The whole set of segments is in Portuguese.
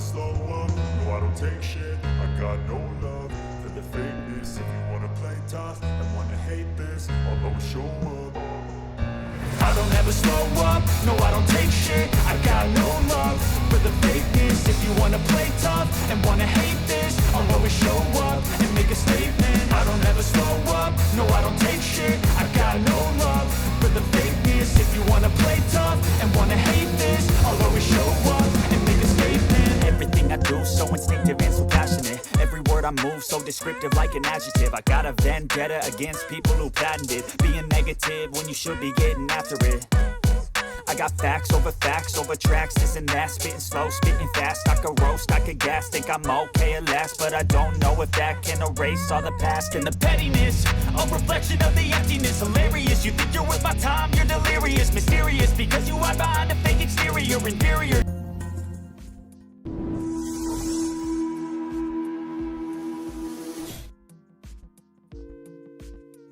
slow up, no I don't take shit. I got no love for the fakeness. If you wanna play tough and wanna hate this, I'll always show up. I don't ever slow up, no I don't take shit. I got no love for the fakeness. If you wanna play tough and wanna hate this, I'll always show up and make a statement. I don't ever slow up, no I don't take shit. I got no love for the fakeness. If you wanna play tough and wanna hate this, I'll always show up and make a statement. Everything I do so instinctive and so passionate. Every word I move so descriptive like an adjective. I got a vendetta against people who patented being negative when you should be getting after it. I got facts over tracks, this and that. Spitting slow, spitting fast. I could roast, I could gas. Think I'm okay at last, but I don't know if that can erase all the past. And the pettiness, a reflection of the emptiness. Hilarious, you think you're worth my time, you're delirious. Mysterious, because you hide behind a fake exterior. Inferior.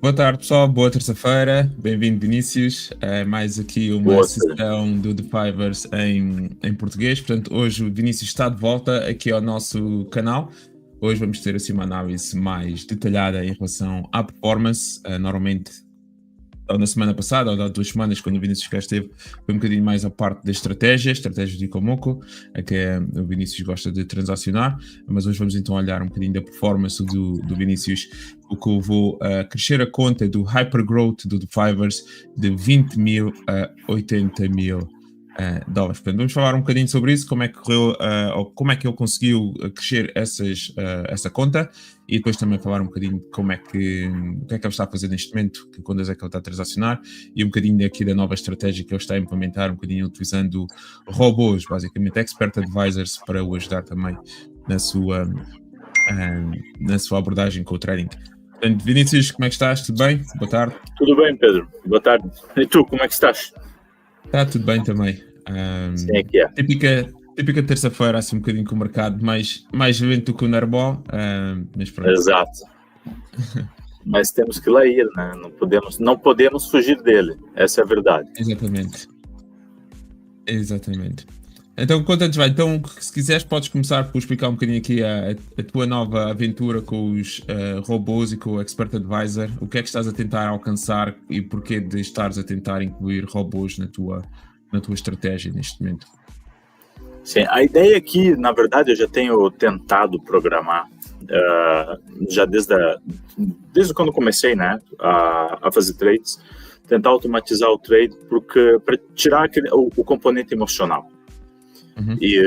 Boa tarde, pessoal. Boa terça-feira. Bem-vindo, Vinícius. Mais aqui uma sessão do The Fivers em português. Portanto, hoje o Vinícius está de volta aqui ao nosso canal. Hoje vamos ter assim uma análise mais detalhada em relação à performance. Normalmente, ou na semana passada, ou há 2 semanas, quando o Vinícius cá esteve, foi um bocadinho mais a parte da estratégia de Ikomoko, a que o Vinícius gosta de transacionar, mas hoje vamos então olhar um bocadinho da performance do Vinícius, o que levou a crescer a conta do Hypergrowth do The Fivers de 20 mil a 80 mil dólares. Portanto, vamos falar um bocadinho sobre isso, como é que correu, ou como é que ele conseguiu crescer essa conta, e depois também falar um bocadinho de o que é que ele está a fazer neste momento, que contas é que ele está a transacionar, e um bocadinho aqui da nova estratégia que ele está a implementar, um bocadinho utilizando robôs, basicamente expert advisors, para o ajudar também na sua abordagem com o trading. Portanto, Vinícius, como é que estás? Tudo bem? Boa tarde. Tudo bem, Pedro. Boa tarde. E tu, como é que estás? Está tudo bem também. Sim, é que é. Típica terça-feira, assim um bocadinho com o mercado mais lento do que o normal, mas pronto. Exato. Mas temos que lá ir, né? Não podemos fugir dele. Essa é a verdade. Exatamente. Então, conta-nos, vai. Então, se quiseres, podes começar por explicar um bocadinho aqui a tua nova aventura com os robôs e com o Expert Advisor. O que é que estás a tentar alcançar e porquê de estares a tentar incluir robôs na tua estratégia neste momento? Sim, a ideia aqui, na verdade, eu já tenho tentado programar, já desde quando comecei, né, a fazer trades, tentar automatizar o trade, porque para tirar o componente emocional. Uhum. E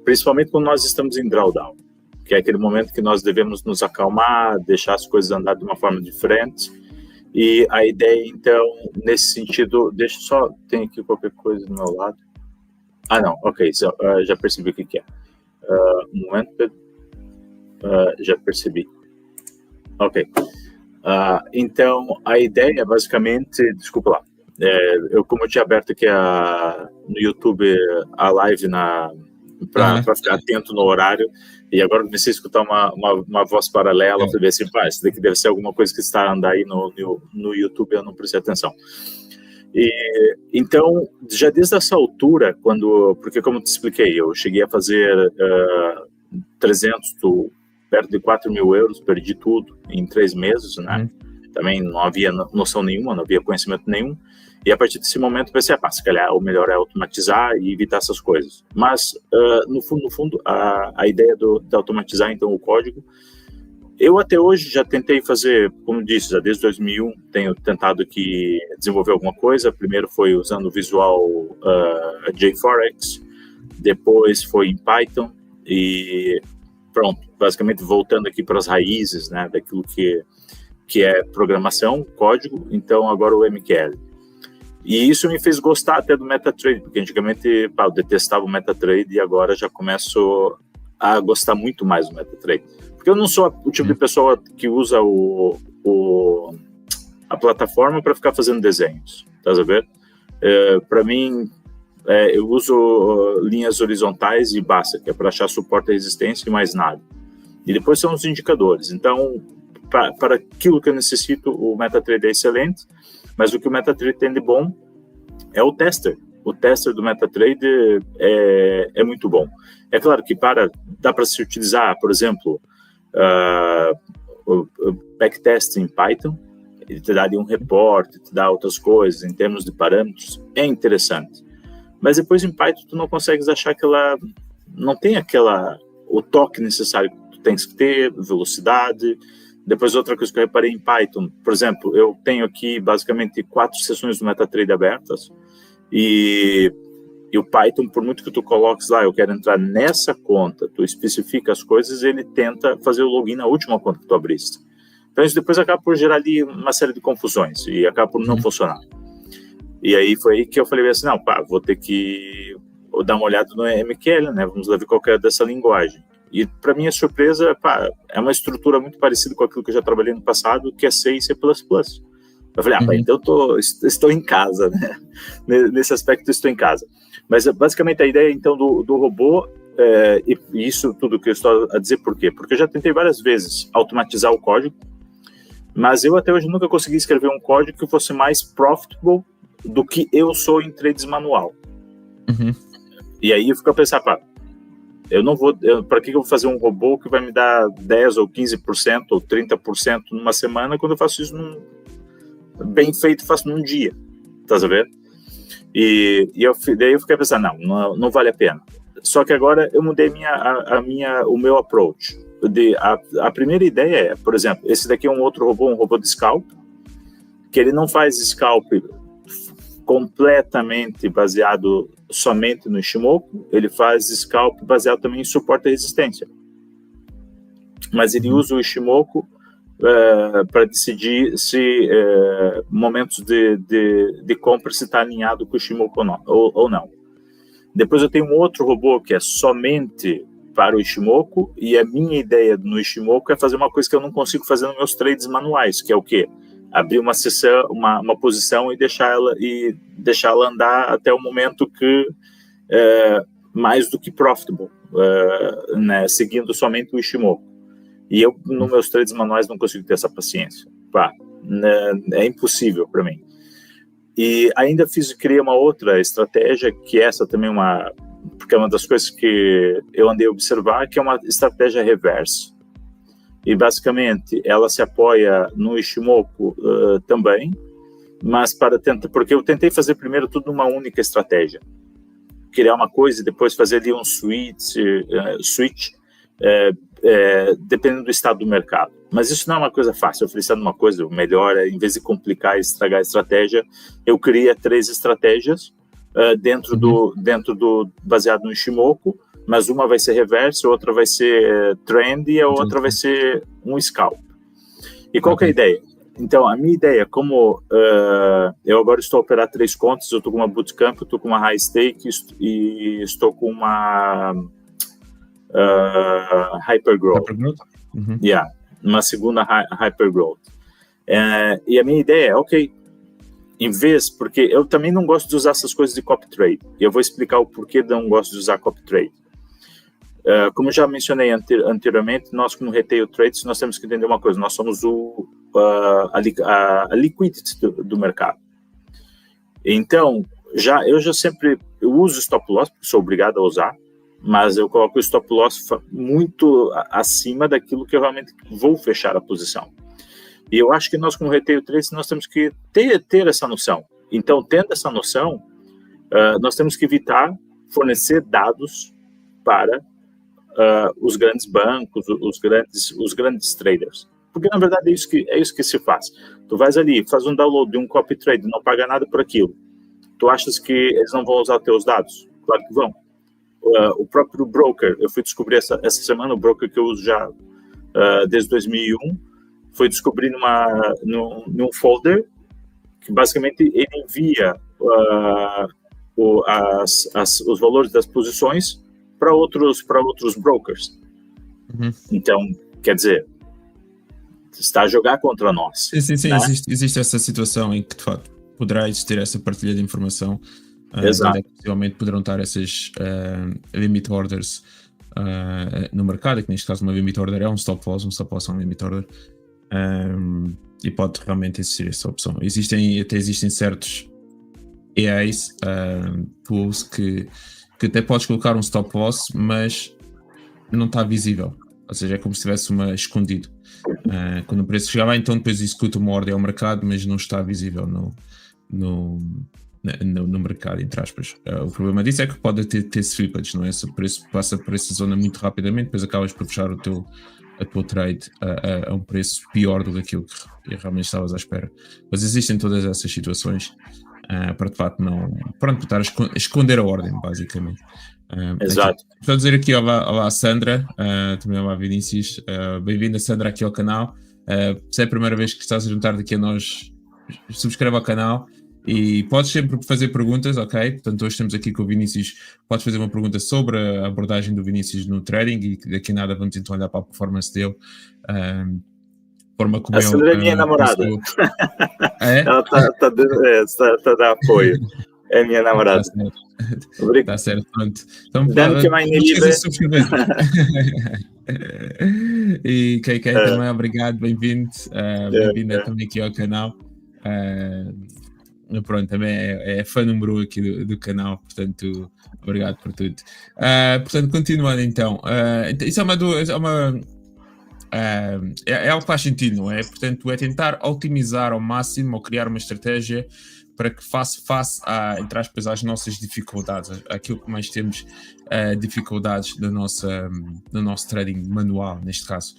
principalmente quando nós estamos em drawdown, que é aquele momento que nós devemos nos acalmar, deixar as coisas andar de uma forma diferente. E a ideia, então, nesse sentido, tem aqui qualquer coisa do meu lado. Não, ok, já percebi o que é. Um momento, Pedro. Já percebi. Ok. Então, a ideia, basicamente, desculpa lá, como eu tinha aberto aqui no YouTube a live para ficar atento no horário, e agora comecei a escutar uma voz paralela, para ver assim, isso daqui deve ser alguma coisa que está andando aí no YouTube, eu não prestei atenção. Então, já desde essa altura, porque como eu te expliquei, eu cheguei a fazer 300, perto de 4 mil euros, perdi tudo em 3 meses, né? Também não havia noção nenhuma, não havia conhecimento nenhum. E a partir desse momento pensei, se calhar o melhor é automatizar e evitar essas coisas. Mas, no fundo, a ideia de automatizar, então, o código, eu até hoje já tentei fazer, como disse, já desde 2001, tenho tentado aqui desenvolver alguma coisa. Primeiro foi usando o Visual JForex, depois foi em Python, e pronto, basicamente voltando aqui para as raízes, né, daquilo que é programação, código, então agora o MQL. E isso me fez gostar até do MetaTrader, porque antigamente eu detestava o MetaTrader e agora já começo a gostar muito mais do MetaTrader. Porque eu não sou o tipo de pessoa que usa a plataforma para ficar fazendo desenhos, tá sabendo? Para mim, eu uso linhas horizontais e basta, que é para achar suporte à resistência e mais nada. E depois são os indicadores. Então, para aquilo que eu necessito, o MetaTrader é excelente, mas o que o MetaTrader tem de bom é o tester. o tester do MetaTrader é muito bom. É claro que dá para se utilizar, por exemplo, o backtesting em Python, ele te dá ali um reporte, te dá outras coisas em termos de parâmetros, é interessante. Mas depois em Python tu não consegues achar não tem o toque necessário que tu tens que ter, velocidade. Depois outra coisa que eu reparei em Python, por exemplo, eu tenho aqui basicamente 4 sessões do MetaTrader abertas e o Python, por muito que tu coloques lá, eu quero entrar nessa conta, tu especifica as coisas, ele tenta fazer o login na última conta que tu abriste. Então isso depois acaba por gerar ali uma série de confusões e acaba por não funcionar. E aí foi aí que eu falei assim, não, vou ter que dar uma olhada no MQL, né? Vamos ver qual que é dessa linguagem. E para minha surpresa, é uma estrutura muito parecida com aquilo que eu já trabalhei no passado, que é C e C++. Eu falei, então estou em casa, né? Nesse aspecto estou em casa. Mas basicamente a ideia então do robô, e isso tudo que eu estou a dizer, por quê? Porque eu já tentei várias vezes automatizar o código, mas eu até hoje nunca consegui escrever um código que fosse mais profitable do que eu sou em trades manual. E aí eu fico a pensar, eu não vou, para que eu vou fazer um robô que vai me dar 10 ou 15% ou 30% numa semana, quando eu faço isso bem feito, faço num dia, tá vendo? E daí eu fiquei pensando, não vale a pena. Só que agora eu mudei o meu approach. A primeira ideia é, por exemplo, esse daqui é um robô de scalp, que ele não faz scalp completamente baseado somente no Ishimoku, ele faz scalp baseado também em suporte à resistência. Mas ele usa o Ishimoku para decidir se momentos de compra se está alinhado com o Ishimoku ou não. Depois eu tenho um outro robô que é somente para o Ishimoku, e a minha ideia no Ishimoku é fazer uma coisa que eu não consigo fazer nos meus trades manuais, que é o quê? Abrir uma sessão, uma posição e deixar ela andar até o momento que mais do que profitable, né, seguindo somente o Ishimoku. E eu, nos meus trades manuais, não consigo ter essa paciência. É impossível para mim. E ainda criei uma outra estratégia, que essa também porque é uma das coisas que eu andei a observar, que é uma estratégia reverse. E basicamente ela se apoia no Ishimoku também, mas porque eu tentei fazer primeiro tudo numa única estratégia, criar uma coisa e depois fazer ali um switch, dependendo do estado do mercado. Mas isso não é uma coisa fácil. Eu falei, sabe uma coisa, o melhor é, em vez de complicar e estragar a estratégia, eu cria 3 estratégias dentro do baseado no Ishimoku, mas uma vai ser reverse, outra vai ser trend e a outra vai ser um scalp. E qual que é a ideia? Então, a minha ideia, como eu agora estou a operar 3 contas, eu estou com uma bootcamp, eu estou com uma high stake e estou com uma hypergrowth. Uma segunda hypergrowth. E a minha ideia é, porque eu também não gosto de usar essas coisas de copy trade, e eu vou explicar o porquê não gosto de usar copy trade. Como eu já mencionei anteriormente, nós como retail traders, nós temos que entender uma coisa, nós somos a liquidity do mercado. Então, eu sempre uso stop loss, porque sou obrigado a usar, mas eu coloco o stop loss muito acima daquilo que eu realmente vou fechar a posição. E eu acho que nós como retail traders, nós temos que ter essa noção. Então, tendo essa noção, nós temos que evitar fornecer dados para os grandes bancos, os grandes traders. Porque, na verdade, é isso que se faz. Tu vais ali, faz um download de um copy trade, não paga nada por aquilo. Tu achas que eles não vão usar teus dados? Claro que vão. O próprio broker, eu fui descobrir essa semana, o broker que eu uso já desde 2001, foi descobrir num folder que, basicamente, ele envia os valores das posições para outros brokers. Então, quer dizer, está a jogar contra nós. Sim, né? existe essa situação em que, de facto, poderá existir essa partilha de informação. Exato. Possivelmente poderão estar essas limit orders no mercado, que neste caso uma limit order é um stop loss é um limit order, e pode realmente existir essa opção. Existem certos AIs, tools que até podes colocar um stop loss, mas não está visível. Ou seja, é como se tivesse uma escondido. Quando o preço chegar lá, então depois executa uma ordem ao mercado, mas não está visível no mercado, entre aspas. O problema disso é que pode ter slippage, não é? Se o preço passa por essa zona muito rapidamente, depois acabas por fechar a tua trade a um preço pior do que aquilo que realmente estavas à espera. Mas existem todas essas situações para de facto não... Pronto, para estar a esconder a ordem, basicamente. Exato. Estou a dizer aqui olá Sandra, também olá Vinícius, bem-vinda Sandra aqui ao canal. Se é a primeira vez que estás a juntar-te aqui a nós, subscreve ao canal e podes sempre fazer perguntas, ok? Portanto, hoje estamos aqui com o Vinícius, podes fazer uma pergunta sobre a abordagem do Vinícius no trading e daqui a nada vamos então olhar para a performance dele. Forma como a Sandra é minha namorada. É? Ela tá dando apoio. É minha namorada. Está certo, pronto. Então, e KK também, obrigado, bem-vindo. Bem-vinda também aqui ao canal. Pronto, também é fã número 1 aqui do canal, portanto, obrigado por tudo. Portanto, continuando então, isso é algo que faz sentido, não é? Portanto, é tentar otimizar ao máximo ou criar uma estratégia para que faça face entre aspas, às nossas dificuldades, aquilo que mais temos dificuldades no nosso trading manual, neste caso.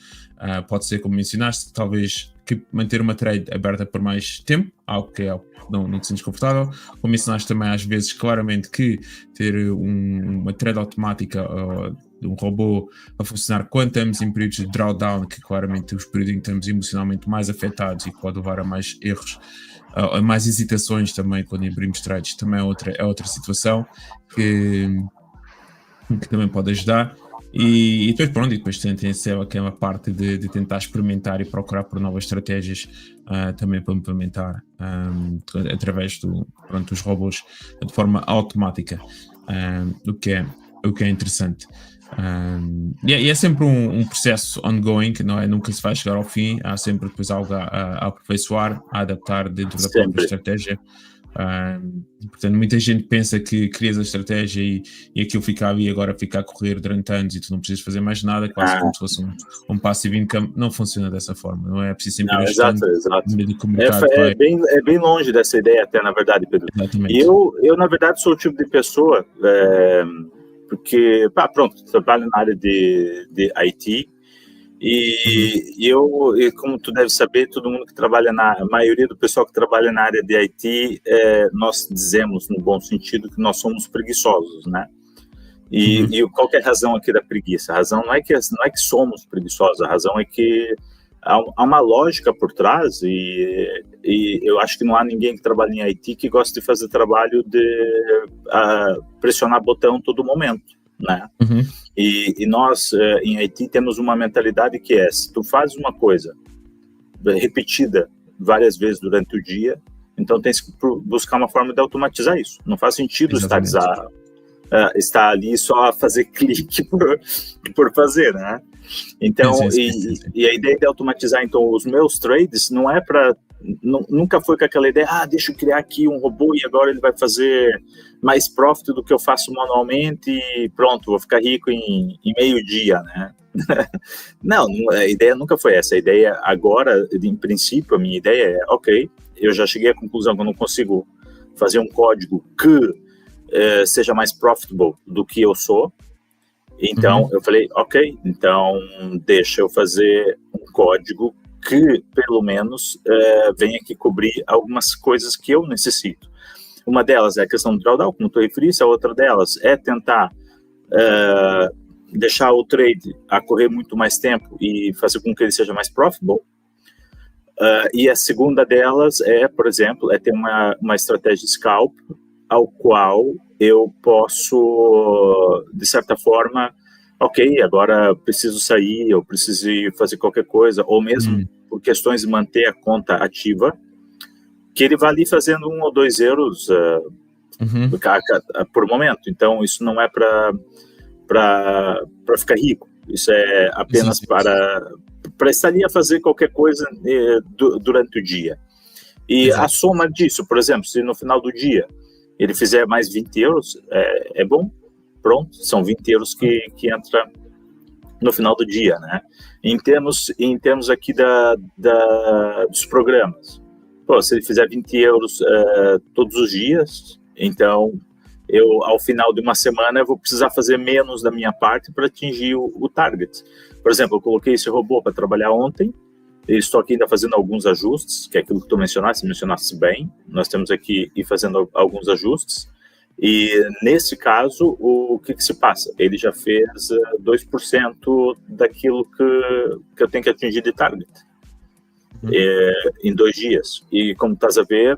Pode ser, como mencionaste, talvez que manter uma trade aberta por mais tempo, algo que não te sentes confortável. Como mencionaste também, às vezes, claramente que ter uma trade automática de um robô a funcionar quando estamos em períodos de drawdown, que claramente os períodos em que estamos emocionalmente mais afetados e que pode levar a mais erros, a mais hesitações também quando abrimos trades, também é outra situação que também pode ajudar. E depois pronto, depois tem aquela parte de tentar experimentar e procurar por novas estratégias também para implementar através dos robôs de forma automática, o que é interessante. E é sempre um processo ongoing, que não é, nunca se vai chegar ao fim, há sempre depois algo a aperfeiçoar, a adaptar dentro da própria estratégia. Portanto, muita gente pensa que crias a estratégia e aquilo fica ali e agora fica a correr durante anos e tu não precisas fazer mais nada, quase como se fosse um passive income. Não funciona dessa forma, não é preciso sempre ir exato. É bem longe dessa ideia até, na verdade, Pedro. Exatamente. E eu na verdade sou o tipo de pessoa porque, pronto, trabalho na área de IT e como tu deve saber, todo mundo que trabalha a maioria do pessoal que trabalha na área de IT, nós dizemos, no bom sentido, que nós somos preguiçosos, né? E qual que é a razão aqui da preguiça? A razão não é que somos preguiçosos, a razão é que há uma lógica por trás e eu acho que não há ninguém que trabalha em IT que gosta de fazer trabalho de pressionar botão todo momento, né? E nós em IT temos uma mentalidade que se tu fazes uma coisa repetida várias vezes durante o dia, então tens que buscar uma forma de automatizar isso. Não faz sentido estar ali só a fazer clique por fazer, né? Então, e a ideia de automatizar, então, os meus trades não é para... Nunca foi com aquela ideia, deixa eu criar aqui um robô e agora ele vai fazer mais profit do que eu faço manualmente e pronto, vou ficar rico em meio dia, né? Não, a ideia nunca foi essa. A ideia agora, em princípio, a minha ideia é, ok, eu já cheguei à conclusão que eu não consigo fazer um código que seja mais profitable do que eu sou. Então, eu falei, ok, então deixa eu fazer um código que, pelo menos, venha aqui cobrir algumas coisas que eu necessito. Uma delas é a questão do drawdown, como tu referiste, a outra delas é tentar deixar o trade a correr muito mais tempo e fazer com que ele seja mais profitable. E a segunda delas por exemplo, ter uma estratégia de scalp, ao qual eu posso, de certa forma, ok, agora preciso sair, eu preciso fazer qualquer coisa, ou mesmo por questões de manter a conta ativa, que ele vai ali fazendo 1 ou 2 euros por momento. Então, isso não é para ficar rico, isso é apenas para estar ali a fazer qualquer coisa durante o dia. E a soma disso, por exemplo, se no final do dia ele fizer mais 20 euros, é bom, pronto, são 20 euros que entra no final do dia, né? Em termos aqui dos programas, pô, se ele fizer 20 euros todos os dias, então ao final de uma semana eu vou precisar fazer menos da minha parte para atingir o target. Por exemplo, eu coloquei esse robô para trabalhar ontem, e estou aqui ainda fazendo alguns ajustes, que é aquilo que tu mencionaste bem, nós temos aqui ir fazendo alguns ajustes, e nesse caso, o que se passa? Ele já fez 2% daquilo que eu tenho que atingir de target em 2 dias. E como estás a ver,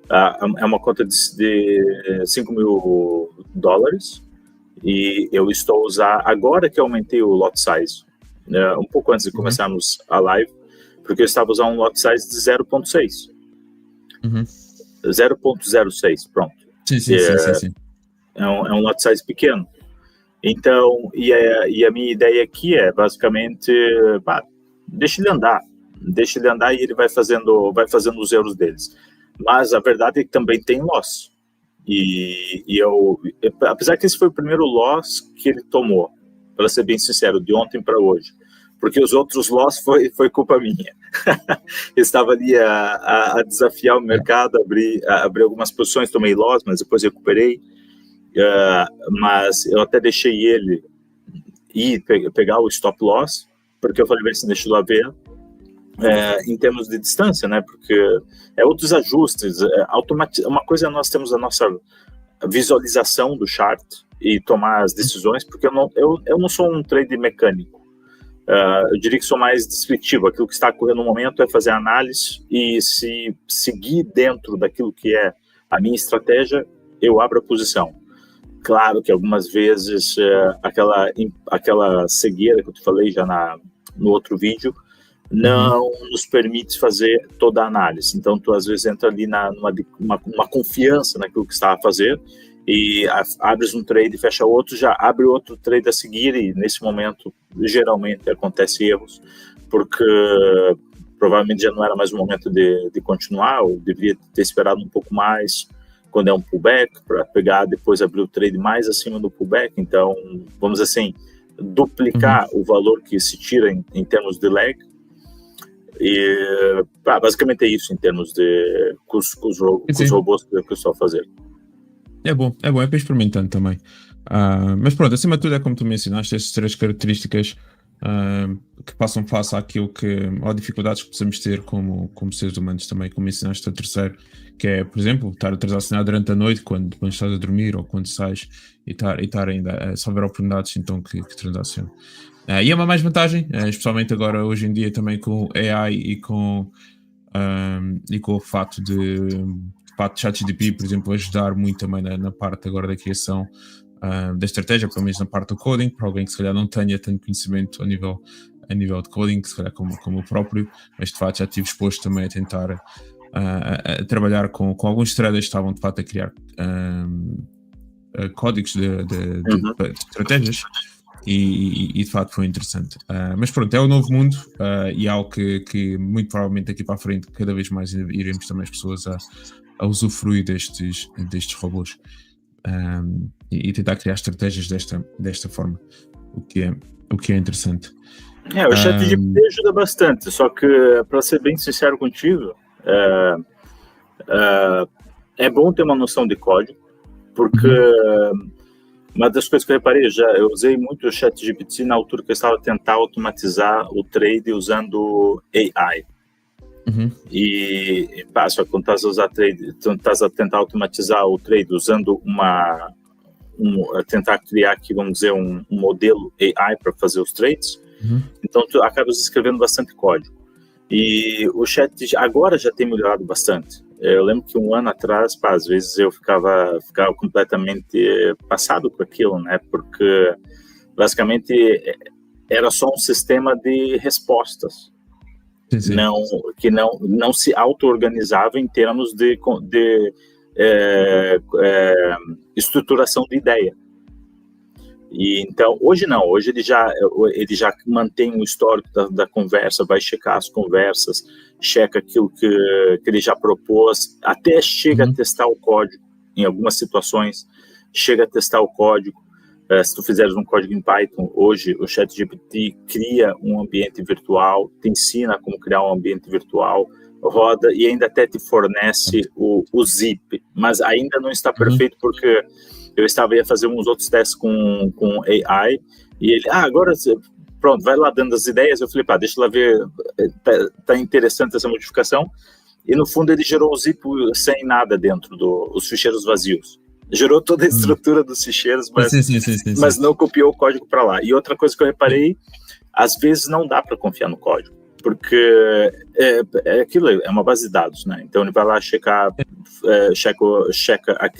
é uma conta de $5.000, e eu estou a usar, agora que eu aumentei o lot size, um pouco antes de começarmos a live, porque eu estava usando um lot size de 0.6. 0.06, pronto. Sim. É um lot size pequeno. Então, e a minha ideia aqui é, basicamente, deixa ele andar e ele vai fazendo os erros deles. Mas a verdade é que também tem loss. E apesar que esse foi o primeiro loss que ele tomou, para ser bem sincero, de ontem para hoje, porque os outros loss foi culpa minha. Eu estava ali a desafiar o mercado, abrir algumas posições, tomei loss, mas depois recuperei. Mas eu até deixei ele ir pegar o stop loss, porque eu falei, deixa eu lá ver, em termos de distância, né? Porque outros ajustes, uma coisa nós temos a nossa visualização do chart e tomar as decisões, porque eu não sou um trader mecânico. Eu diria que sou mais descritivo. Aquilo que está ocorrendo no momento é fazer análise, e se seguir dentro daquilo que é a minha estratégia, eu abro a posição. Claro que algumas vezes aquela cegueira que eu te falei já no outro vídeo não nos permite fazer toda a análise. Então, tu às vezes entra ali numa confiança naquilo que está a fazer, e abres um trade, fecha outro, já abre outro trade a seguir, e nesse momento geralmente acontece erros, porque provavelmente já não era mais o momento de continuar, ou deveria ter esperado um pouco mais quando é um pullback, para pegar, depois abrir o trade mais acima do pullback. Então, vamos assim, duplicar o valor que se tira em termos de lag. E basicamente é isso em termos de com os robôs que eu estou a fazer. É bom, é para experimentando também. Mas pronto, acima de tudo é como tu mencionaste, estas 3 características que passam face àquilo às dificuldades que possamos ter como seres humanos também, como mencionaste a terceiro, que é, por exemplo, estar a transacionar durante a noite quando estás a dormir ou quando sais, e estar ainda, se houver oportunidades, então que transacione. E é uma mais vantagem, especialmente agora hoje em dia também com o AI e com o fato de ChatGPT, por exemplo, ajudar muito também na parte agora da criação da estratégia, pelo menos na parte do coding, para alguém que se calhar não tenha tanto conhecimento a nível de coding, se calhar como o próprio, mas de facto já estive exposto também a tentar a trabalhar com alguns traders que estavam de facto a criar códigos de estratégias, e de facto foi interessante. Mas pronto, é o novo mundo, e é algo que muito provavelmente daqui para a frente cada vez mais iremos também as pessoas a usufruir destes robôs, e tentar criar estratégias desta forma, o que é interessante. O ChatGPT ajuda bastante, só que, para ser bem sincero contigo, é bom ter uma noção de código, porque uma das coisas que eu reparei, eu usei muito o ChatGPT na altura que eu estava a tentar automatizar o trade usando AI. E só que quando estás a tentar automatizar o trade usando tentar criar aqui, vamos dizer, um modelo AI para fazer os trades, então tu acabas escrevendo bastante código. E o chat agora já tem melhorado bastante. Eu lembro que um ano atrás, às vezes eu ficava completamente passado com aquilo, né? Porque basicamente era só um sistema de respostas. Sim. Que não se auto-organizava em termos de estruturação de ideia. E então, hoje não, hoje ele já mantém o histórico da conversa, vai checar as conversas, checa aquilo que ele já propôs, até chega a testar o código. em algumas situações, chega a testar o código. Se tu fizeres um código em Python, hoje o ChatGPT cria um ambiente virtual, te ensina como criar um ambiente virtual, roda e ainda até te fornece o zip, mas ainda não está perfeito porque eu ia fazer uns outros testes com AI e ele, agora pronto, vai lá dando as ideias. Eu falei, deixa eu lá ver, tá interessante essa modificação. E no fundo ele gerou o zip sem nada dentro os ficheiros vazios. Gerou toda a estrutura dos ficheiros, mas não copiou o código para lá. E outra coisa que eu reparei, às vezes não dá para confiar no código, porque aquilo é uma base de dados, né? Então ele vai lá checa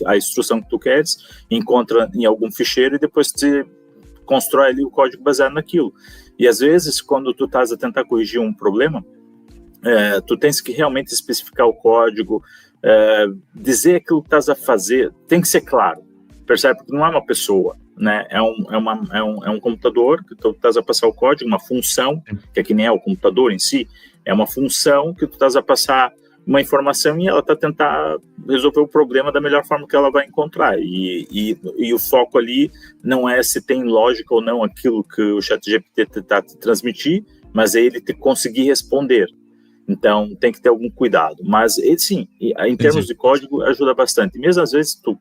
a instrução que tu queres, encontra em algum ficheiro e depois te constrói ali o código baseado naquilo. E às vezes, quando tu estás a tentar corrigir um problema, tu tens que realmente especificar o código, dizer aquilo que estás a fazer, tem que ser claro, percebe? Porque não é uma pessoa, né? É um computador que tu estás a passar o código, uma função, que aqui nem é o computador em si, é uma função que tu estás a passar uma informação e ela está a tentar resolver o problema da melhor forma que ela vai encontrar. E o foco ali não é se tem lógica ou não aquilo que o ChatGPT está te transmitir, mas é ele te conseguir responder. Então, tem que ter algum cuidado. Mas, sim, em termos de código, ajuda bastante. Mesmo às vezes, tu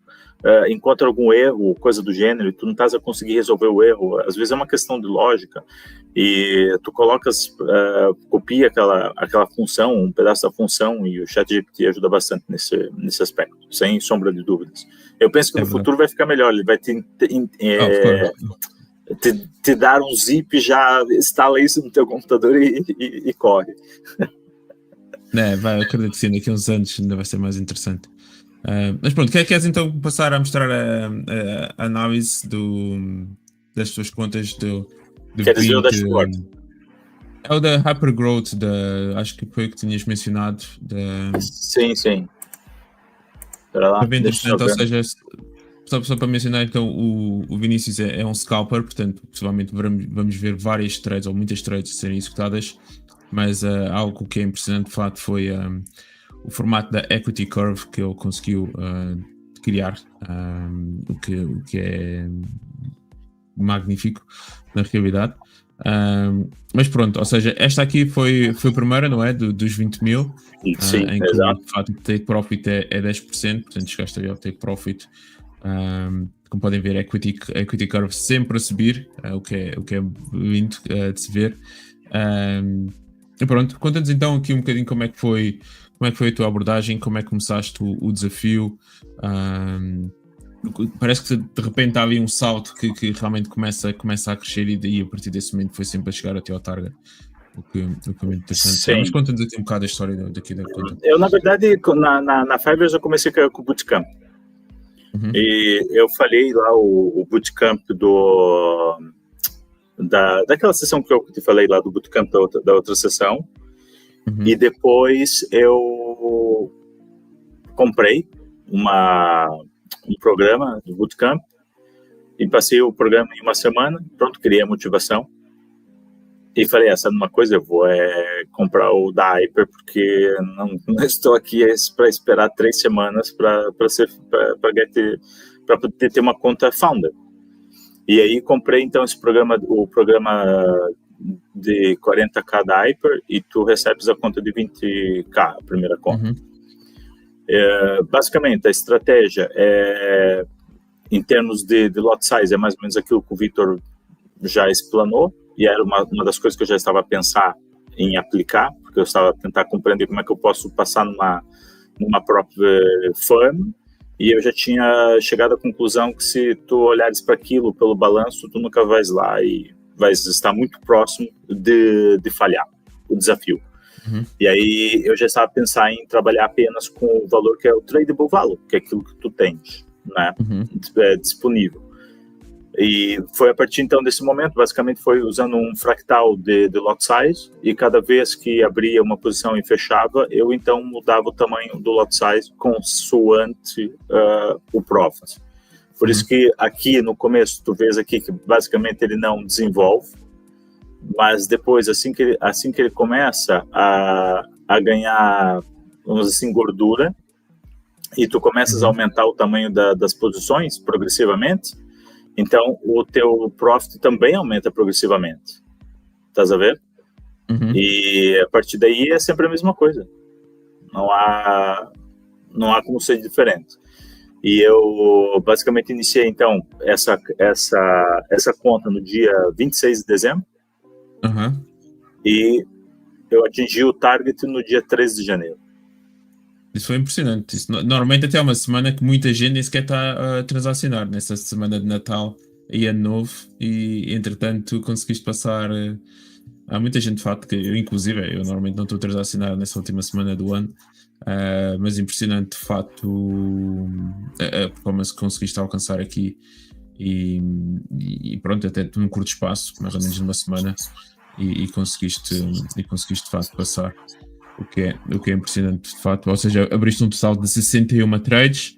encontra algum erro, coisa do gênero, e tu não estás a conseguir resolver o erro. Às vezes é uma questão de lógica. E tu copia aquela função, um pedaço da função, e o ChatGPT ajuda bastante nesse aspecto, sem sombra de dúvidas. Eu penso que no futuro vai ficar melhor. Ele vai te dar um zip, já instala isso no teu computador e corre. Vai, eu acredito que sim, daqui a uns anos ainda vai ser mais interessante. Mas pronto, queres então passar a mostrar a análise das tuas contas do Queres ver o dashboard? É o da Hypergrowth, acho que foi o que tinhas mencionado. Sim. Lá, bem interessante, ou seja, só para mencionar, então, o Vinícius é um scalper, portanto, possivelmente vamos ver várias trades ou muitas trades serem executadas, mas algo que é impressionante de fato foi o formato da Equity Curve que ele conseguiu criar, o que é magnífico na realidade. Mas pronto, ou seja, esta aqui foi a primeira, não é? Dos 20 mil, sim, em que exato. de facto o take profit é 10%, portanto chegaste ali ao take profit. Como podem ver, a equity curve sempre a subir, o que é lindo de se ver. E pronto, conta-nos então aqui um bocadinho como é que foi a tua abordagem, como é que começaste o desafio. Parece que de repente há ali um salto que realmente começa a crescer e daí a partir desse momento foi sempre a chegar até ao target. O que é muito interessante. Mas conta-nos aqui um bocado a história daqui da conta. Eu, na verdade, na Fibers eu comecei com o Bootcamp. E eu falei lá o Bootcamp daquela sessão que eu te falei lá do Bootcamp da outra sessão. E depois eu comprei um programa do Bootcamp e passei o programa em uma semana, pronto, criei a motivação e falei, sabe uma coisa, eu vou comprar o da Hyper porque não estou aqui para esperar 3 semanas para poder ter uma conta Founder. E aí comprei então o programa de 40k da Hyper e tu recebes a conta de 20k, a primeira conta. Basicamente, a estratégia em termos de lot size, é mais ou menos aquilo que o Victor já explanou, e era uma das coisas que eu já estava a pensar em aplicar, porque eu estava a tentar compreender como é que eu posso passar numa própria firm, e eu já tinha chegado à conclusão que se tu olhares para aquilo pelo balanço, tu nunca vais lá e vais estar muito próximo de falhar o desafio. E aí eu já estava a pensar em trabalhar apenas com o valor que é o tradable value, que é aquilo que tu tens, né, disponível. E foi a partir então desse momento, basicamente foi usando um fractal de lot size, e cada vez que abria uma posição e fechava, eu então mudava o tamanho do lot size consoante o profit. Por isso que aqui no começo tu vês aqui que basicamente ele não desenvolve, mas depois, assim que ele começa a ganhar, vamos dizer assim, gordura, e tu começas a aumentar o tamanho das posições progressivamente, então o teu profit também aumenta progressivamente. Estás a ver? E a partir daí é sempre a mesma coisa. Não há como ser diferente. E eu basicamente iniciei então essa conta no dia 26 de dezembro e eu atingi o target no dia 13 de janeiro. Isso foi impressionante. Isso, normalmente até é uma semana que muita gente nem sequer está a transacionar, nessa semana de Natal e Ano Novo, e entretanto tu conseguiste passar. Há muita gente de facto que eu, inclusive, eu normalmente não estou a transacionar nessa última semana do ano, mas impressionante de facto a performance que conseguiste alcançar aqui, e pronto, até num curto espaço, mais ou menos numa semana, e conseguiste de facto passar. O que é impressionante de facto, ou seja, abriste um total de 61 trades.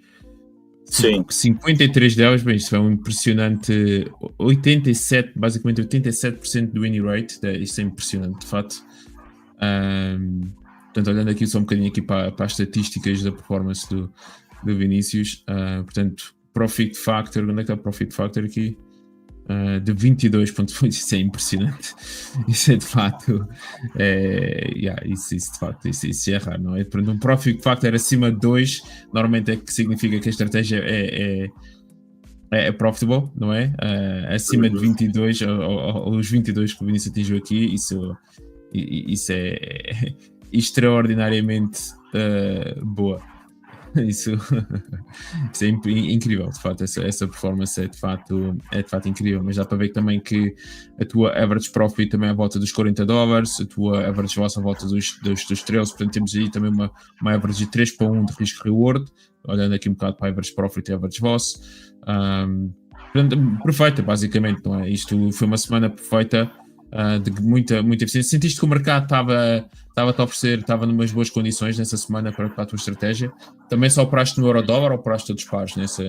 Sim. 53 delas, bem, isso é um impressionante 87% do win rate, isso é impressionante de facto. Portanto, olhando aqui só um bocadinho aqui para as estatísticas da performance do Vinícius, portanto, Profit Factor, onde é que está o Profit Factor aqui? De 22.8, isso é impressionante. Isso é de facto isso de facto isso é raro, não é? Portanto, um Profit Factor acima de 2 normalmente é que significa que a estratégia é profitable, não é? Acima de 22 ou os 22 que o Vinícius atingiu aqui, isso é extraordinariamente boa. Isso é incrível, de facto, essa performance é de facto incrível, mas dá para ver também que a tua average profit também é à volta dos $40, a tua average loss à volta dos 13, portanto temos aí também uma average de 3:1 de risco-reward, olhando aqui um bocado para a average profit e average loss, portanto, perfeita basicamente, não é? Isto foi uma semana perfeita, de muita eficiência. Sentiste que o mercado estava a oferecer, estava numas boas condições nessa semana para a tua estratégia? Também só operaste no euro-dólar ou operaste todos os pares nesta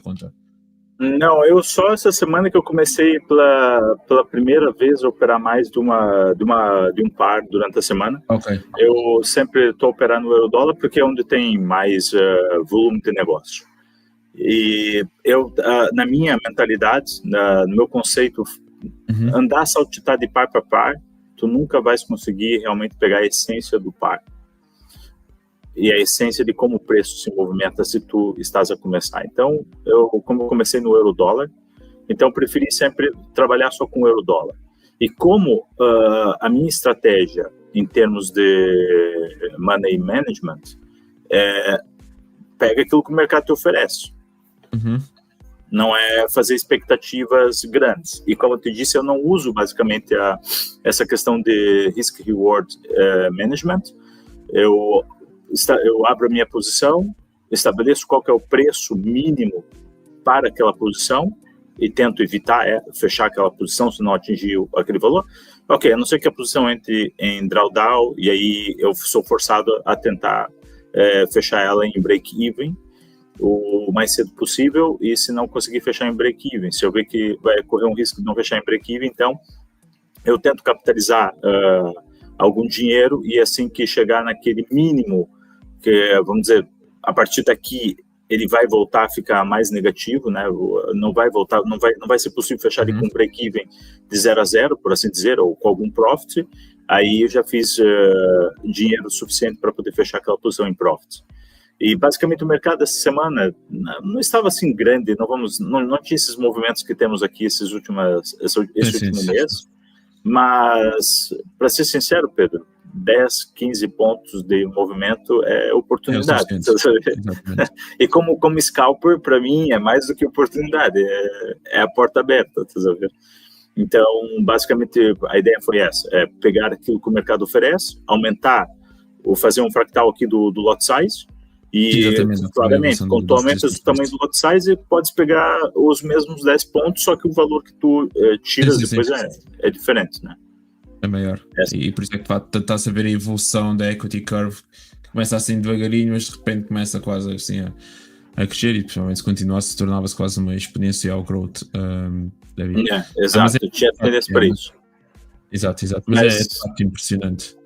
conta? Não, eu só essa semana que eu comecei pela primeira vez a operar mais de um par durante a semana. Okay. Eu sempre estou operando no euro-dólar porque é onde tem mais volume de negócio. E eu, na minha mentalidade, no meu conceito, andar saltitar de par para par, tu nunca vais conseguir realmente pegar a essência do par e a essência de como o preço se movimenta se tu estás a começar. Então, como eu comecei no euro-dólar, então eu preferi sempre trabalhar só com euro-dólar. E como a minha estratégia em termos de money management pega aquilo que o mercado te oferece. Não é fazer expectativas grandes. E como eu te disse, eu não uso basicamente essa questão de risk-reward management. Eu abro a minha posição, estabeleço qual que é o preço mínimo para aquela posição e tento evitar fechar aquela posição se não atingir aquele valor. Ok, a não ser que a posição entre em drawdown e aí eu sou forçado a tentar fechar ela em break-even o mais cedo possível, e se não conseguir fechar em break-even, se eu ver que vai correr um risco de não fechar em break-even, então eu tento capitalizar algum dinheiro, e assim que chegar naquele mínimo, que vamos dizer, a partir daqui ele vai voltar a ficar mais negativo, né? Não vai ser possível fechar ele com break-even de 0 a 0, por assim dizer, ou com algum profit. Aí eu já fiz dinheiro suficiente para poder fechar aquela posição em profit. E basicamente o mercado essa semana não estava assim grande, não tinha esses movimentos que temos aqui esse último mês, mas para ser sincero, Pedro, 10, 15 pontos de movimento é oportunidade. E como scalper, para mim, é mais do que oportunidade, é a porta aberta, tá sabendo? Então, basicamente, a ideia foi essa, pegar aquilo que o mercado oferece, aumentar, ou fazer um fractal aqui do lot size, e, claramente, quando tu aumentas o tamanho do lot size, podes pegar os mesmos 10 pontos, só que o valor que tu tiras depois é diferente, né? É maior. E por isso é que está-se a ver a evolução da equity curve, que começa assim devagarinho, mas de repente começa quase assim a crescer, e principalmente se continuasse, tornava-se quase uma exponencial growth da vida. Exato, eu tinha tendência para isso. Exato. Mas é de facto impressionante.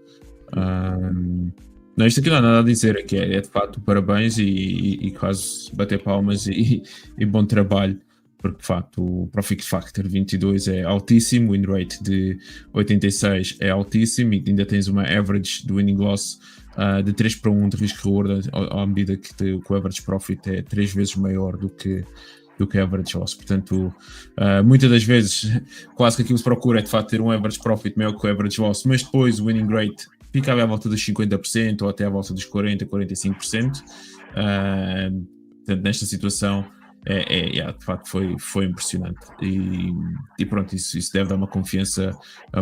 Não, isto aqui não há nada a dizer, aqui é de facto parabéns e quase bater palmas e bom trabalho, porque de facto o Profit Factor 22 é altíssimo, o win rate de 86 é altíssimo e ainda tens uma average do winning loss de 3-1 de risco-reward à medida que o average profit é 3 vezes maior do que average loss. Portanto, muitas das vezes quase que aquilo que se procura é de facto ter um average profit maior que o average loss, mas depois o winning rate ficava à volta dos 50% ou até à volta dos 40%, 45%. Portanto, nesta situação de facto foi impressionante e pronto, isso deve dar uma confiança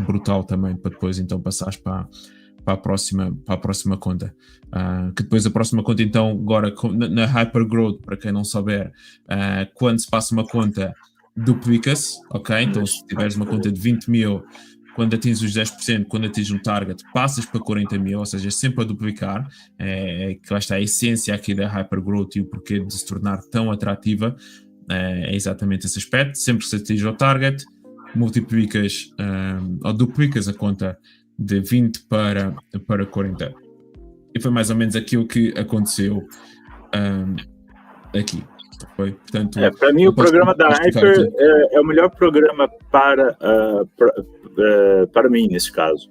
brutal também para depois então passares para a próxima conta. Que depois a próxima conta, então, agora na Hypergrowth, para quem não souber, quando se passa uma conta, duplica-se, ok? Então, se tiveres uma conta de 20 mil, quando atinges os 10%, quando atinges um target, passas para 40 mil, ou seja, sempre a duplicar, que lá está a essência aqui da Hypergrowth e o porquê de se tornar tão atrativa, é exatamente esse aspecto. Sempre que se atinge o target, multiplicas ou duplicas a conta de 20 para 40. E foi mais ou menos aquilo que aconteceu aqui. Foi, portanto, para mim, o programa da Hyper é o melhor programa para mim, nesse caso.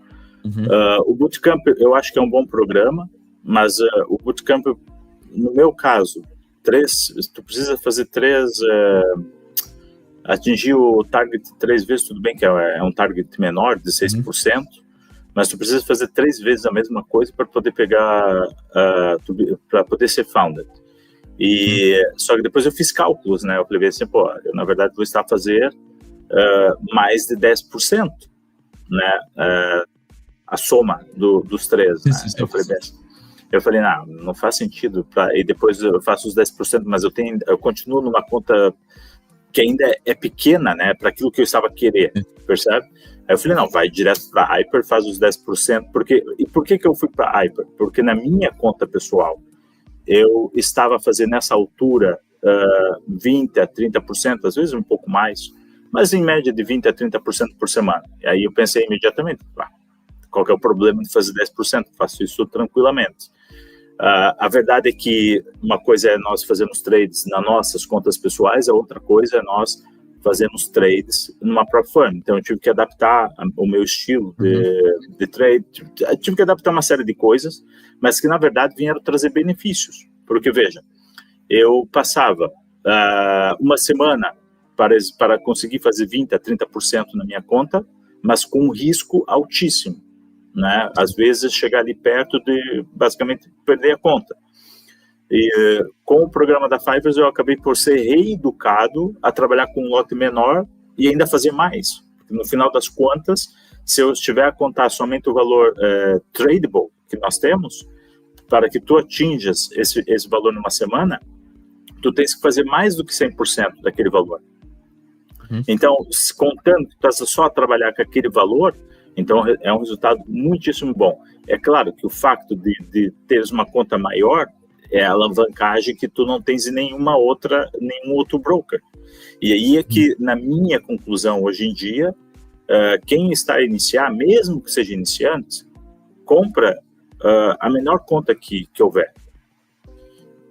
O Bootcamp, eu acho que é um bom programa, mas o Bootcamp, no meu caso, tu precisa fazer atingir o target 3 vezes, tudo bem que é um target menor, de 6%, mas tu precisa fazer 3 vezes a mesma coisa para poder pegar, para poder ser founded. Só que depois eu fiz cálculos, né? Eu falei assim, eu na verdade vou estar a fazer mais de 10%, né? A soma dos 3, né? Eu falei, não faz sentido. E depois eu faço os 10%, mas eu continuo numa conta que ainda é pequena, né? Para aquilo que eu estava querendo, percebe? Aí eu falei, não, vai direto para a Hyper, faz os 10%. E por que eu fui para a Hyper? Porque na minha conta pessoal, eu estava fazendo nessa altura 20% a 30%, às vezes um pouco mais, mas em média de 20% a 30% por semana. E aí eu pensei imediatamente, qual que é o problema de fazer 10%? Faço isso tranquilamente. A verdade é que uma coisa é nós fazermos trades nas nossas contas pessoais, a outra coisa é nós fazermos trades numa própria firma. Então eu tive que adaptar o meu estilo de trade, tive que adaptar uma série de coisas, mas que na verdade vieram trazer benefícios. Porque veja, eu passava uma semana para conseguir fazer 20% a 30% na minha conta, mas com um risco altíssimo, né? Às vezes chegar ali perto de basicamente perder a conta. E com o programa da Fiverr eu acabei por ser reeducado a trabalhar com um lote menor e ainda fazer mais. Porque no final das contas, se eu estiver a contar somente o valor tradable que nós temos, para que tu atinjas esse valor numa semana, tu tens que fazer mais do que 100% daquele valor. Então, contando que tu estás só a trabalhar com aquele valor, então é um resultado muitíssimo bom. É claro que o facto de teres uma conta maior é a alavancagem que tu não tens em nenhum outro broker. E aí é que, na minha conclusão, hoje em dia, quem está a iniciar, mesmo que seja iniciante, compra a menor conta que houver.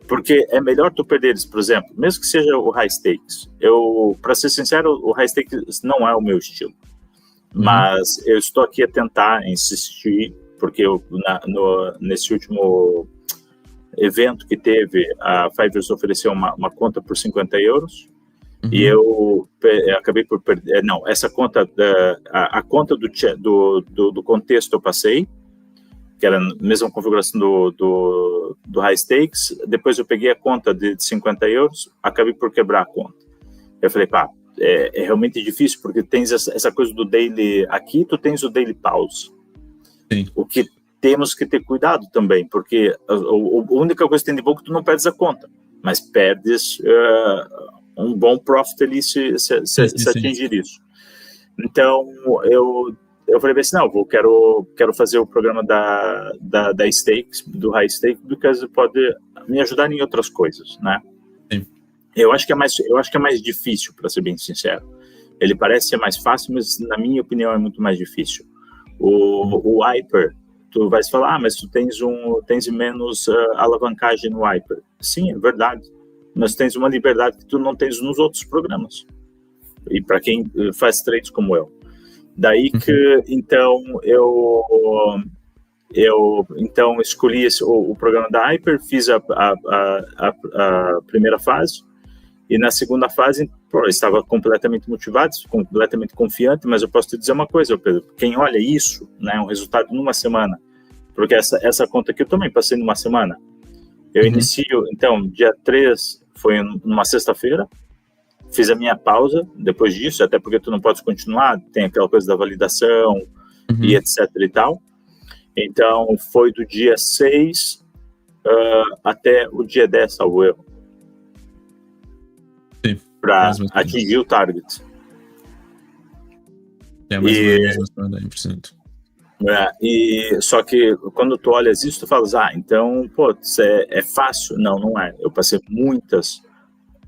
Porque é melhor tu perderes, por exemplo, mesmo que seja o high stakes. Para ser sincero, o high stakes não é o meu estilo. Mas eu estou aqui a tentar insistir, porque nesse último evento que teve, a Fiverr ofereceu uma conta por 50 euros, e eu acabei por perder. Não, essa conta, a conta do contexto eu passei, que era a mesma configuração do high stakes. Depois eu peguei a conta de 50 euros, acabei por quebrar a conta. Eu falei, é realmente difícil, porque tens essa coisa do daily, aqui tu tens o daily pause. Sim. O que temos que ter cuidado também, porque a única coisa que tem de bom é que tu não perdes a conta, mas perdes um bom profit ali se atingir isso. Então, eu falei assim, não, quero fazer o programa da stakes, do high stake, porque pode me ajudar em outras coisas, né? Sim. Eu acho que é mais difícil, para ser bem sincero. Ele parece ser mais fácil, mas na minha opinião é muito mais difícil. O Hyper, tu vais falar, mas tu tens menos alavancagem no Hyper. Sim, é verdade, mas tens uma liberdade que tu não tens nos outros programas. E para quem faz trades como eu. Daí que, então, eu então escolhi o programa da Hyper, fiz a primeira fase, e na segunda fase, eu estava completamente motivado, completamente confiante, mas eu posso te dizer uma coisa, Pedro, quem olha isso, né, um resultado numa semana, porque essa conta aqui eu também passei numa semana. Eu inicio, então, dia 3 foi numa sexta-feira, fiz a minha pausa depois disso, até porque tu não podes continuar, tem aquela coisa da validação e etc e tal. Então, foi do dia 6 até o dia 10, salvo erro, para atingir o target. É mais ou menos 100%. E só que quando tu olhas isso, tu falas, então, pô, é fácil. Não é. Eu passei muitas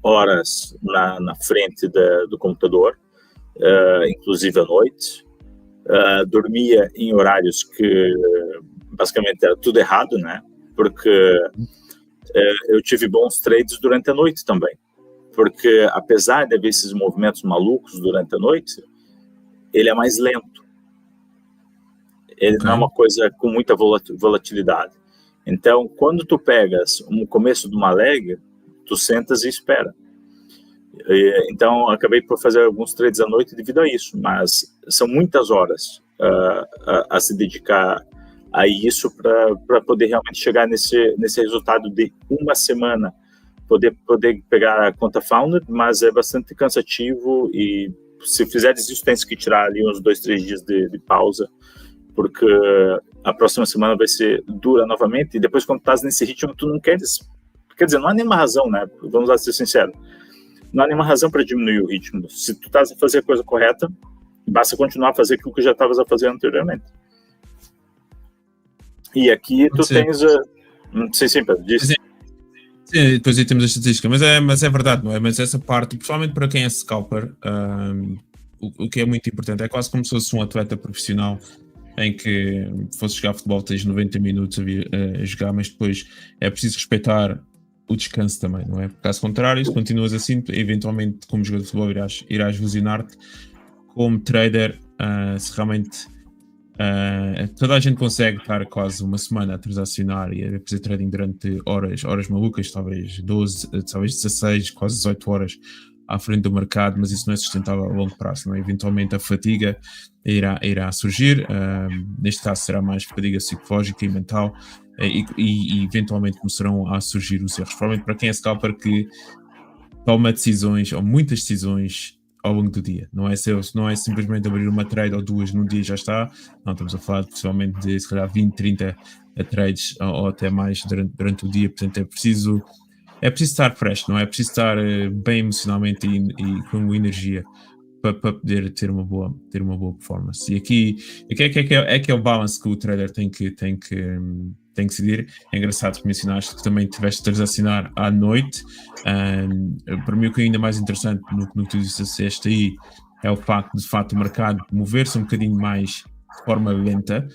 horas na frente do computador, inclusive à noite, dormia em horários que basicamente era tudo errado, né? Porque eu tive bons trades durante a noite também, porque apesar de haver esses movimentos malucos durante a noite, ele é mais lento, ele não é uma coisa com muita volatilidade. Então, quando tu pegas o começo de uma leg, tu sentas e espera. Então, acabei por fazer alguns trades à noite devido a isso, mas são muitas horas a se dedicar a isso para poder realmente chegar nesse resultado de uma semana, poder pegar a conta Founded, mas é bastante cansativo e se fizeres isso, tens que tirar ali uns 2-3 dias de pausa, porque a próxima semana vai ser dura novamente, e depois quando estás nesse ritmo, tu não queres, quer dizer, não há nenhuma razão, né? Vamos lá ser sinceros, não há nenhuma razão para diminuir o ritmo. Se tu estás a fazer a coisa correta, basta continuar a fazer aquilo que já estavas a fazer anteriormente. E aqui tu tens... Sim, Pedro, disse. Sim, depois aí temos a estatística, mas é verdade, não é? Mas essa parte, principalmente para quem é scalper, o que é muito importante, é quase como se fosse um atleta profissional em que fosse jogar futebol, tens 90 minutos a jogar, mas depois é preciso respeitar o descanso também, não é? Caso contrário, se continuas assim, eventualmente como jogador de futebol irás lesionar-te. Como trader, se realmente toda a gente consegue estar quase uma semana a transacionar e a fazer trading durante horas malucas, talvez 12, talvez 16, quase 18 horas à frente do mercado, mas isso não é sustentável a longo prazo, não é? Eventualmente a fadiga irá surgir, neste caso será mais fadiga psicológica e mental, e eventualmente começarão a surgir os erros, provavelmente para quem é scalper que toma decisões, ou muitas decisões ao longo do dia, não é simplesmente abrir uma trade ou duas num dia e já está, não, estamos a falar possivelmente de se calhar 20, 30 trades ou até mais durante o dia, portanto é preciso estar fresh, não é? É preciso estar bem emocionalmente e com energia para poder ter uma boa performance. E aqui é que é o balance que o trader tem que decidir. É engraçado que mencionaste que também tiveste de transacionar à noite. Para mim o que é ainda mais interessante no que tu disseste aí é o facto o mercado mover-se um bocadinho mais de forma lenta,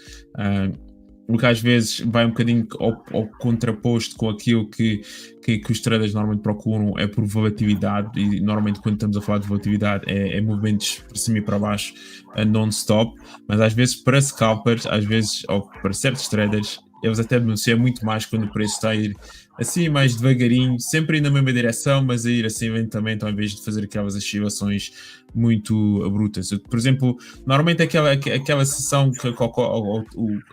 porque às vezes vai um bocadinho ao contraposto com aquilo que os traders normalmente procuram, é por volatilidade, e normalmente quando estamos a falar de volatilidade é movimentos para cima e para baixo non-stop, mas às vezes para scalpers, ou para certos traders, eles até denunciam muito mais quando o preço está a ir assim mais devagarinho, sempre ir na mesma direção, mas a ir assim lentamente, ao invés de fazer aquelas oscilações muito abruptas. Por exemplo, normalmente aquela sessão,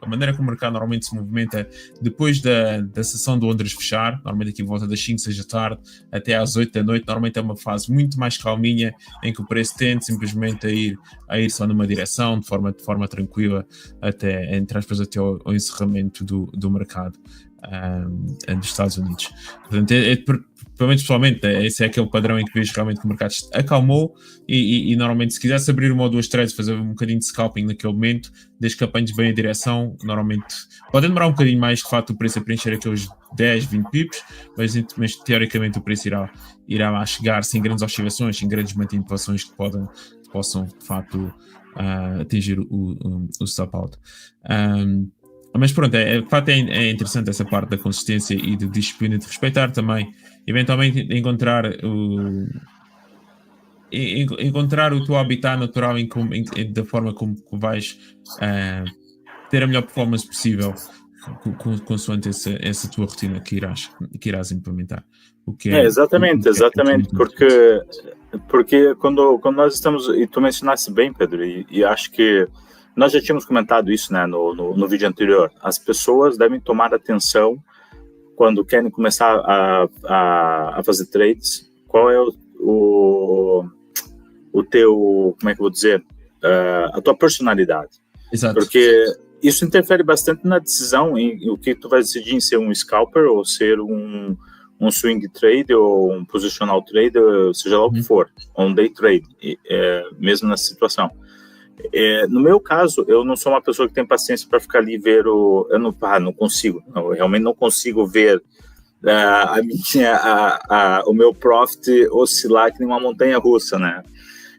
a maneira como o mercado normalmente se movimenta depois da sessão de Londres fechar, normalmente aqui em volta das 5, 6 da tarde até às 8 da noite, normalmente é uma fase muito mais calminha, em que o preço tende simplesmente a ir só numa direção, de forma tranquila, até, entre aspas, até ao encerramento do mercado dos Estados Unidos. Portanto, pelo menos pessoalmente, esse é aquele padrão em que vejo realmente que o mercado acalmou e normalmente se quisesse abrir uma ou duas trades, fazer um bocadinho de scalping naquele momento, desde que apanhes bem a direção, normalmente pode demorar um bocadinho mais de facto o preço a preencher aqueles 10, 20 pips, mas teoricamente o preço irá lá chegar sem grandes oscilações, sem grandes manipulações que possam de facto atingir o stop out. Mas pronto, de facto é interessante essa parte da consistência e de disciplina, de respeitar também, eventualmente encontrar o teu habitat natural da forma como vais ter a melhor performance possível consoante essa tua rotina que irás implementar. O que exatamente, porque quando nós estamos, e tu mencionaste bem, Pedro, e acho que nós já tínhamos comentado isso, né, no vídeo anterior, as pessoas devem tomar atenção quando querem começar a fazer trades, qual é o teu, como é que eu vou dizer, a tua personalidade. Exato. Porque isso interfere bastante na decisão em o que tu vai decidir em ser um scalper ou ser um swing trade ou um positional trader, seja lá o que for, ou um day trade, mesmo nessa situação. No meu caso, eu não sou uma pessoa que tem paciência para ficar ali e ver eu não consigo, eu realmente não consigo ver o meu profit oscilar que nem uma montanha russa, né?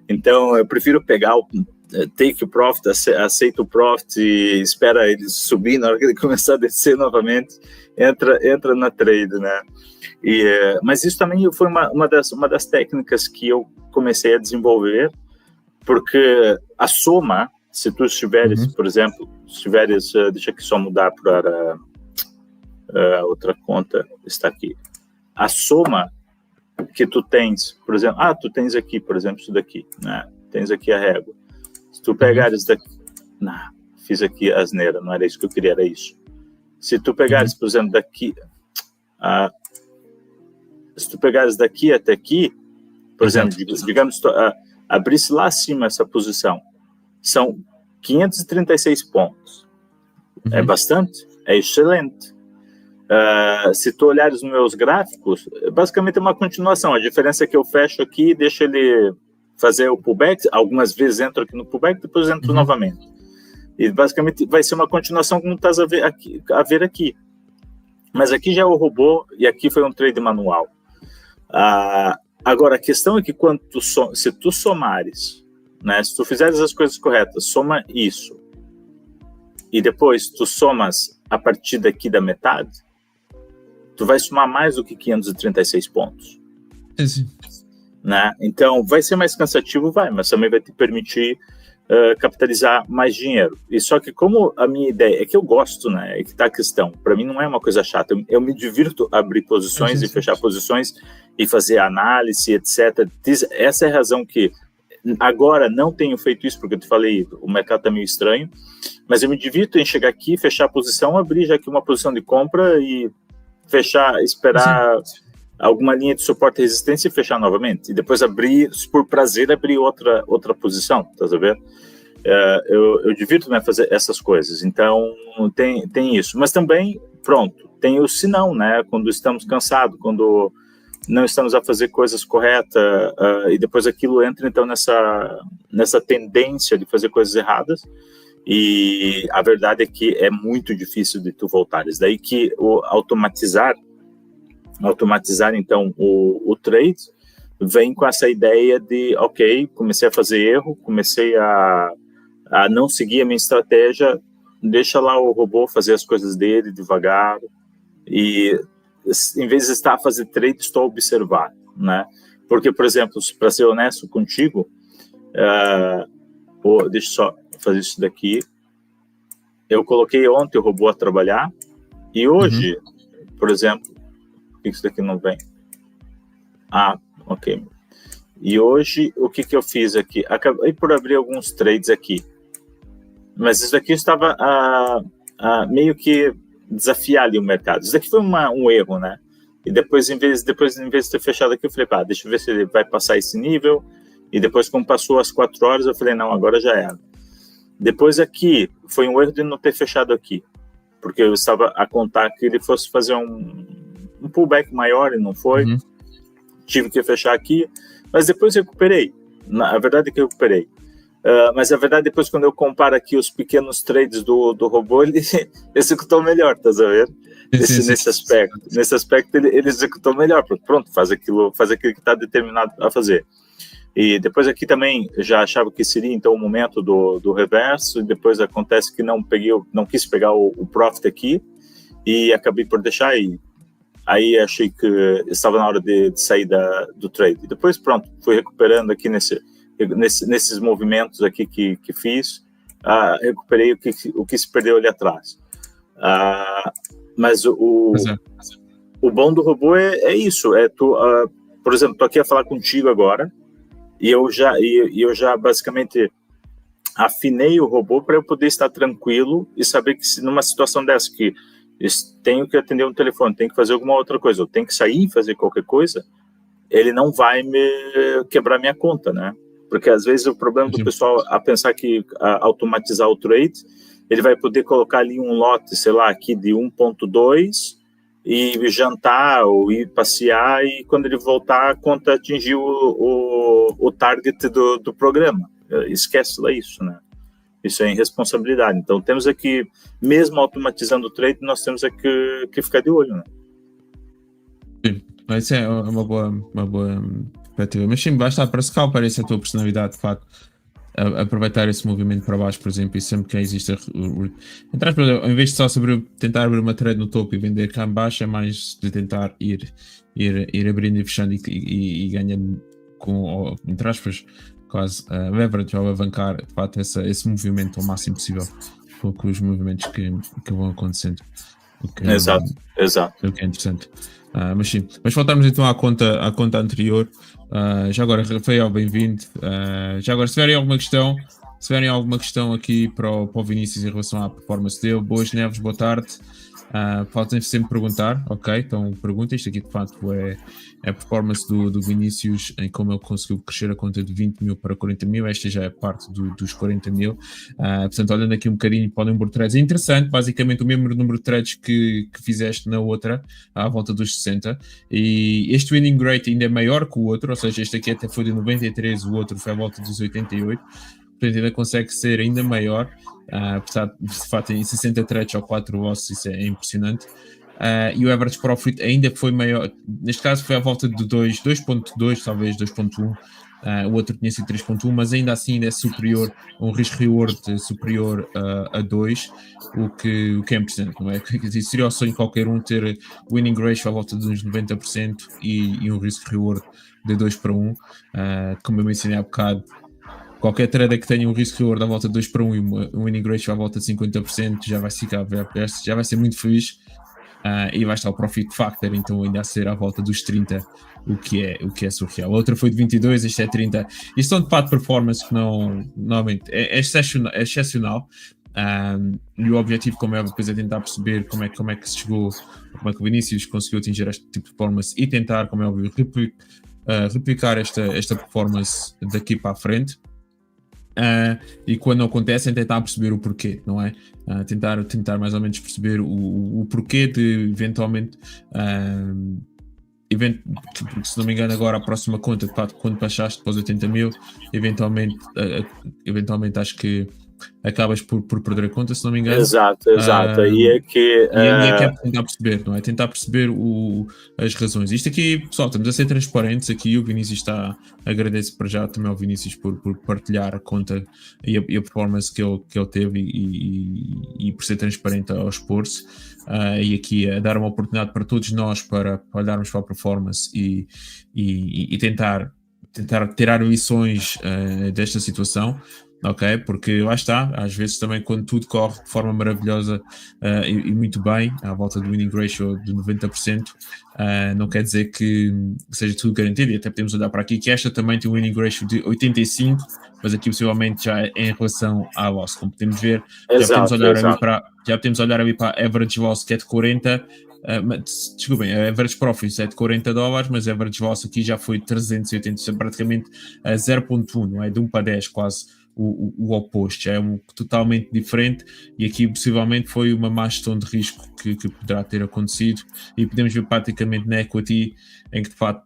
Então, eu prefiro pegar take o profit, aceita o profit e espera ele subir. Na hora que ele começar a descer novamente, entra na trade, né? Mas isso também foi uma das técnicas que eu comecei a desenvolver, porque a soma, se tu estiveres, por exemplo, deixa aqui só mudar para outra conta, está aqui. A soma que tu tens, por exemplo, tu tens aqui, por exemplo, isso daqui, né? Tens aqui a régua. Se tu pegares daqui, fiz aqui a asneira, não era isso que eu queria, era isso. Se tu pegares, por exemplo, daqui, se tu pegares daqui até aqui, por exemplo, digamos, abrisse lá acima essa posição, são 536 pontos. É bastante? É excelente. Se tu olhares nos meus gráficos, basicamente é uma continuação. A diferença é que eu fecho aqui e deixo ele fazer o pullback, algumas vezes entro aqui no pullback, depois entro novamente. E basicamente vai ser uma continuação como estás a ver aqui. Mas aqui já é o robô e aqui foi um trade manual. Agora, a questão é que se tu somares, né, se tu fizeres as coisas corretas, soma isso, e depois tu somas a partir daqui da metade, tu vai somar mais do que 536 pontos. Sim. Né? Então, vai ser mais cansativo, mas também vai te permitir capitalizar mais dinheiro. E só que como a minha ideia é que eu gosto, né? É que tá a questão. Para mim não é uma coisa chata. Eu me divirto abrir posições e fechar posições e fazer análise, etc. Essa é a razão que agora não tenho feito isso, porque eu te falei, o mercado tá meio estranho, mas eu me divirto em chegar aqui, fechar a posição, abrir já aqui uma posição de compra e fechar, esperar alguma linha de suporte e resistência e fechar novamente. E depois abrir, por prazer, abrir outra posição, tá vendo? Eu divirto, né, fazer essas coisas. Então, tem isso. Mas também, pronto, tem o senão, né? Quando estamos cansados, quando não estamos a fazer coisas corretas, e depois aquilo entra, então, nessa tendência de fazer coisas erradas. E a verdade é que é muito difícil de tu voltares. Daí que automatizar então o trade vem com essa ideia de, ok, comecei a fazer erro, comecei a não seguir a minha estratégia, deixa lá o robô fazer as coisas dele devagar, e em vez de estar a fazer trade, estou a observar, né? Porque, por exemplo, para ser honesto contigo, deixa eu só fazer isso daqui. Eu coloquei ontem o robô a trabalhar, e hoje, por exemplo, por que isso daqui não vem? Ok. E hoje, o que eu fiz aqui? Acabei por abrir alguns trades aqui, mas isso daqui eu estava meio que desafiar ali o mercado. Isso daqui foi um erro, né? E depois, em vez de ter fechado aqui, eu falei, deixa eu ver se ele vai passar esse nível. E depois, como passou as 4 horas, eu falei, não, agora já era. Depois aqui, foi um erro de não ter fechado aqui, porque eu estava a contar que ele fosse fazer um pullback maior e não foi. Tive que fechar aqui, mas depois recuperei. A verdade é que eu recuperei. Mas a verdade, depois, quando eu comparo aqui os pequenos trades do robô, ele executou melhor, tá vendo? Nesse aspecto. Nesse aspecto, ele executou melhor, porque pronto, faz aquilo que está determinado a fazer. E depois aqui também já achava que seria então o momento do reverso, e depois acontece que não quis pegar o profit aqui, e acabei por deixar, e aí achei que estava na hora de sair do trade. E depois, pronto, fui recuperando aqui nesses movimentos aqui que fiz, recuperei o que se perdeu ali atrás. Mas o bom do robô é isso, por exemplo, estou aqui a falar contigo agora, e eu já basicamente afinei o robô para eu poder estar tranquilo e saber que se numa situação dessa que tenho que atender um telefone, tenho que fazer alguma outra coisa, ou tenho que sair e fazer qualquer coisa, ele não vai me quebrar minha conta, né? Porque às vezes o problema do pessoal a pensar que automatizar o trade, ele vai poder colocar ali um lote, sei lá, aqui de 1.2 e jantar ou ir passear, e quando ele voltar a conta atingiu o target do programa. Esquece lá isso, né? Isso é irresponsabilidade. Então temos aqui, mesmo automatizando o trade, nós temos que ficar de olho, né? Sim, mas é uma boa perspectiva. Mas sim, basta para se cal parece a tua personalidade, de facto, aproveitar esse movimento para baixo, por exemplo, e sempre que existe em vez de só tentar abrir uma trade no topo e vender cá em baixo, é mais de tentar ir abrindo e fechando e ganhando com, entre aspas, quase leverage ao alavancar, de facto, esse movimento ao máximo possível com os movimentos que vão acontecendo. Exato. O que é interessante. Mas sim, mas voltarmos então à conta anterior. Já agora, Rafael, bem-vindo. Já agora, se tiverem alguma questão aqui para o Vinícius em relação à performance dele, boas neves, boa tarde. Podem sempre perguntar, ok? Então pergunta, isto aqui de facto é a performance do Vinícius, em como ele conseguiu crescer a conta de 20 mil para 40 mil, esta já é parte dos 40 mil. Portanto, olhando aqui um bocadinho para o número de trades, é interessante, basicamente o mesmo número de trades que fizeste na outra, à volta dos 60, e este winning rate ainda é maior que o outro, ou seja, este aqui até foi de 93, o outro foi à volta dos 88, portanto ainda consegue ser ainda maior, apesar de fato em 60 trades ou 4 losses, isso é impressionante. E o average profit ainda foi maior, neste caso foi à volta de 2.2, talvez 2.1, o outro tinha sido 3.1, mas ainda assim ainda é superior, um risk-reward superior a 2, o que é impressionante, não é? Seria o sonho de qualquer um ter winning ratio à volta de uns 90% e um risk-reward de 2 para 1, como eu mencionei há bocado. Qualquer trader que tenha um risk-reward à volta de 2 para 1 e um winning ratio à volta de 50% já vai ser muito feliz, e vai estar o profit factor então ainda a ser à volta dos 30, o que é surreal. A outra foi de 22, este é 30. Isto são de fato performance que normalmente é excepcional, e o objetivo, como é depois, é tentar perceber como é que se chegou, como é que o Vinícius conseguiu atingir este tipo de performance e tentar, como é óbvio, replicar esta performance daqui para a frente. E quando não acontece, tentar perceber o porquê, não é? Tentar mais ou menos perceber o porquê de eventualmente, porque se não me engano agora a próxima conta, quando passaste depois 80 mil, eventualmente acho que acabas por perder a conta, se não me engano. Exato. E é que é tentar perceber, não é? Tentar perceber as razões. Isto aqui, pessoal, estamos a ser transparentes aqui. O Vinícius agradece para já também ao Vinícius por partilhar a conta e a performance que ele teve e por ser transparente ao expor-se. E aqui a dar uma oportunidade para todos nós para olharmos para a performance e tentar tirar lições desta situação. Ok, porque lá está, às vezes também quando tudo corre de forma maravilhosa e muito bem, à volta do winning ratio de 90%, não quer dizer que seja tudo garantido, e até podemos olhar para aqui que esta também tem um winning ratio de 85%, mas aqui possivelmente já é em relação à loss, como podemos ver, já podemos olhar ali para a average loss, que é de 40%, desculpem, a average profit é de $40, mas a average loss aqui já foi 380, praticamente a 0.1, não é? De 1 para 10 quase. O oposto, já é totalmente diferente, e aqui possivelmente foi uma má gestão de risco que poderá ter acontecido, e podemos ver praticamente na equity em que de facto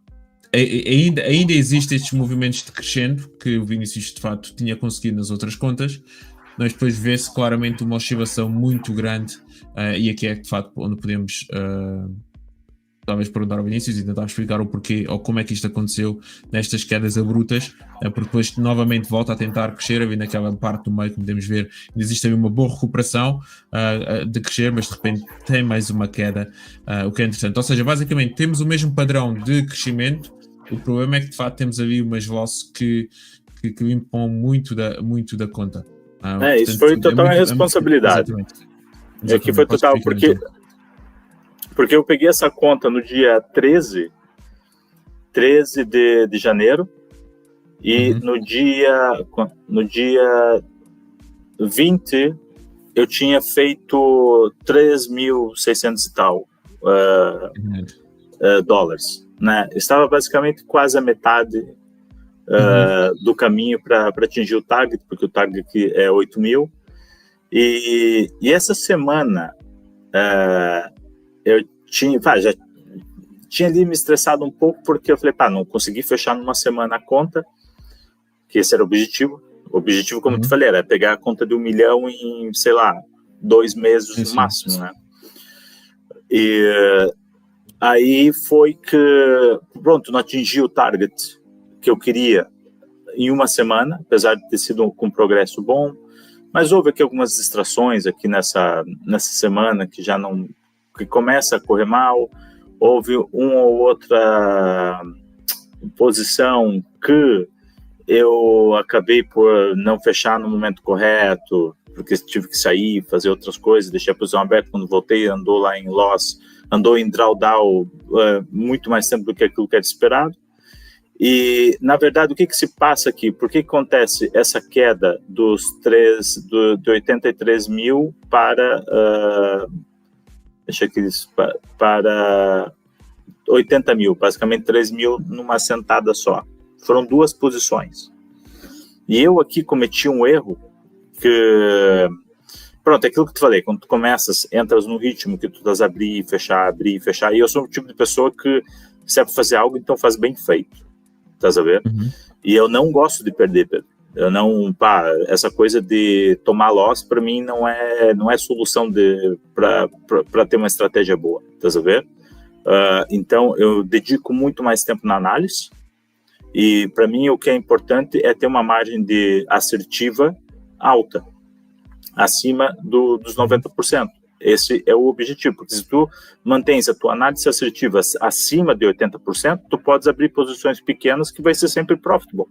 ainda existem estes movimentos de crescendo que o Vinícius de facto tinha conseguido nas outras contas, mas depois vê-se claramente uma oscilação muito grande, e aqui é de facto onde podemos talvez perguntar ao Vinícius e tentar explicar o porquê ou como é que isto aconteceu nestas quedas abruptas, porque depois novamente volta a tentar crescer, havendo aquela parte do meio, como podemos ver, existe também uma boa recuperação de crescer, mas de repente tem mais uma queda, o que é interessante. Ou seja, basicamente temos o mesmo padrão de crescimento, o problema é que de facto temos ali umas velozes que limpam muito da conta. Portanto, isso foi total responsabilidade. Exatamente. Aqui foi total, porque eu peguei essa conta no dia 13 de janeiro e no dia 20 eu tinha feito 3.600 e tal dólares, né? Estava basicamente quase a metade do caminho para atingir o target, porque o target aqui é 8.000. E essa semana eu já tinha ali me estressado um pouco, porque eu falei, não consegui fechar numa semana a conta, que esse era o objetivo. O objetivo, como eu te falei, era pegar a conta de 1 milhão em, sei lá, 2 meses no máximo, né? E aí foi que, pronto, não atingi o target que eu queria em uma semana, apesar de ter sido com um progresso bom, mas houve aqui algumas distrações aqui nessa semana que já não, que começa a correr mal, houve uma ou outra posição que eu acabei por não fechar no momento correto, porque tive que sair, fazer outras coisas, deixei a posição aberta, quando voltei andou lá em loss, andou em drawdown muito mais tempo do que aquilo que era esperado. E, na verdade, o que se passa aqui? Por que acontece essa queda de 83 mil para 80 mil, basicamente 3 mil numa sentada só? Foram 2 posições. E eu aqui cometi um erro que... Pronto, é aquilo que tu falei, quando tu entras no ritmo que tu estás abrir e fechar, e eu sou o tipo de pessoa que, se é para fazer algo, então faz bem feito. Estás a ver? E eu não gosto de perder, Pedro. Eu não, essa coisa de tomar loss, para mim, não é solução para ter uma estratégia boa. Estás a ver? Então, eu dedico muito mais tempo na análise. E, para mim, o que é importante é ter uma margem de assertiva alta, acima dos 90%. Esse é o objetivo, porque se tu mantens a tua análise assertiva acima de 80%, tu podes abrir posições pequenas que vai ser sempre profitable,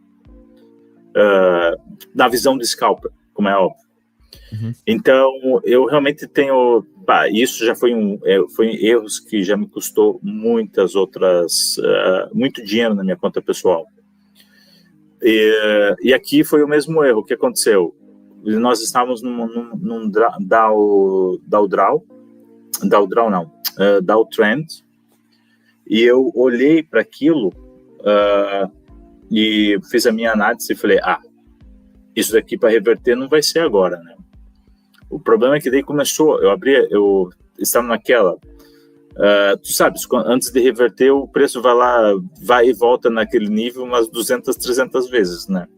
na visão de scalper, como é óbvio. Então, eu realmente tenho... isso já foi erros que já me custou muitas outras... muito dinheiro na minha conta pessoal. E aqui foi o mesmo erro. O que aconteceu? Nós estávamos num downtrend, e eu olhei para aquilo e fiz a minha análise e falei, isso daqui para reverter não vai ser agora, né? O problema é que daí começou, eu estava naquela, tu sabes, antes de reverter o preço vai e volta naquele nível umas 200, 300 vezes, né?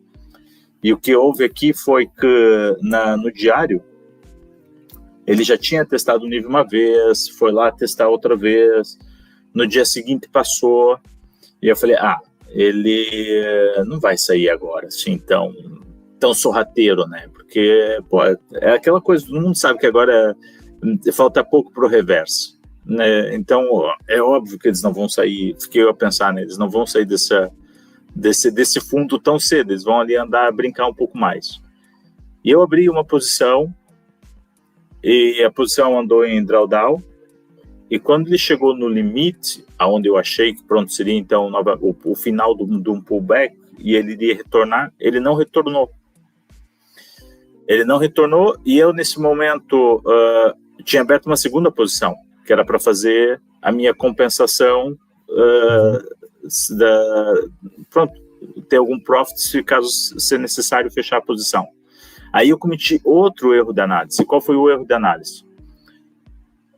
E o que houve aqui foi que no diário, ele já tinha testado o nível uma vez, foi lá testar outra vez, no dia seguinte passou, e eu falei, ele não vai sair agora, assim, tão sorrateiro, né? Porque, é aquela coisa, todo mundo sabe que agora falta pouco para o reverso, né? Então, é óbvio que eles não vão sair, fiquei a pensar, né? Eles não vão sair desse fundo tão cedo, eles vão ali brincar um pouco mais. E eu abri uma posição, e a posição andou em drawdown, e quando ele chegou no limite, aonde eu achei que pronto seria então o final de um pullback, e ele iria retornar, ele não retornou. E eu nesse momento tinha aberto uma segunda posição, que era para fazer a minha compensação pronto, ter algum profit se caso ser necessário fechar a posição. Aí eu cometi outro erro de análise. Qual foi o erro de análise?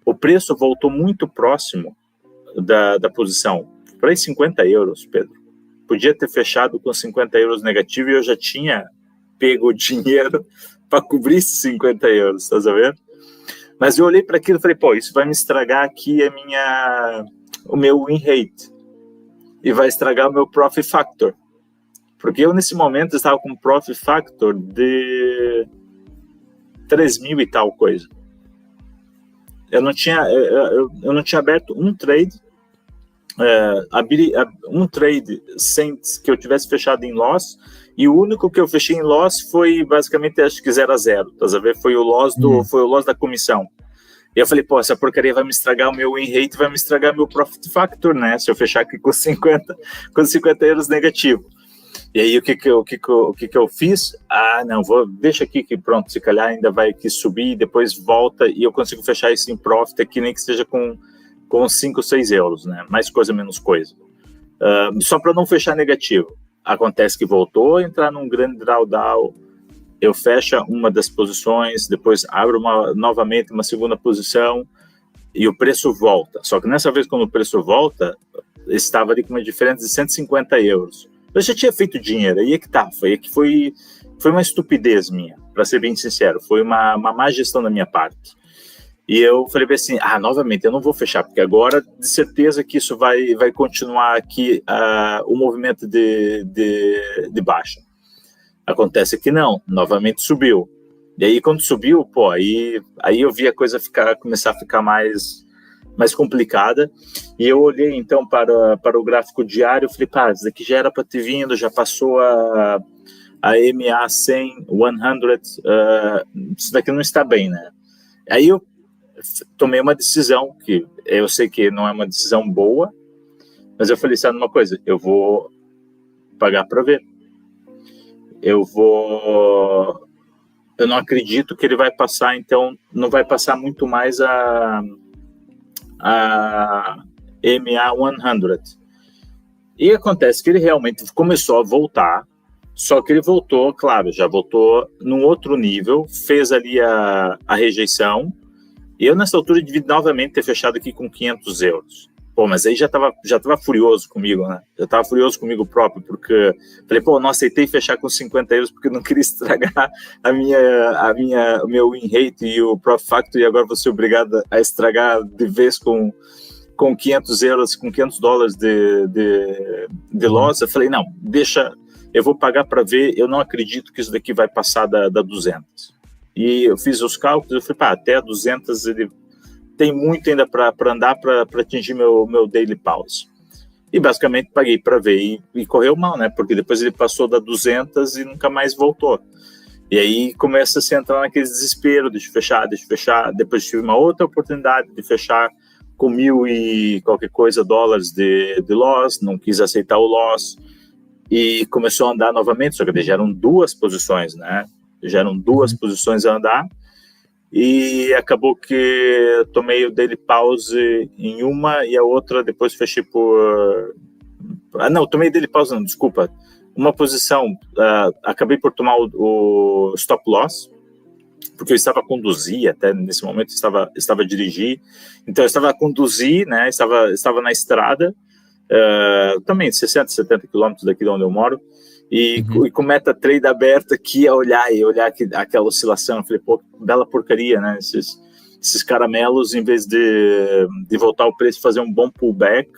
O preço voltou muito próximo da posição, para 50 euros, Pedro. Podia ter fechado com 50 euros negativo e eu já tinha pego o dinheiro para cobrir esses 50 euros, estás a ver? Mas eu olhei para aquilo e falei, isso vai me estragar aqui o meu win rate e vai estragar o meu profit factor. Porque eu, nesse momento, estava com um profit factor de 3.000 e tal coisa. Eu não tinha aberto um trade, um trade sem que eu tivesse fechado em loss, e o único que eu fechei em loss foi basicamente, acho que 0 a 0, tá a ver? Foi o loss da comissão. E eu falei, pô, essa porcaria vai me estragar o meu win rate, vai me estragar meu profit factor, né? Se eu fechar aqui com 50 euros negativo. E aí, o que eu fiz? Não, deixa aqui que pronto, se calhar ainda vai aqui subir, depois volta e eu consigo fechar isso em profit aqui, nem que seja com 5, 6 euros, né? Mais coisa, menos coisa. Só para não fechar negativo. Acontece que voltou a entrar num grande drawdown, eu fecho uma das posições, depois abro novamente uma segunda posição e o preço volta. Só que nessa vez, quando o preço volta, estava ali com uma diferença de 150 euros. Eu já tinha feito dinheiro, aí é que tá. Foi uma estupidez minha, para ser bem sincero. Foi uma má gestão da minha parte. E eu falei assim, novamente, eu não vou fechar, porque agora, de certeza que isso vai continuar aqui o movimento de baixa. Acontece que não, novamente subiu. E aí, quando subiu, aí eu vi a coisa começar a ficar mais complicada, e eu olhei então para o gráfico diário e falei, isso daqui já era para ter vindo, já passou a MA 100, 100, isso daqui não está bem, né? Aí eu tomei uma decisão, que eu sei que não é uma decisão boa, mas eu falei, sabe uma coisa, eu vou pagar para ver. Eu não acredito que ele vai passar, então não vai passar muito mais a MA 100. E acontece que ele realmente começou a voltar, só que ele voltou, claro, já voltou num outro nível, fez ali a rejeição, e eu nessa altura devia novamente ter fechado aqui com 500 euros. Pô, mas aí já tava furioso comigo, né? Já tava furioso comigo próprio, porque falei, não aceitei fechar com 50 euros porque eu não queria estragar o meu win rate e o profit factor, e agora vou ser obrigado a estragar de vez com 500 euros, com 500 dólares de loss. Eu falei, não, deixa, eu vou pagar para ver, eu não acredito que isso daqui vai passar da 200. E eu fiz os cálculos, eu falei, até a 200 ele tem muito ainda para andar para atingir meu daily pause. E basicamente paguei para ver e correu mal, né? Porque depois ele passou da 200 e nunca mais voltou. E aí começa a se entrar naquele desespero, deixa eu fechar. Depois tive uma outra oportunidade de fechar com 1.000 e qualquer coisa dólares de loss, não quis aceitar o loss e começou a andar novamente, só que já eram 2 posições, né? Já eram 2 posições a andar. E acabou que tomei o daily pause em uma e a outra depois fechei por... não, tomei daily pause não, desculpa. Uma posição, acabei por tomar o stop loss, porque eu estava a conduzir, até nesse momento estava a dirigir. Então eu estava a conduzir, né, estava na estrada, também 60, 70 quilômetros daqui de onde eu moro, e com MetaTrader aberta aqui, e olhar aquela oscilação. Eu falei, bela porcaria, né? Esses caramelos, em vez de voltar o preço e fazer um bom pullback,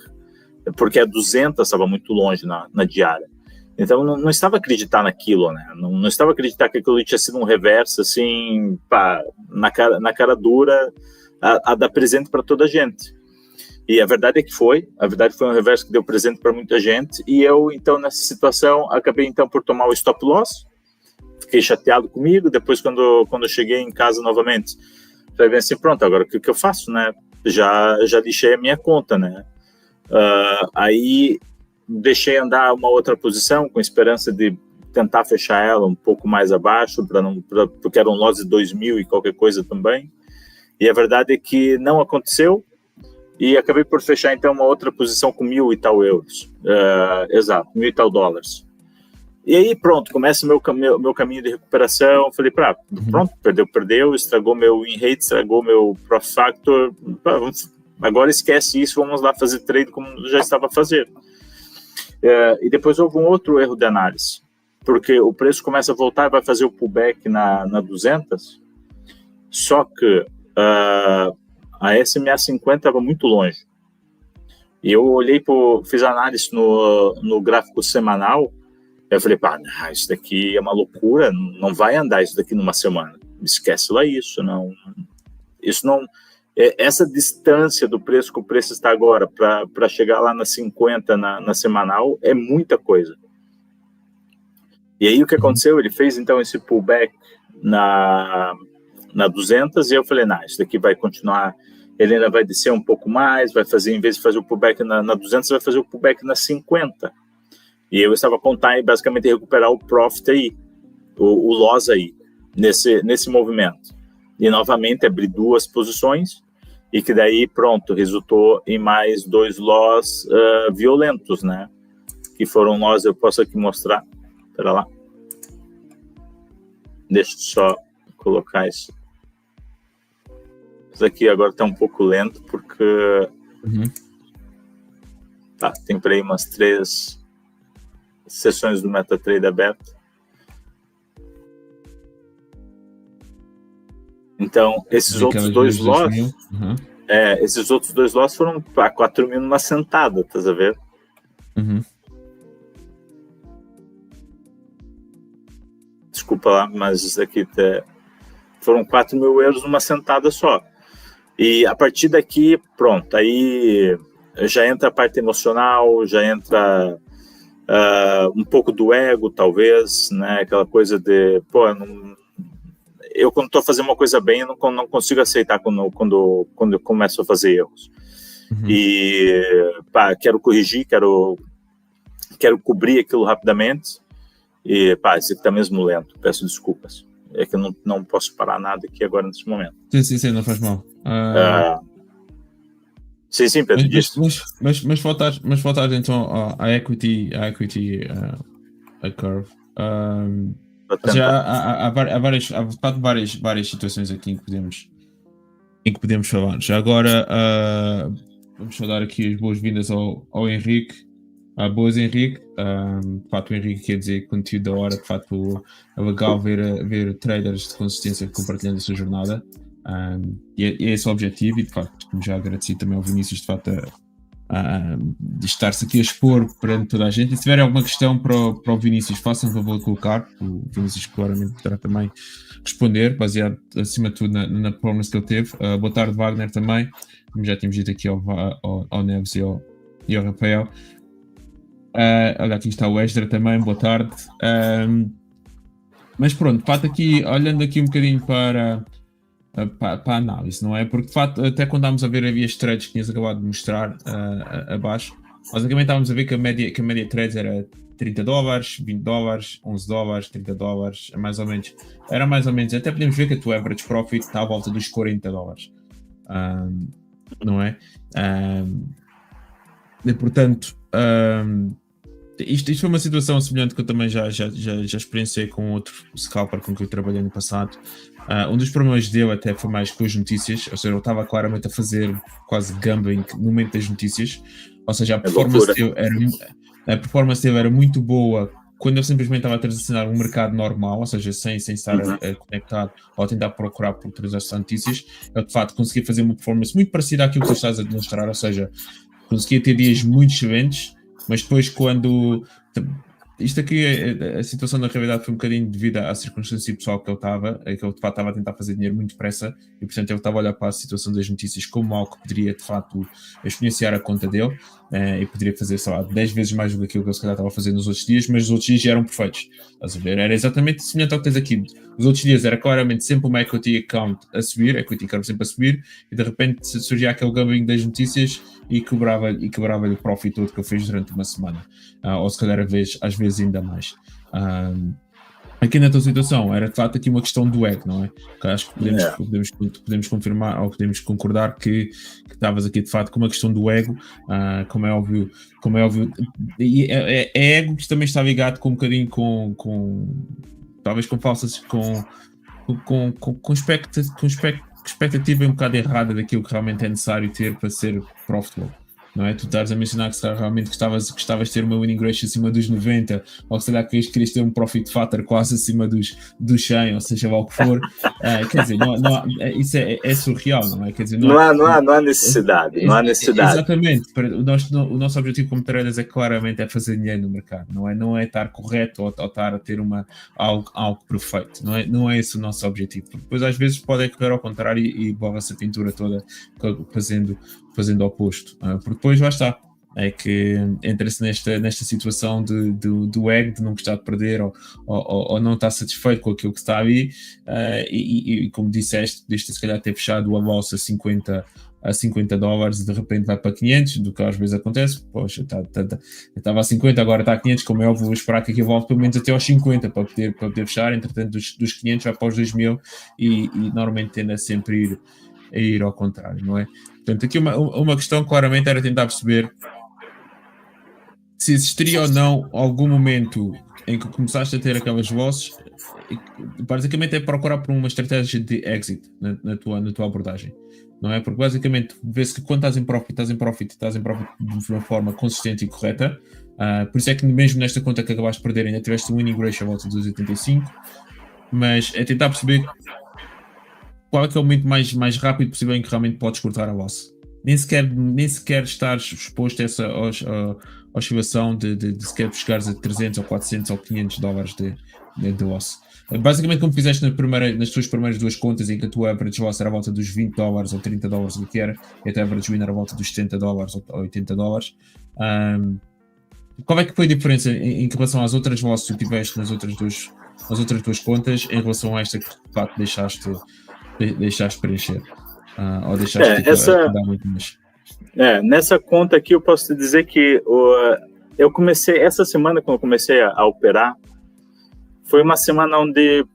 porque a 200 estava muito longe na diária. Então, não estava a acreditar naquilo, né? Não estava a acreditar que aquilo tinha sido um reverso, assim, na cara dura, a dar presente para toda a gente. E a verdade foi um reverso que deu presente para muita gente, e eu, então, nessa situação, acabei, então, por tomar o stop loss, fiquei chateado comigo. Depois, quando eu cheguei em casa novamente, falei assim, pronto, agora o que eu faço, né? Já lixei a minha conta, né? Aí, deixei andar uma outra posição, com esperança de tentar fechar ela um pouco mais abaixo, porque era um loss de 2.000 e qualquer coisa também, e a verdade é que não aconteceu. E acabei por fechar, então, uma outra posição com 1.000 e tal euros. Exato, 1.000 e tal dólares. E aí, pronto, começa o meu caminho de recuperação. Falei, pronto, perdeu, estragou meu win rate, estragou meu profit factor. Agora esquece isso, vamos lá fazer trade como já estava fazendo. E depois houve um outro erro de análise, porque o preço começa a voltar e vai fazer o pullback na 200, só que a SMA 50 estava muito longe. E eu olhei, fiz análise no gráfico semanal, eu falei, pá, isso daqui é uma loucura, não vai andar isso daqui numa semana. Esquece lá isso, não. Isso não. Essa distância do preço que o preço está agora para chegar lá nas 50 na semanal é muita coisa. E aí o que aconteceu? Ele fez então esse pullback na 200 e eu falei, isso daqui vai continuar, ele ainda vai descer um pouco mais, vai fazer, em vez de fazer o pullback na 200, vai fazer o pullback na 50. E eu estava contando basicamente recuperar o profit aí, o loss aí, nesse movimento. E novamente abri 2 posições e que daí, pronto, resultou em mais 2 loss violentos, né? Que foram loss, eu posso aqui mostrar. Espera lá. Deixa eu só colocar isso. Isso aqui agora está um pouco lento, porque... Tá, tem por aí umas 3 sessões do MetaTrader aberto. Então, esses outros 2 loss... esses outros 2 loss foram para 4 mil numa sentada, tá a ver? Desculpa lá, mas isso aqui foram 4 mil euros numa sentada só. E a partir daqui, pronto, aí já entra a parte emocional, já entra um pouco do ego, talvez, né? Aquela coisa de, eu quando estou fazendo uma coisa bem, eu não consigo aceitar quando eu começo a fazer erros. E quero corrigir, quero cobrir aquilo rapidamente. E, esse aqui tá mesmo lento, peço desculpas. É que eu não posso parar nada aqui agora nesse momento. Sim, não faz mal. Sim, Pedro, disse. Mas voltar então à equity a curve. Há várias situações aqui em que podemos falar. Já agora, vamos só dar aqui as boas-vindas ao Henrique. Boas, Henrique. De facto, o Henrique quer dizer conteúdo da hora. De facto, é legal ver traders de consistência compartilhando a sua jornada. E é esse o objetivo. E de facto, como já agradeci também ao Vinícius, de facto, de estar-se aqui a expor perante toda a gente. E se tiver alguma questão para o Vinícius, façam favor de colocar. O Vinícius claramente poderá também responder, baseado acima de tudo na performance que ele teve. Boa tarde, Wagner, também. Como já tínhamos dito aqui ao Neves e ao Rafael. Olha, aqui está o Esdra também, boa tarde. Mas pronto, de fato aqui, olhando aqui um bocadinho para a análise, não é? Porque de fato, até quando estávamos a ver, havia as trades que tinhas acabado de mostrar abaixo, basicamente estávamos a ver que a média trades era $30, $20, $11, $30, era mais ou menos, até podemos ver que a tua average profit está à volta dos $40, não é? E portanto, isto foi uma situação semelhante que eu também já experienciei com outro scalper com que eu trabalhei no passado. Um dos problemas dele até foi mais com as notícias, ou seja, ele estava claramente a fazer quase gambling no momento das notícias, ou seja, a performance dele era muito boa quando eu simplesmente estava a transacionar um mercado normal, ou seja, sem estar conectado ou a tentar procurar por transação de notícias. Eu de facto conseguia fazer uma performance muito parecida àquilo que tu estás a demonstrar, ou seja, conseguia ter dias muito excelentes, mas depois quando... Isto aqui, a situação da realidade foi um bocadinho devido à circunstância pessoal que ele estava, que ele de facto estava a tentar fazer dinheiro muito depressa e portanto ele estava a olhar para a situação das notícias como algo que poderia de facto exponenciar a conta dele e poderia fazer, sei lá, 10 vezes mais do que aquilo que ele se calhar estava a fazer nos outros dias, mas os outros dias já eram perfeitos. Estás a ver? Era exatamente semelhante ao que tens aqui. Os outros dias era claramente sempre uma equity account a subir, equity curve sempre a subir, e de repente surgia aquele gambling das notícias e quebrava-lhe o profit todo que ele fez durante uma semana. Ou se calhar às vezes ainda mais. Aqui na tua situação era de facto aqui uma questão do ego, não é? Que acho que podemos confirmar ou podemos concordar que estavas aqui de facto com uma questão do ego, como é óbvio, e é ego que também está ligado com um bocadinho talvez com falsas, com expectativa um bocado errada daquilo que realmente é necessário ter para ser profitable. não é? Tu estás a mencionar que realmente gostavas de ter uma winning ratio acima dos 90, ou se calhar querias ter um profit factor quase acima dos 100, ou seja lá o que for. Quer dizer, isso é surreal, não é? Quer dizer, não há necessidade, não há necessidade. Exatamente. O nosso objetivo como traders é claramente fazer dinheiro no mercado, não é estar correto ou estar a ter algo perfeito, não é esse o nosso objetivo, porque depois às vezes pode correr ao contrário e borra-se a pintura toda fazendo o oposto, porque depois lá está, é que entra-se nesta situação do ego, de não gostar de perder ou não estar satisfeito com aquilo que está ali, e como disseste, se calhar ter fechado a bolsa a $50 e de repente vai para 500, do que às vezes acontece. Poxa, estava a 50, agora está a 500, como é óbvio, vou esperar que aqui volte pelo menos até aos 50 para poder fechar. Entretanto, dos 500 vai para os 2000 e normalmente tende a sempre ir ao contrário, não é? Portanto, aqui uma questão claramente era tentar perceber se existiria ou não algum momento em que começaste a ter aquelas vozes. Basicamente é procurar por uma estratégia de exit na tua abordagem, não é? Porque basicamente vê-se que quando estás em profit de uma forma consistente e correta, por isso é que mesmo nesta conta que acabaste de perder ainda tiveste um winning ratio à volta dos 85, mas é tentar perceber qual é que é o momento mais rápido possível em que realmente podes cortar a loss. Nem sequer estar exposto a essa oscilação de sequer chegares a 300 ou 400 ou $500 de loss. Basicamente, como fizeste nas tuas primeiras duas contas, em que a tua average loss era à volta dos $20 ou $30, o que era, e a tua average win era à volta dos $70 ou $80, qual é que foi a diferença em relação às outras losses que tu tiveste nas outras duas contas em relação a esta que de facto deixaste preencher? Ou deixaste dar muito mais? Nessa conta aqui eu posso te dizer que eu comecei, essa semana quando eu comecei a operar, foi uma semana onde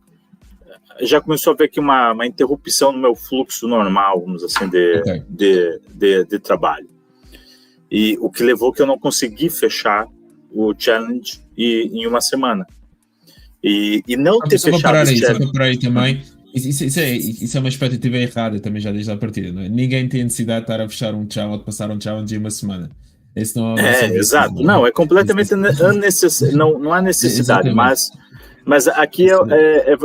já começou a haver aqui uma interrupção no meu fluxo normal, vamos assim, de trabalho. E o que levou que eu não consegui fechar o challenge em uma semana. E não ter fechado o challenge. Aí também. Isso é uma expectativa errada também já desde a partida, não é? Ninguém tem necessidade de estar a fechar um challenge ou de passar um challenge em uma semana. Esse não é exato. Não, é completamente não há necessidade, mas aqui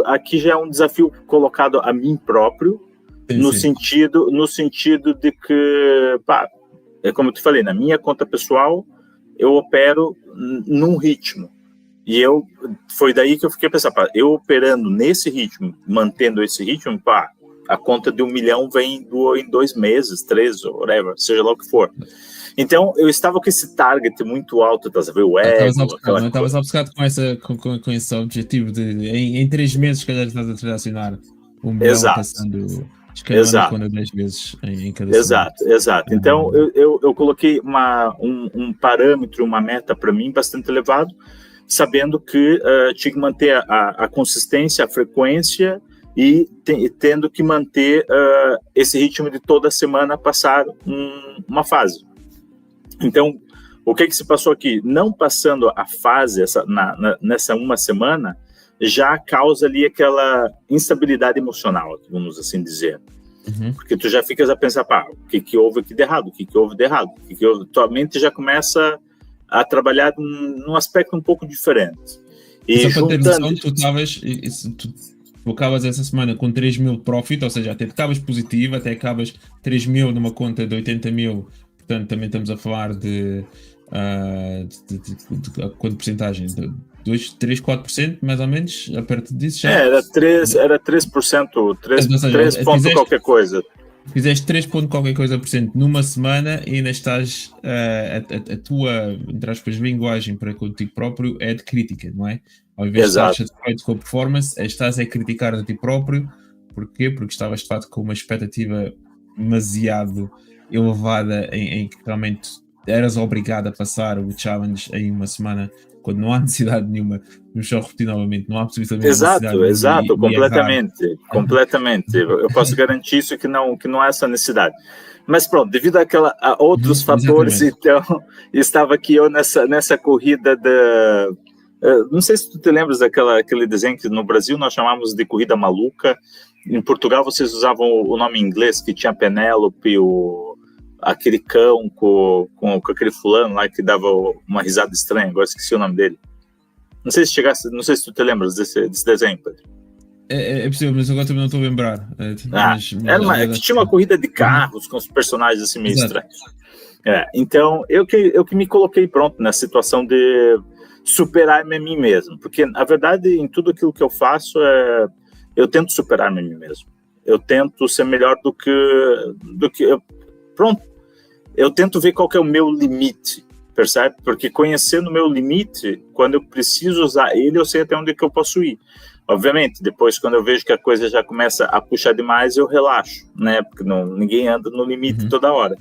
aqui já é um desafio colocado a mim próprio, no sentido de que, é como eu te falei, na minha conta pessoal eu opero num ritmo. E foi daí que eu fiquei pensando, eu operando nesse ritmo, mantendo esse ritmo, a conta de 1 milhão vem em 2 meses, 3, ou whatever, seja lá o que for. Então, eu estava com esse target muito alto, tá sabendo? O ego, estavas obcecado com esse objetivo de, em 3 meses, se calhar estás a transacionar 1 milhão passando, escalando 10 vezes em cada semana. Exato. Então, eu coloquei um parâmetro, uma meta para mim bastante elevado, sabendo que tinha que manter a consistência, a frequência e tendo que manter esse ritmo de toda semana passar uma fase. Então, o que se passou aqui? Não passando a fase nessa uma semana, já causa ali aquela instabilidade emocional, vamos assim dizer. Uhum. Porque tu já ficas a pensar, o que houve aqui de errado? O que houve de errado? Tua mente já começa a trabalhar num aspecto um pouco diferente. E só para ter noção, tu acabas essa semana com 3 mil profit, ou seja, até acabas positivo, até acabas 3 mil numa conta de 80 mil, portanto também estamos a falar de quanto porcentagem? 2, 3, 4% mais ou menos, a perto disso já? Era 3%, 3 ponto qualquer coisa. Fizeste 3 ponto qualquer coisa por cento numa semana e ainda estás, a tua, entre aspas, linguagem para contigo próprio é de crítica, não é? Ao invés de estar satisfeito com a performance, estás a criticar a ti próprio. Porquê? Porque estavas de facto com uma expectativa demasiado elevada em que realmente eras obrigado a passar o challenge em uma semana, quando não há necessidade nenhuma, vamos só repetir novamente, não há absolutamente necessidade. Exato, completamente. Eu posso garantir isso que não há essa necessidade. Mas pronto, devido a outros fatores, então, estava aqui eu nessa corrida não sei se tu te lembras daquele desenho que no Brasil nós chamamos de corrida maluca. Em Portugal vocês usavam o nome em inglês, que tinha Penélope, aquele cão com aquele fulano lá que dava uma risada estranha, agora esqueci o nome dele. Não sei se tu te lembras desse desenho, Pedro. É possível, mas agora também não estou a lembrar. Que tinha uma corrida de carros com os personagens assim meio estranhos. Então, eu que me coloquei pronto nessa situação de superar-me a mim mesmo, porque, na verdade, em tudo aquilo que eu faço, eu tento superar-me a mim mesmo. Eu tento ser melhor do que pronto. Eu tento ver qual que é o meu limite, percebe? Porque conhecendo o meu limite, quando eu preciso usar ele, eu sei até onde que eu posso ir. Obviamente, depois, quando eu vejo que a coisa já começa a puxar demais, eu relaxo, né? Porque ninguém anda no limite toda hora.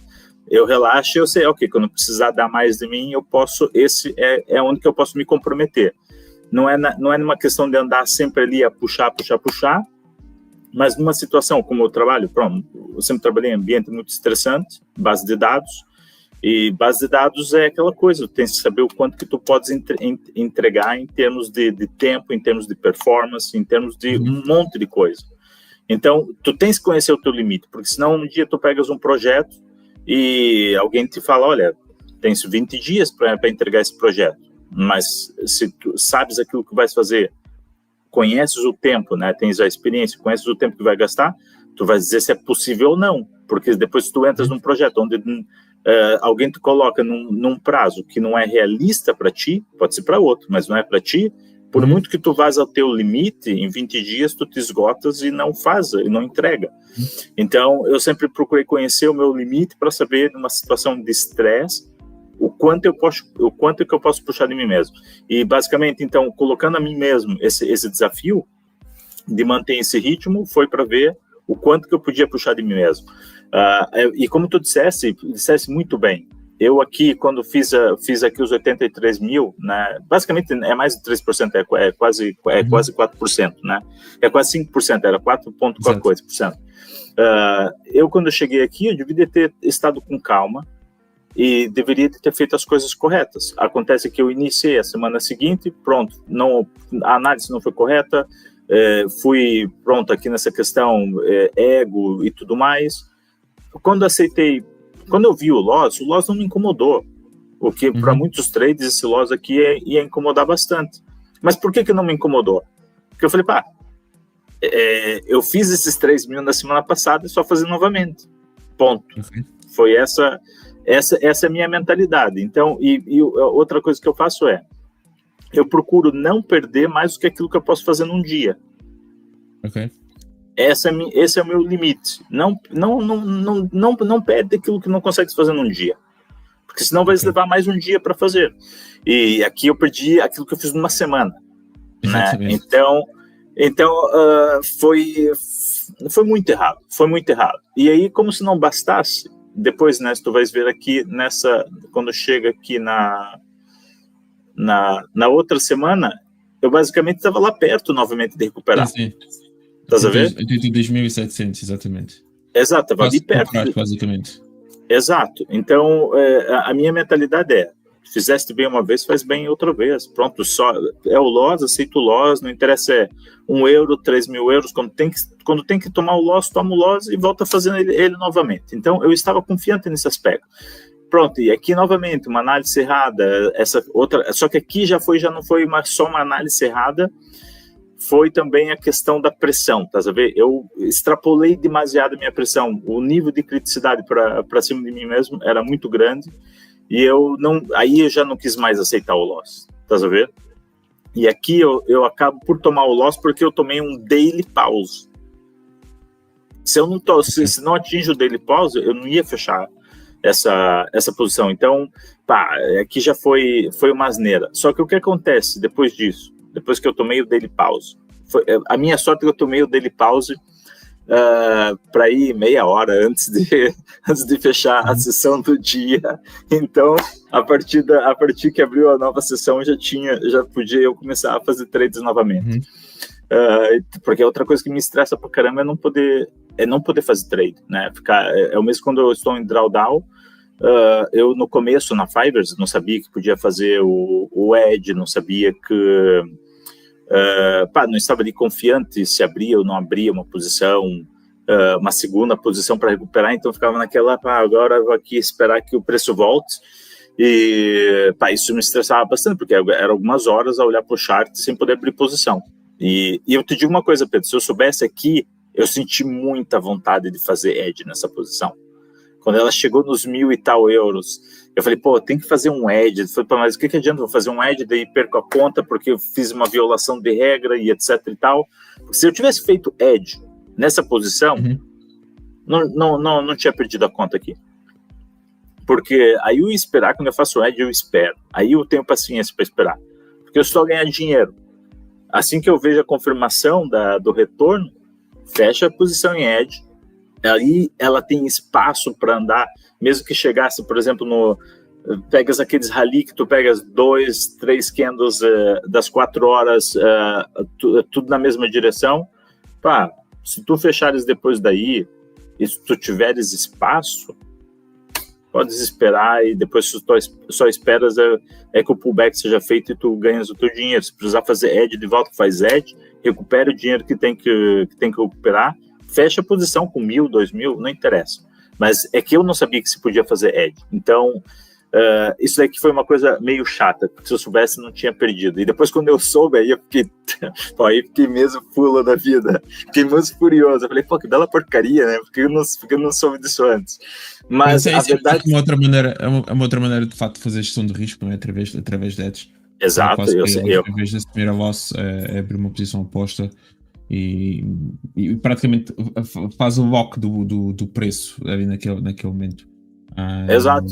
Eu relaxo e eu sei, ok, quando precisar dar mais de mim, eu posso, esse é onde que eu posso me comprometer. Não é numa questão de andar sempre ali a puxar, mas numa situação como eu trabalho, pronto, eu sempre trabalhei em ambiente muito estressante, base de dados, e base de dados é aquela coisa, tu tens que saber o quanto que tu podes entregar em termos de tempo, em termos de performance, em termos de um monte de coisa. Então, tu tens que conhecer o teu limite, porque senão um dia tu pegas um projeto e alguém te fala, olha, tens 20 dias para entregar esse projeto, mas se tu sabes aquilo que vais fazer, conheces o tempo, né, tens a experiência, conheces o tempo que vai gastar, tu vais dizer se é possível ou não, porque depois tu entras num projeto onde alguém te coloca num prazo que não é realista para ti, pode ser para outro, mas não é para ti, por muito que tu vás ao teu limite, em 20 dias tu te esgotas e não faz, e não entrega. Então, eu sempre procurei conhecer o meu limite para saber, numa situação de estresse, o quanto que eu posso puxar de mim mesmo. E, basicamente, então, colocando a mim mesmo esse desafio de manter esse ritmo, foi para ver o quanto que eu podia puxar de mim mesmo. E como tu dissesse muito bem, eu aqui, quando fiz aqui os 83 mil, né, basicamente é mais de 3%, é quase 4%, né? É quase 5%, era 4 ponto qualquer coisa por cento. Eu, quando eu cheguei aqui, eu deveria ter estado com calma e deveria ter feito as coisas corretas. Acontece que eu iniciei a semana seguinte, pronto, a análise não foi correta, fui pronto aqui nessa questão ego e tudo mais. Quando eu vi o loss não me incomodou, o que para muitos traders esse loss aqui ia incomodar bastante. Mas por que não me incomodou? Porque eu falei, eu fiz esses 3 mil na semana passada e só fazer novamente, ponto. Foi essa é a minha mentalidade. Então, e outra coisa que eu faço eu procuro não perder mais do que aquilo que eu posso fazer num dia. Esse é o meu limite. Não perde aquilo que não consegue fazer num dia, porque senão vai levar mais um dia para fazer. E aqui eu perdi aquilo que eu fiz numa semana, né? Então foi muito errado. E aí, como se não bastasse, depois, né, tu vais ver aqui quando chega aqui na outra semana, eu basicamente estava lá perto novamente de recuperar. Estás a ver? 82.700, exatamente. Exato, estava ali perto. Basicamente. Exato. Então, a minha mentalidade fizeste bem uma vez, faz bem outra vez. Pronto, só é o loss, aceito o loss, não interessa 1 euro, 3 mil euros, quando tem que tomar o loss, toma o loss e volta fazendo ele novamente. Então, eu estava confiante nesse aspecto. Pronto, e aqui novamente, uma análise errada, essa outra, só que aqui já não foi só uma análise errada, foi também a questão da pressão, tá a ver? Eu extrapolei demasiado a minha pressão, o nível de criticidade para cima de mim mesmo era muito grande, e aí eu já não quis mais aceitar o loss, tá a ver? E aqui eu acabo por tomar o loss porque eu tomei um daily pause. Se não atinge o daily pause, eu não ia fechar essa posição. Então, aqui já foi uma asneira. Só que o que acontece depois disso? Depois que eu tomei o daily pause, a minha sorte é que eu tomei o daily pause para ir meia hora antes de fechar a sessão do dia. Então, a partir que abriu a nova sessão, já podia eu começar a fazer trades novamente. Porque outra coisa que me estressa pra caramba é não poder fazer trade, né? É o mesmo quando eu estou em drawdown. Eu no começo na Fivers não sabia que podia fazer o edge, não sabia que não estava ali confiante se abria ou não abria uma posição, uma segunda posição para recuperar, então ficava naquela, agora eu vou aqui esperar que o preço volte, e isso me estressava bastante, porque eram algumas horas a olhar para o chart sem poder abrir posição. E eu te digo uma coisa, Pedro, se eu soubesse aqui, eu senti muita vontade de fazer edge nessa posição. Quando ela chegou nos 1.000 e tal euros, eu falei, tem que fazer um edge. Eu falei, mas o que adianta? Vou fazer um edge, daí perco a conta porque eu fiz uma violação de regra e etc e tal. Porque se eu tivesse feito edge nessa posição, não tinha perdido a conta aqui. Porque aí eu ia esperar, quando eu faço edge, eu espero. Aí eu tenho paciência para esperar. Porque eu estou a ganhar dinheiro. Assim que eu vejo a confirmação do retorno, fecha a posição em edge. Aí ela tem espaço para andar, mesmo que chegasse, por exemplo, pegas aqueles rally que tu pegas 2, 3 candles das 4 horas, tudo na mesma direção. Se tu fechares depois daí, e se tu tiveres espaço, podes esperar, e depois se tu só esperas que o pullback seja feito e tu ganhas o teu dinheiro. Se precisar fazer edge de volta, faz edge, recupera o dinheiro que tem que recuperar, fecha a posição com 1.000, 2.000, não interessa. Mas é que eu não sabia que se podia fazer edge. Então, isso daqui foi uma coisa meio chata, porque se eu soubesse, não tinha perdido. E depois, quando eu soube, aí eu fiquei mesmo fula da vida. Fiquei muito furioso. Eu falei, que bela porcaria, né? Porque eu não soube disso antes. Mas a verdade... É uma outra maneira, de facto, de fazer gestão de risco, não é? Através de edge. Exato. Em vez de assumir a loss, é abrir uma posição oposta. E praticamente faz o lock do preço ali naquele momento. Exato.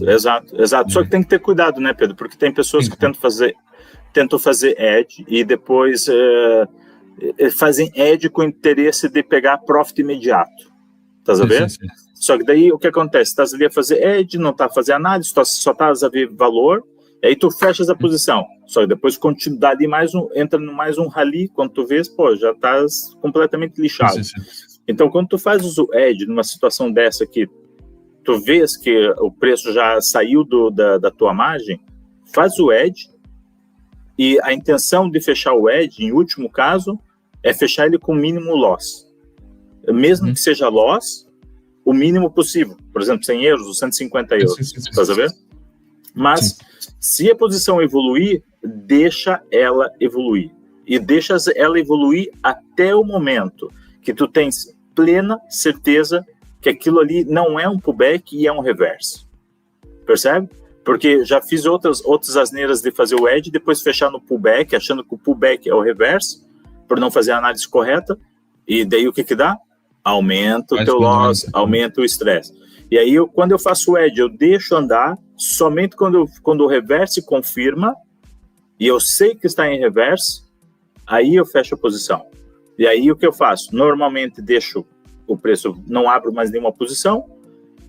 Só que tem que ter cuidado, né, Pedro? Porque tem pessoas que tentam fazer edge e depois fazem edge com interesse de pegar profit imediato. Estás a ver? Sim. Só que daí o que acontece? Estás ali a fazer edge, não está a fazer análise, só estás a ver valor. E aí tu fechas a posição, só que depois dá ali entra no mais um rally, quando tu vês, já estás completamente lixado. Sim. Então, quando tu fazes o edge numa situação dessa que tu vês que o preço já saiu da tua margem, faz o edge, e a intenção de fechar o edge, em último caso, é fechar ele com mínimo loss. Mesmo que seja loss, o mínimo possível. Por exemplo, 100 euros ou 150 euros. Estás a ver? Mas, se a posição evoluir, deixa ela evoluir. E deixa ela evoluir até o momento que tu tens plena certeza que aquilo ali não é um pullback e é um reverse. Percebe? Porque já fiz outras asneiras de fazer o edge, depois fechar no pullback, achando que o pullback é o reverse, por não fazer a análise correta, e daí o que dá? Aumenta o teu loss, aumenta o estresse. E aí, quando eu faço o edge, eu deixo andar, somente quando o reverse confirma, e eu sei que está em reverse, aí eu fecho a posição. E aí, o que eu faço? Normalmente, deixo o preço, não abro mais nenhuma posição.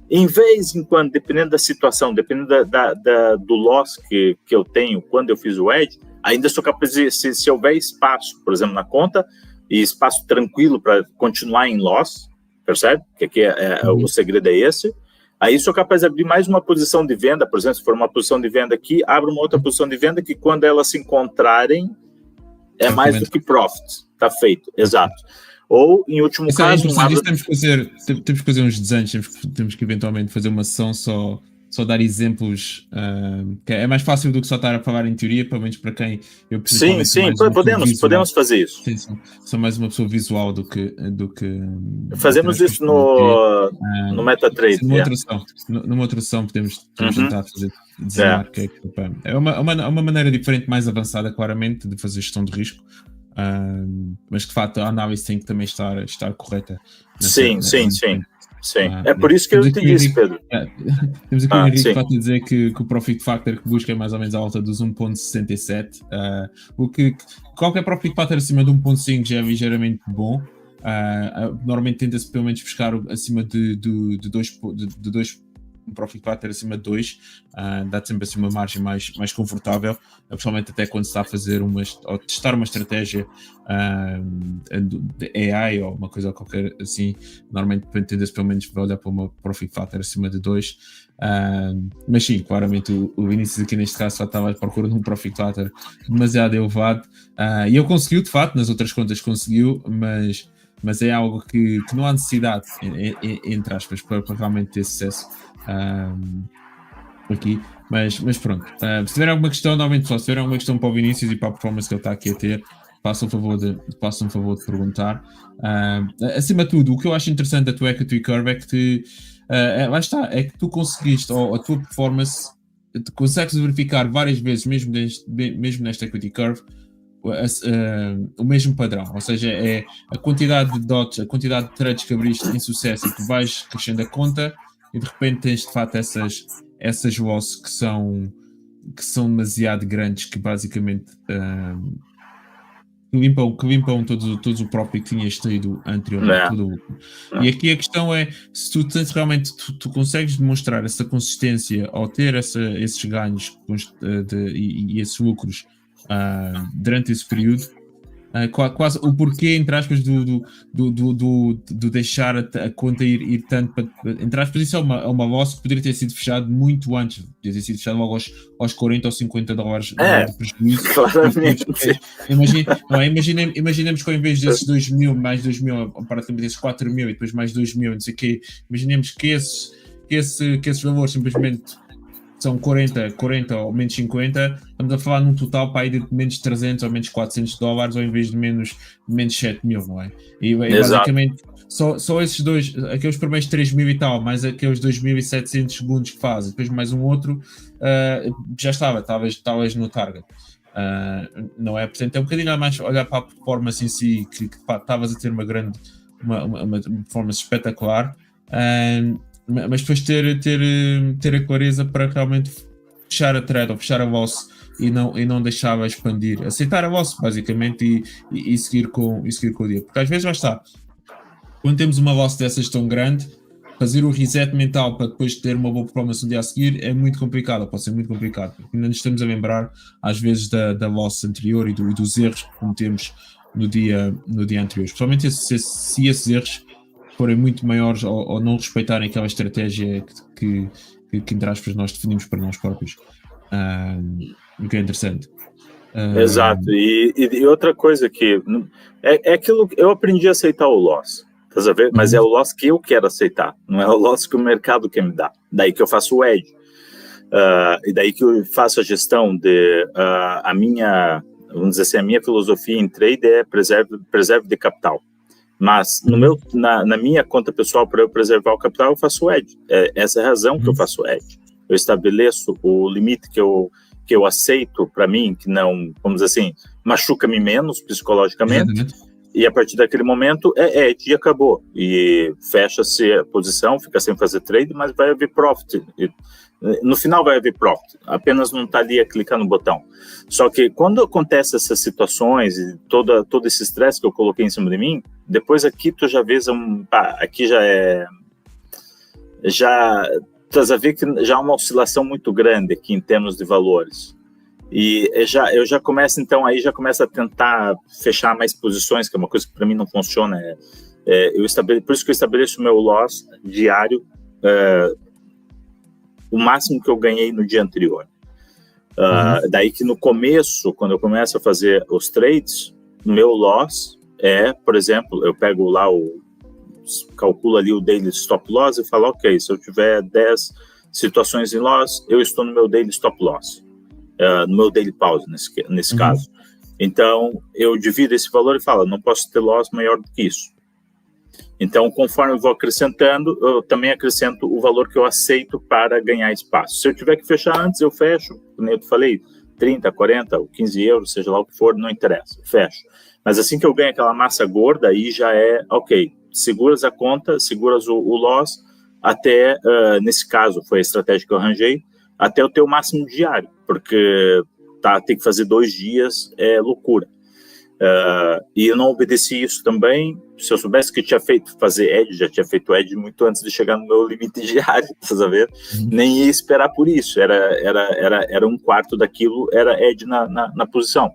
Em vez em quando, dependendo da situação, dependendo do loss que eu tenho quando eu fiz o edge, ainda sou capaz de, se houver espaço, por exemplo, na conta, e espaço tranquilo para continuar em loss, percebe? Que aqui o segredo é esse. Aí sou capaz de abrir mais uma posição de venda, por exemplo, se for uma posição de venda aqui, abro uma outra posição de venda que quando elas se encontrarem é mais do que profit. Tá feito, exato. Ou, em último caso... Temos que fazer uns desenhos, temos que eventualmente fazer uma sessão só dar exemplos, que é mais fácil do que só estar a falar em teoria, pelo menos para quem eu preciso. Sim, podemos fazer isso. Sim. Sou mais uma pessoa visual do que fazemos isso no MetaTrader. Numa outra sessão podemos tentar fazer desenhar. É uma maneira diferente, mais avançada, claramente, de fazer gestão de risco. Mas de facto a análise tem que também estar correta. Sim. É por isso que eu te disse, Pedro. Temos aqui o Henrique que vai dizer que o Profit Factor que busca é mais ou menos à volta dos 1.67. O que qualquer Profit Factor acima de 1.5 já é ligeiramente bom. Normalmente tenta-se pelo menos buscar acima de 2 um Profit Factor acima de 2, dá sempre assim uma margem mais confortável, principalmente até quando se está a fazer ou testar uma estratégia de AI ou uma coisa qualquer assim. Normalmente tende-se pelo menos a olhar para uma Profit Factor acima de 2, mas sim, claramente o Vinícius aqui neste caso só estava à procura de um Profit Factor demasiado elevado, e ele conseguiu, de facto, nas outras contas conseguiu, mas mas é algo que não há necessidade, entre aspas, para realmente ter sucesso aqui. Mas pronto, se tiver alguma questão, normalmente pessoal, se tiver alguma questão para o Vinícius e para a performance que ele está aqui a ter, façam um favor de perguntar. Acima de tudo, o que eu acho interessante da tua Equity Curve é que lá está, é que tu conseguiste, ou a tua performance, tu consegues verificar várias vezes, mesmo nesta Equity Curve, o mesmo padrão, ou seja, é a quantidade de dots, a quantidade de trades que abriste em sucesso e tu vais crescendo a conta e de repente tens de facto essas losses que são demasiado grandes, que basicamente que limpam todo o profit que tinhas tido anteriormente. E aqui a questão é, se tu tens realmente, tu consegues demonstrar essa consistência ao ter esses ganhos e esses lucros durante esse período, quase o porquê, entre aspas, do deixar a conta ir tanto para, entre aspas, isso é uma loss que poderia ter sido fechado muito antes, poderia ter sido fechado logo aos 40 ou 50 dólares de prejuízo. Claramente. Imaginemos que ao invés desses 2.000, mais 2.000, praticamente esses 4.000 e depois mais 2.000, não sei o quê, imaginemos que esses valores simplesmente são 40 ou menos 50, estamos a falar num total para aí de menos 300 ou menos 400 dólares, ao invés de menos 7.000, não é? E basicamente só esses dois, aqueles primeiros 3.000 e tal, mais aqueles 2.700 segundos que fazem, depois mais um outro, já estavas no target. Não é? Portanto, é um bocadinho a mais olhar para a performance em si, que estavas a ter uma performance espetacular, mas depois ter a clareza para realmente fechar a trade ou fechar a loss e não deixá-la expandir, aceitar a loss basicamente e seguir com o dia, porque às vezes já está, quando temos uma loss dessas tão grande, fazer o reset mental para depois ter uma boa performance no dia a seguir é muito complicado, pode ser muito complicado, porque ainda nos estamos a lembrar às vezes da loss anterior e dos erros que cometemos no dia anterior, especialmente se esses erros forem muito maiores ou não respeitarem aquela estratégia que entre aspas nós definimos para nós próprios, o que é interessante. Exato, e outra coisa que é aquilo que eu aprendi a aceitar o loss, estás a ver? Mas é o loss que eu quero aceitar, não é o loss que o mercado quer me dar, daí que eu faço o edge, e daí que eu faço a gestão de a minha, vamos dizer assim, a minha filosofia em trade é preserve de capital. Mas na minha conta pessoal, para eu preservar o capital, eu faço o edge. Essa é a razão que eu faço o edge. Eu estabeleço o limite que eu aceito para mim, que não, vamos dizer assim, machuca-me menos psicologicamente. E a partir daquele momento é edge e acabou. E fecha-se a posição, fica sem fazer trade, mas vai haver profit. No final vai haver profit, apenas não está ali a clicar no botão. Só que quando acontecem essas situações e todo esse estresse que eu coloquei em cima de mim, depois aqui tu já vês aqui já estás a ver que já há uma oscilação muito grande aqui em termos de valores. E eu já começo, então, aí já começo a tentar fechar mais posições, que é uma coisa que para mim não funciona. Por isso que eu estabeleço o meu loss diário, o máximo que eu ganhei no dia anterior. Daí que no começo, quando eu começo a fazer os trades, o meu loss por exemplo, eu pego lá calculo ali o daily stop loss e falo, ok, se eu tiver 10 situações em loss, eu estou no meu daily stop loss, no meu daily pause nesse caso. Então, eu divido esse valor e falo, não posso ter loss maior do que isso. Então, conforme eu vou acrescentando, eu também acrescento o valor que eu aceito para ganhar espaço. Se eu tiver que fechar antes, eu fecho, como eu te falei, 30, 40, 15 euros, seja lá o que for, não interessa, fecho. Mas assim que eu ganho aquela massa gorda, aí já ok, seguras a conta, seguras o loss, até, nesse caso, foi a estratégia que eu arranjei, até eu ter o máximo diário, porque tem que fazer 2 dias, é loucura. E eu não obedeci isso também. Se eu soubesse que tinha fazer edge, já tinha feito edge muito antes de chegar no meu limite diário, tá sabendo? Nem ia esperar por isso, era um quarto daquilo, era edge na posição.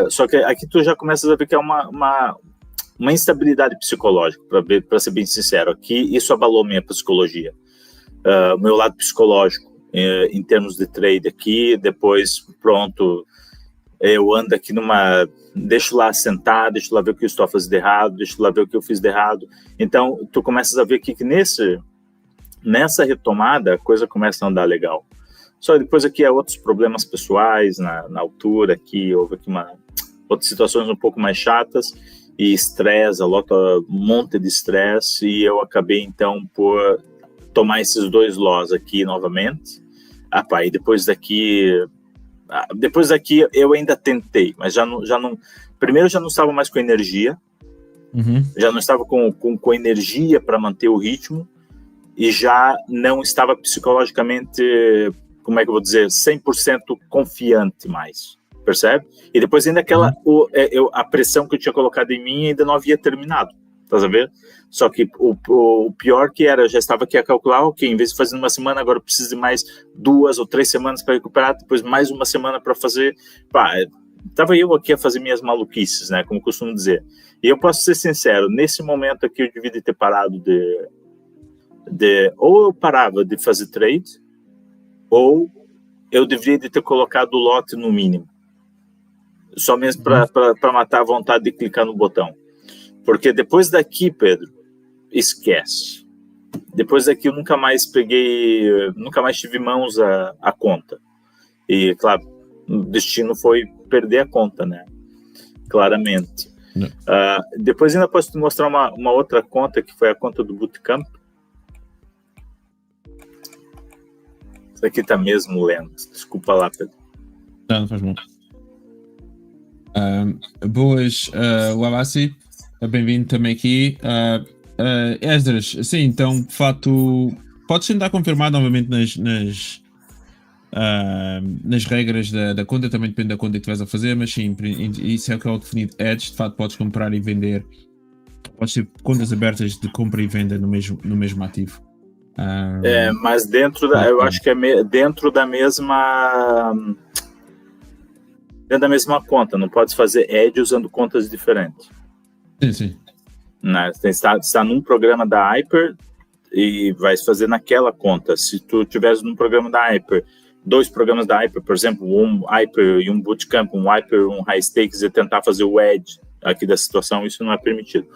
Só que aqui tu já começas a ver que é uma instabilidade psicológica, para ser bem sincero. Aqui isso abalou minha psicologia, meu lado psicológico, em termos de trade aqui. Depois, pronto, eu ando aqui deixo lá sentar, deixo lá ver o que eu estou fazendo de errado, deixo lá ver o que eu fiz de errado. Então, tu começas a ver que nessa retomada, a coisa começa a andar legal. Só depois aqui há outros problemas pessoais na altura, que houve aqui outras situações um pouco mais chatas, e estresse, um monte de estresse, e eu acabei, então, por tomar esses 2 loss aqui novamente. E depois daqui eu ainda tentei, mas já não primeiro já não estava mais com energia, já não estava com energia para manter o ritmo, e já não estava psicologicamente, como é que eu vou dizer, 100% confiante mais, percebe? E depois ainda a pressão que eu tinha colocado em mim ainda não havia terminado, tá sabendo? Só que o pior que era, eu já estava aqui a calcular, ok, em vez de fazer uma semana, agora eu preciso de mais 2 ou 3 semanas para recuperar, depois mais uma semana para fazer. Estava eu aqui a fazer minhas maluquices, né, como costumo dizer. E eu posso ser sincero, nesse momento aqui eu devia de ter parado ou eu parava de fazer trade, ou eu deveria de ter colocado o lote no mínimo. Só mesmo para matar a vontade de clicar no botão. Porque depois daqui, Pedro, esquece. Depois daqui eu nunca mais tive mãos à conta. E, claro, o destino foi perder a conta, né? Claramente. Depois ainda posso te mostrar uma outra conta, que foi a conta do Bootcamp. Isso aqui tá mesmo lento. Desculpa lá, Pedro. Não faz mal. Boas, Wallace. Bem-vindo também aqui. Esdras, sim, então, de facto, podes tentar confirmar novamente nas regras da conta, também depende da conta que tu vais a fazer, mas sim, isso é o que é o definido Edge. De facto, podes comprar e vender, podes ter contas abertas de compra e venda no mesmo ativo. Mas eu acho que é dentro da mesma conta, não pode fazer Edge usando contas diferentes. Sim. Né? Está num programa da Hyper e vai fazer naquela conta. Se tu tiveres num programa da Hyper, 2 programas da Hyper, por exemplo, um Hyper e um Bootcamp, um Hyper, um High Stakes, e tentar fazer o Edge aqui da situação, isso não é permitido.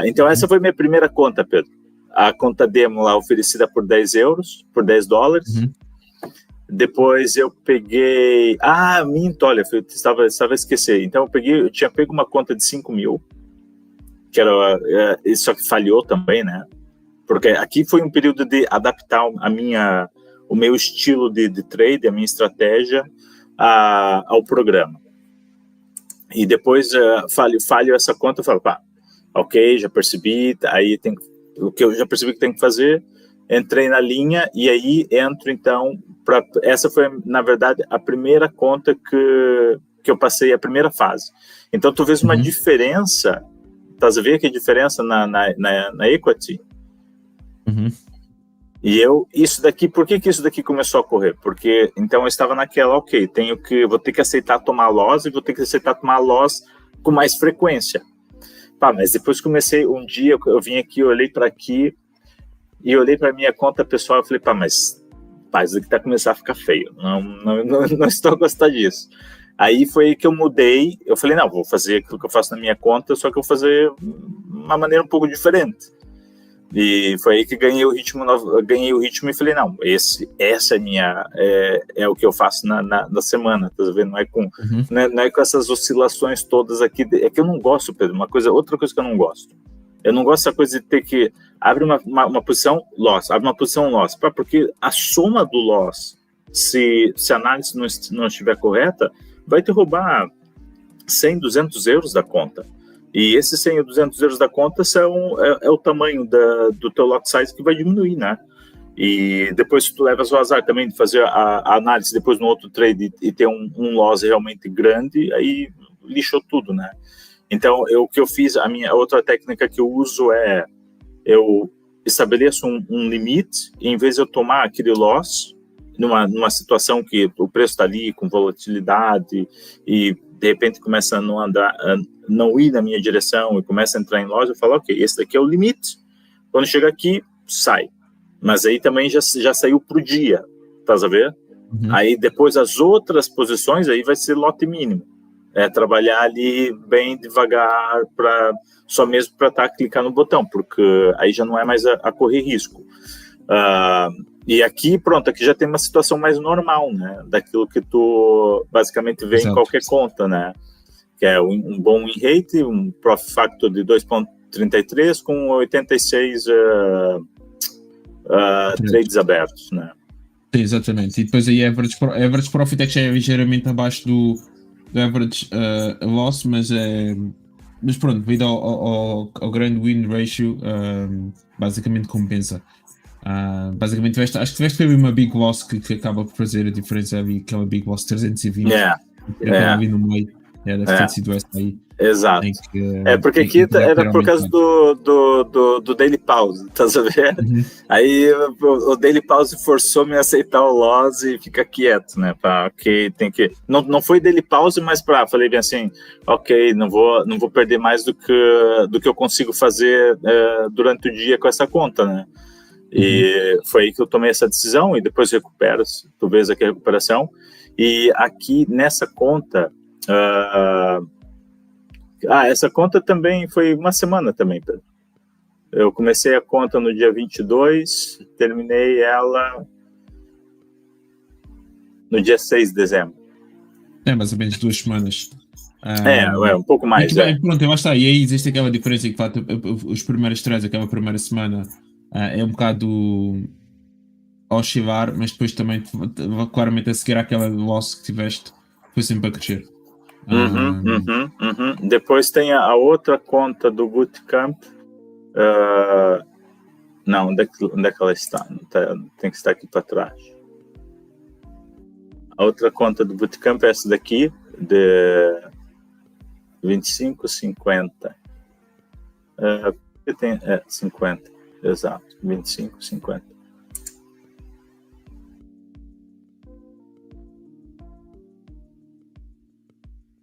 Então essa foi minha primeira conta, Pedro. A conta demo lá oferecida por €10, por $10. Depois eu peguei... olha, estava a esquecer. Então eu tinha pego uma conta de 5.000, que era... Só que falhou também, né? Porque aqui foi um período de adaptar o meu estilo de trade, a minha estratégia ao programa. E depois falho essa conta, eu falo, ok, já percebi, aí o que eu já percebi que tem que fazer, entrei na linha e aí entro então... Essa foi, na verdade, a primeira conta que eu passei, a primeira fase. Então, tu vês uma diferença, estás a ver que diferença na equity? E por que isso daqui começou a correr? Porque, então, eu estava naquela, ok, vou ter que aceitar tomar loss e vou ter que aceitar tomar loss com mais frequência. Mas depois comecei, um dia eu vim aqui, olhei para aqui e olhei para minha conta pessoal e falei, mas isso aqui tá começando a ficar feio, não estou a gostar disso. Aí foi que eu mudei, eu falei, não, vou fazer aquilo que eu faço na minha conta, só que eu vou fazer uma maneira um pouco diferente. E foi aí que ganhei o ritmo e falei, não, essa é o que eu faço na semana, tá vendo? Não é com essas oscilações todas aqui, é que eu não gosto, Pedro, outra coisa que eu não gosto. Eu não gosto dessa coisa de ter que abre uma posição, loss, abre uma posição, loss, porque a soma do loss, se a análise não estiver correta, vai te roubar 100, 200 euros da conta. E esses 100 ou 200 euros da conta é o tamanho do teu lot size que vai diminuir, né? E depois se tu levas o azar também de fazer a análise depois no outro trade e ter um loss realmente grande, aí lixou tudo, né? Então, o que eu fiz, a minha outra técnica que eu uso eu estabeleço um limite, e em vez de eu tomar aquele loss, numa situação que o preço está ali com volatilidade e de repente começa a não ir na minha direção e começa a entrar em loss, eu falo, ok, esse daqui é o limite, quando chega aqui, sai. Mas aí também já saiu pro dia, tá a ver? Aí depois as outras posições aí vai ser lote mínimo. É trabalhar ali bem devagar, só mesmo para estar clicar no botão, porque aí já não é mais a correr risco. E aqui, pronto, aqui já tem uma situação mais normal, né? Daquilo que tu basicamente vê em qualquer conta, né? Que é um bom win rate, um profit factor de 2,33 com 86 trades abertos, né? Sim, exatamente. E depois aí average profit é que já é ligeiramente abaixo do average loss, mas pronto, devido ao grande win ratio, basicamente compensa. Basicamente, acho que tiveste uma big loss que acaba por fazer a diferença ali, aquela big loss 320, aquela ali no meio, deve ter sido essa aí. Exato. Porque aqui era por causa do Daily Pause, tá sabendo? Aí o Daily Pause forçou-me a aceitar o loss e ficar quieto, né? Que tem que... Não foi Daily Pause, mas falei bem assim, ok, não vou perder mais do que eu consigo fazer durante o dia com essa conta, né? E foi aí que eu tomei essa decisão e depois recupero, tu vês aqui a recuperação. E aqui nessa conta... essa conta também foi uma semana também, Pedro. Eu comecei a conta no dia 22, terminei ela no dia 6 de dezembro. Mais ou menos 2 semanas. Um pouco mais. Pronto, lá está. E aí existe aquela diferença que os primeiros trades, aquela primeira semana, é um bocado oscilar, mas depois também claramente a seguir aquela loss que tiveste, foi sempre a crescer. Depois tem a outra conta do Bootcamp. Não, onde é que ela está? Tem que estar aqui para trás. A outra conta do Bootcamp é essa daqui, de 25,50. Tem 50, exato, 25,50.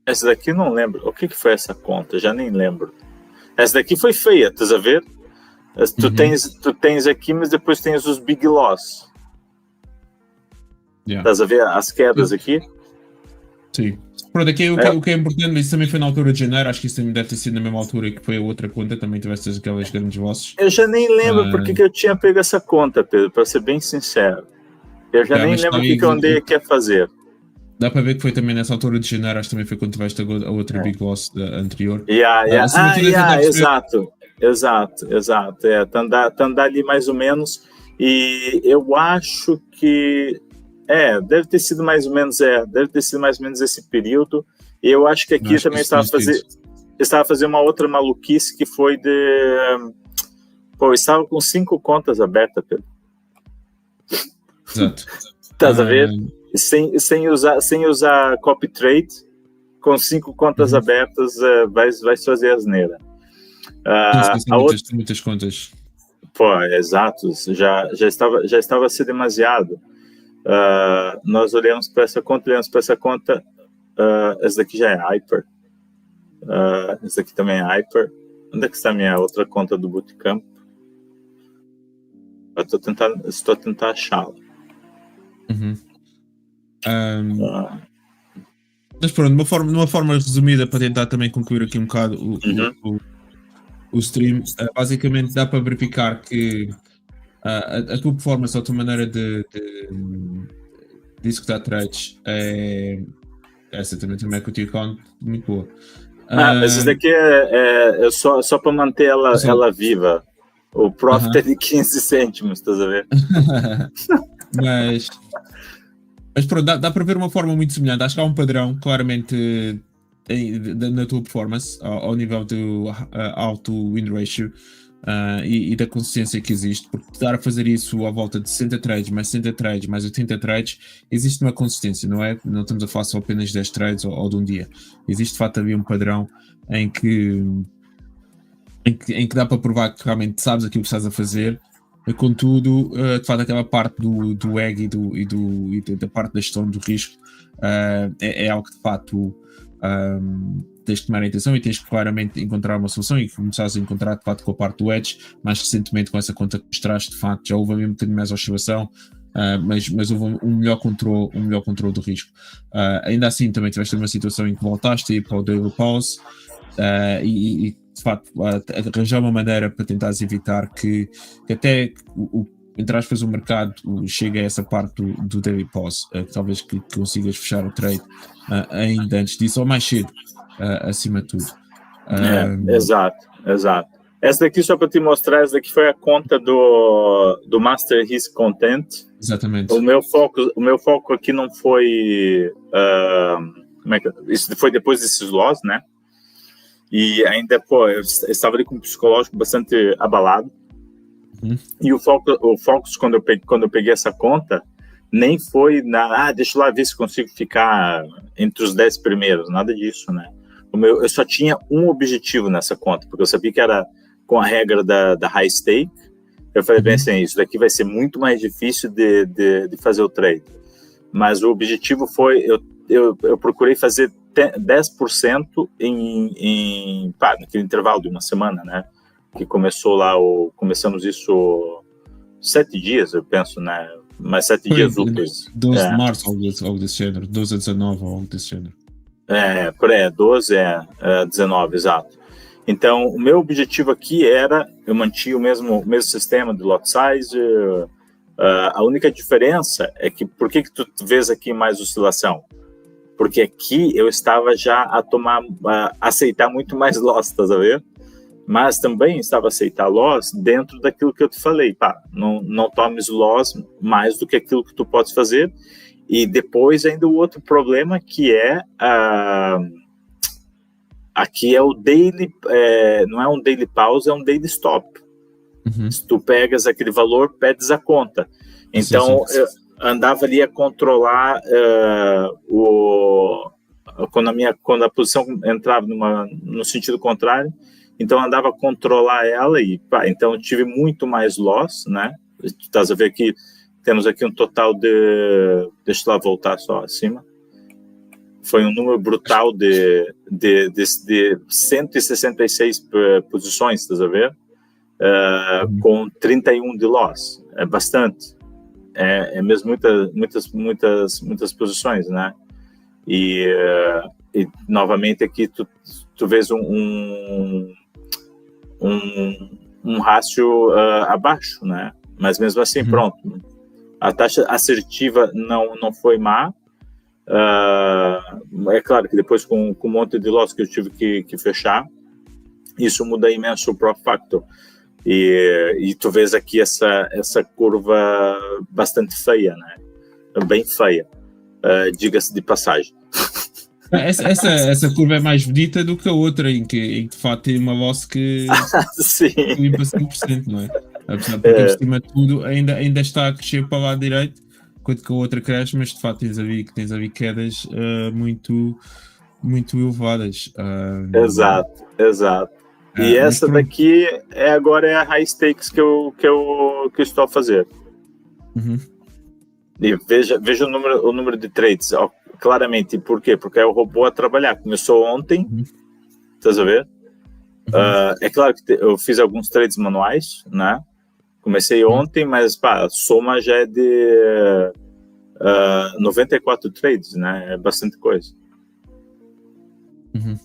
Essa daqui não lembro. O que foi essa conta? Já nem lembro. Essa daqui foi feia, estás a ver? Tu tens aqui, mas depois tens os big loss. Estás a ver as quedas aqui? Sim. Pronto, aqui o que é importante, isso também foi na altura de janeiro, acho que isso também deve ter sido na mesma altura que foi a outra conta, também tiveste aquelas grandes losses. Eu já nem lembro porque que eu tinha pego essa conta, Pedro, para ser bem sincero. Eu já nem lembro o que eu andei aqui a fazer. Dá para ver que foi também nessa altura de janeiro, acho que também foi quando tiveste a outra big loss anterior. Exato. Tá andar ali mais ou menos. E eu acho que deve ter sido mais ou menos esse período. E eu acho que aqui também estava a fazer uma outra maluquice que foi eu estava com 5 contas abertas, Pedro. Exato. Estás a ver? Sem usar copy trade, com 5 contas abertas, vai fazer asneira. Muitas contas. Exato, já estava a ser demasiado. Nós olhamos para essa conta, essa daqui já é Hyper. Essa daqui também é Hyper. Onde é que está a minha outra conta do Bootcamp? Estou a tentar achá-la. Mas pronto, de uma forma resumida, para tentar também concluir aqui um bocado o stream, basicamente dá para verificar que a tua performance, a tua maneira de executar trades essa também é com o T-Count muito boa. Mas isso daqui é só para manter ela viva. O profit é de 15 cêntimos, estás a ver? Mas pronto, dá para ver uma forma muito semelhante. Acho que há um padrão, claramente, na tua performance, ao nível do alto win ratio e da consistência que existe, porque dar a fazer isso à volta de 60 trades, mais 60 trades, mais 80 trades, existe uma consistência, não é? Não estamos a falar só apenas de 10 trades ou de um dia. Existe, de facto, ali um padrão em que dá para provar que realmente sabes aquilo que estás a fazer. Contudo, de facto, aquela parte do egg e da parte da gestão do risco é algo que de facto tens de tomar atenção e tens que claramente encontrar uma solução e começares a encontrar de facto com a parte do edge. Mais recentemente, com essa conta que mostraste, de facto já houve um bocadinho mais oscilação, mas houve um melhor controle do risco. Ainda assim, também tiveste uma situação em que voltaste para o daily pause e de facto arranjar uma maneira para tentares evitar que até entre aspas o mercado chegue a essa parte do daily pause, que talvez que consigas fechar o trade ainda antes disso ou mais cedo, acima de tudo. Exato. Essa daqui, só para te mostrar, essa daqui foi a conta do Master Risk Content. Exatamente. O meu foco aqui não foi... isso foi depois desses loss, né? E ainda, eu estava ali com o psicológico bastante abalado. E o Focus, quando eu peguei essa conta, nem foi deixa eu lá ver se consigo ficar entre os 10 primeiros, nada disso, né? Eu só tinha um objetivo nessa conta, porque eu sabia que era com a regra da high stake. Eu falei bem assim, isso daqui vai ser muito mais difícil de fazer o trade. Mas o objetivo foi, eu procurei fazer 10% naquele intervalo de uma semana, né? Que começou lá, começamos isso 7 dias, eu penso, né? Mas 7 dias úteis. 12 de março, algo desse género, 12 a 19, algo desse género. 12 a 19, exato. Então, o meu objetivo aqui era, eu mantinha o mesmo sistema de lot size. A única diferença é que, por que tu vês aqui mais oscilação? Porque aqui eu estava já a aceitar muito mais loss, tá vendo? Mas também estava a aceitar loss dentro daquilo que eu te falei, não tomes loss mais do que aquilo que tu podes fazer. E depois ainda o outro problema que é aqui é o daily, não é um daily pause, é um daily stop. Se tu pegas aquele valor, pedes a conta. Então, eu andava ali a controlar quando a posição entrava no sentido contrário, então andava a controlar ela e então eu tive muito mais loss, né? Tu estás a ver aqui, temos aqui um total de, deixa eu lá voltar só acima, foi um número brutal de 166 posições, estás a ver? Com 31 de loss, é bastante, é mesmo muitas posições, né? E novamente aqui tu vês um rácio abaixo, né? Mas mesmo assim, pronto, a taxa assertiva não foi má. É claro que depois com um monte de loss que eu tive que fechar, isso muda imenso o Profit Factor. E tu vês aqui essa curva bastante feia, né? Bem feia, diga-se de passagem. Essa curva é mais bonita do que a outra, em que de facto tem uma loss que limpa 100%, não é? Apesar de por cima de tudo ainda está a crescer para o lado direito, enquanto que a outra cresce, mas de facto tens a ver quedas muito elevadas. Exato. E essa daqui agora é a high stakes que eu estou a fazer. E veja o número de trades, claramente. Por quê? Porque é o robô a trabalhar. Começou ontem, estás a ver? É claro que eu fiz alguns trades manuais, né? Comecei ontem, mas a soma já é de 94 trades, né? É bastante coisa.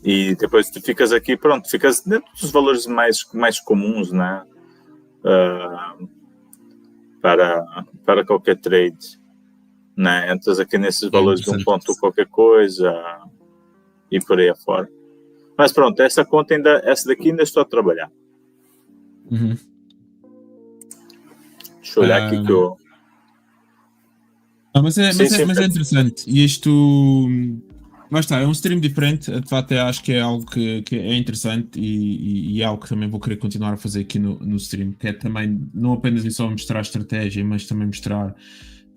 E depois tu ficas aqui, pronto, ficas dentro dos valores mais comuns, né? Para qualquer trade, né? Entras aqui nesses valores de 1 ponto qualquer coisa e por aí afora. Mas pronto, essa daqui ainda estou a trabalhar. Deixa eu olhar aqui que eu... Mas é interessante. E isto... Mas está, é um stream diferente. De fato, eu acho que é algo que é interessante e é algo que também vou querer continuar a fazer aqui no stream, que é também não apenas só mostrar a estratégia, mas também mostrar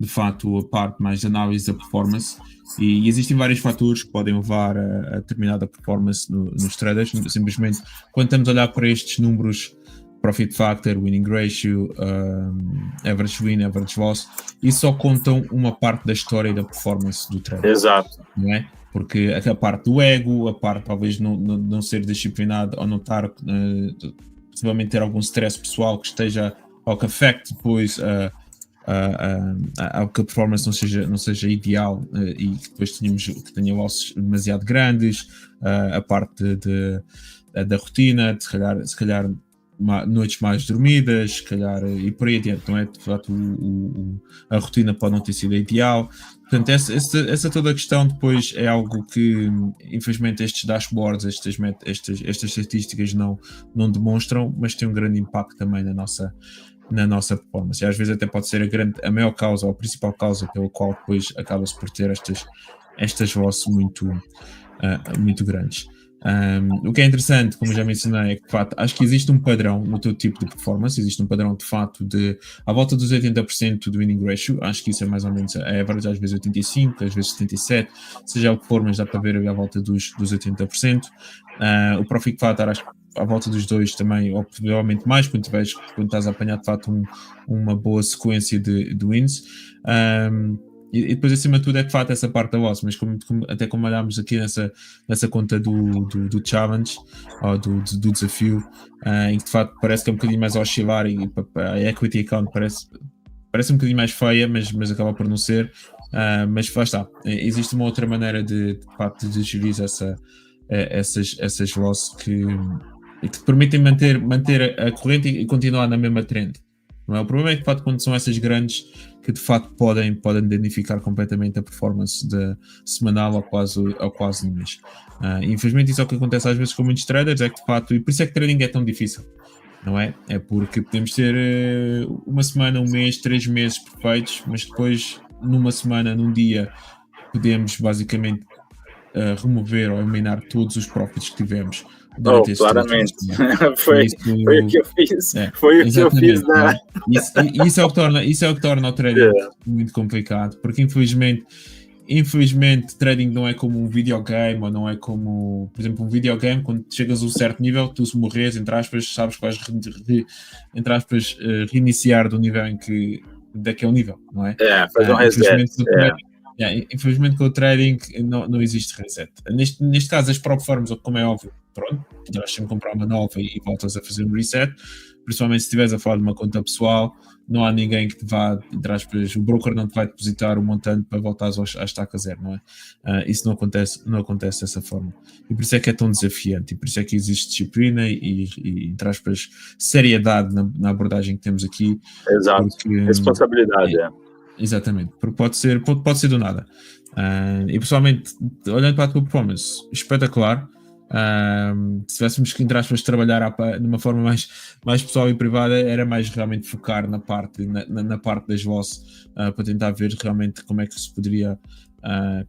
de fato a parte mais de análise da performance. E existem vários fatores que podem levar a determinada performance nos traders. Simplesmente quando estamos a olhar para estes números, Profit Factor, Winning Ratio, Average Win, Average Loss, e só contam uma parte da história e da performance do trader. Exato. Não é? Porque a parte do ego, a parte talvez não ser disciplinado ou não estar, possivelmente ter algum stress pessoal que esteja ou que afecte depois que a performance não seja ideal e que depois que tenha ossos demasiado grandes, a parte da rotina, se calhar noites mais dormidas, se calhar, e por aí adiante, não é? De facto, a rotina pode não ter sido ideal. Portanto, essa toda a questão depois é algo que, infelizmente, estes dashboards, estas estatísticas não demonstram, mas tem um grande impacto também na nossa performance. E às vezes até pode ser a maior causa, ou a principal causa pela qual depois acaba-se por ter estas vozes muito grandes. O que é interessante, como já mencionei, é que de facto acho que existe um padrão no teu tipo de performance, existe um padrão de facto de à volta dos 80% do winning ratio. Acho que isso é mais ou menos a average, às vezes 85%, às vezes 77%, seja o que for, mas dá para ver à volta dos 80%. O profit factor, acho que à volta dos 2 também, ou provavelmente mais, quando estás a apanhar de facto uma boa sequência de wins. E depois, acima de tudo, é de facto essa parte da voz, mas até como olhámos aqui nessa conta do challenge, ou do desafio, em que de facto parece que é um bocadinho mais a oscilar, e a equity account parece um bocadinho mais feia, mas acaba por não ser. Mas lá está, existe uma outra maneira de facto de gerir essas losses que te permitem manter a corrente e continuar na mesma trend. Não é? O problema é que, de facto, quando são essas grandes, que de facto podem danificar completamente a performance semanal ou quase no mês. Infelizmente, isso é o que acontece às vezes com muitos traders, é que de facto, e por isso é que trading é tão difícil, não é? É porque podemos ter uma semana, um mês, 3 meses perfeitos, mas depois, numa semana, num dia, podemos basicamente remover ou eliminar todos os profits que tivemos. Claramente. Foi o que eu fiz. Foi o que eu fiz. Isso é o que torna o trading muito complicado, porque infelizmente trading não é como um videogame, ou não é como, por exemplo, um videogame. Quando chegas a um certo nível, tu, se morres, entre aspas, sabes que vais reiniciar do nível daquele nível, não é? Fazer um reset. Infelizmente com o trading não existe reset. Neste caso, as prop firms, como é óbvio, pronto, poderás sempre comprar uma nova e voltas a fazer um reset, principalmente se estiveres a falar de uma conta pessoal. Não há ninguém que te vá, entre aspas, o broker não te vai depositar o montante para voltares à estaca zero, não é? Isso não acontece dessa forma, e por isso é que é tão desafiante, e por isso é que existe disciplina e entre aspas, seriedade na abordagem que temos aqui. Exato, responsabilidade. Exatamente, porque pode ser do nada. E pessoalmente, olhando para a tua performance, espetacular. Se tivéssemos que, entre aspas, trabalhar de uma forma mais pessoal e privada, era mais realmente focar na parte das vozes, para tentar ver realmente como é que se poderia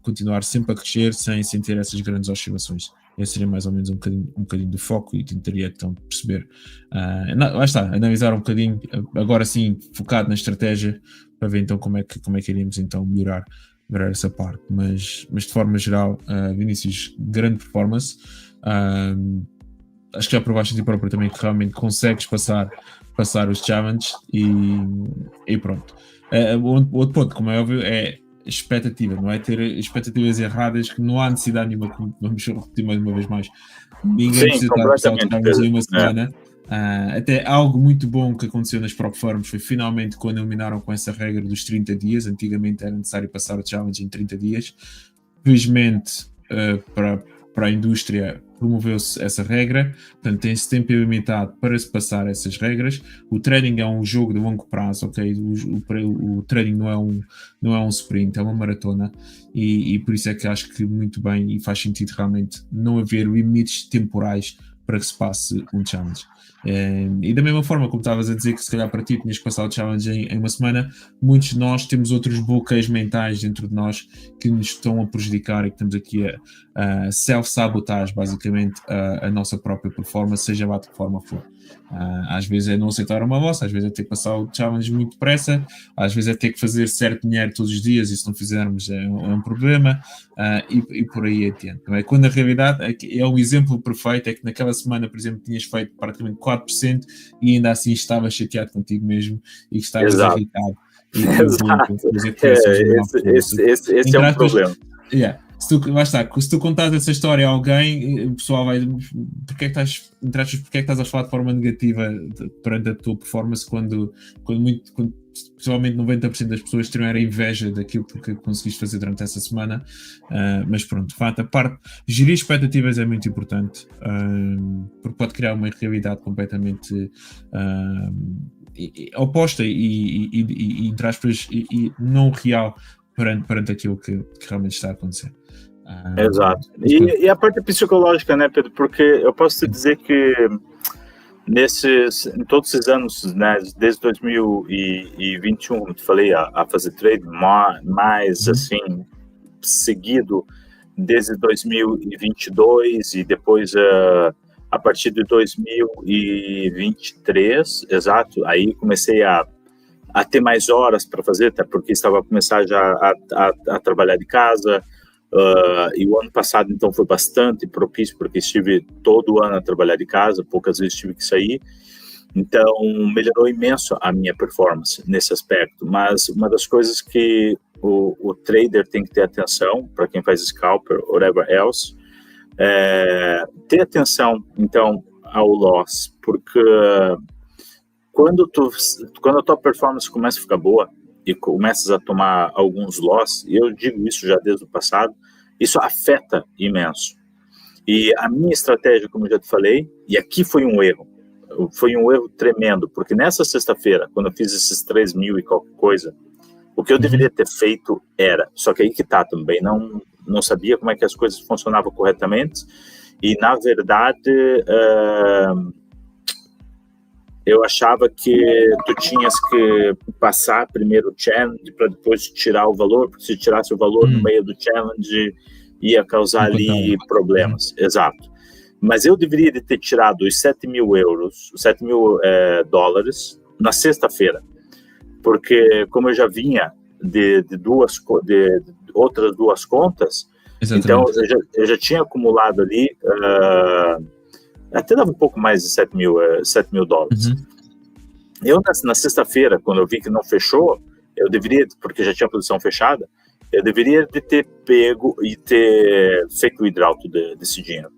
continuar sempre a crescer sem ter essas grandes oscilações. Esse seria mais ou menos um bocadinho do foco, e tentaria então perceber, lá está, analisar um bocadinho, agora sim focado na estratégia, para ver então como é que iríamos então melhorar essa parte. Mas de forma geral, Vinícius, grande performance. Acho que já provaste a ti próprio também que realmente consegues passar os challenges, e pronto. O outro ponto, como é óbvio, é expectativa, não é? Ter expectativas erradas, que não há necessidade nenhuma, vamos repetir mais uma vez mais. Ninguém precisa estar a passar os challenges em uma semana. Até algo muito bom que aconteceu nas prop firms foi finalmente quando eliminaram com essa regra dos 30 dias. Antigamente era necessário passar o challenge em 30 dias. Felizmente, para a indústria, promoveu-se essa regra, portanto tem-se tempo limitado para se passar essas regras. O trading é um jogo de longo prazo, ok? O trading não é um sprint, é uma maratona, e por isso é que acho que muito bem, e faz sentido realmente não haver limites temporais para que se passe um challenge. E da mesma forma como estavas a dizer que se calhar para ti tinhas que passar o challenge em uma semana, muitos de nós temos outros bloqueios mentais dentro de nós que nos estão a prejudicar, e que estamos aqui a self-sabotage basicamente a nossa própria performance, seja lá de que forma for. Às vezes é não aceitar uma vossa, às vezes é ter que passar o challenge muito depressa, às vezes é ter que fazer certo dinheiro todos os dias, e se não fizermos é um problema, e por aí adiante. Quando a realidade é um exemplo perfeito, é que naquela semana, por exemplo, tinhas feito praticamente 4% e ainda assim estavas chateado contigo mesmo e que estavas irritado. Exato. Esse é um problema. se tu contares essa história a alguém, o pessoal vai, porque é que estás a falar de forma negativa perante a tua performance quando possivelmente 90% das pessoas teriam inveja daquilo que conseguiste fazer durante essa semana. Mas pronto, de fato, gerir expectativas é muito importante, porque pode criar uma realidade completamente oposta e entre aspas, e não real perante aquilo que realmente está a acontecer. Exato. E a parte psicológica, né, Pedro? Porque eu posso te dizer que em todos esses anos, né, desde 2021, como te falei, a fazer trade mais assim, seguido desde 2022 e depois a partir de 2023, exato, aí comecei a ter mais horas para fazer, até porque estava a começar já a trabalhar de casa. E o ano passado, então, foi bastante propício, porque estive todo o ano a trabalhar de casa, poucas vezes tive que sair. Então, melhorou imenso a minha performance nesse aspecto. Mas uma das coisas que o trader tem que ter atenção, para quem faz scalper, whatever else, ter atenção, então, ao loss, porque quando a tua performance começa a ficar boa e começas a tomar alguns loss, e eu digo isso já desde o passado, isso afeta imenso. E a minha estratégia, como eu já te falei, e aqui foi um erro tremendo, porque nessa sexta-feira, quando eu fiz esses 3 mil e qualquer coisa, o que eu deveria ter feito só que aí que tá também, não sabia como é que as coisas funcionavam corretamente, e na verdade eu achava que tu tinhas que passar primeiro o challenge para depois tirar o valor, porque se tirasse o valor no meio do challenge ia causar ali problemas. Exato. Mas eu deveria ter tirado os 7 mil dólares na sexta-feira, porque como eu já vinha de outras duas contas, exatamente. Então eu já tinha acumulado ali até dava um pouco mais de 7 mil dólares. Eu, na sexta-feira, quando eu vi que não fechou, eu deveria, porque já tinha a posição fechada, eu deveria de ter pego e ter feito o withdrawal desse dinheiro.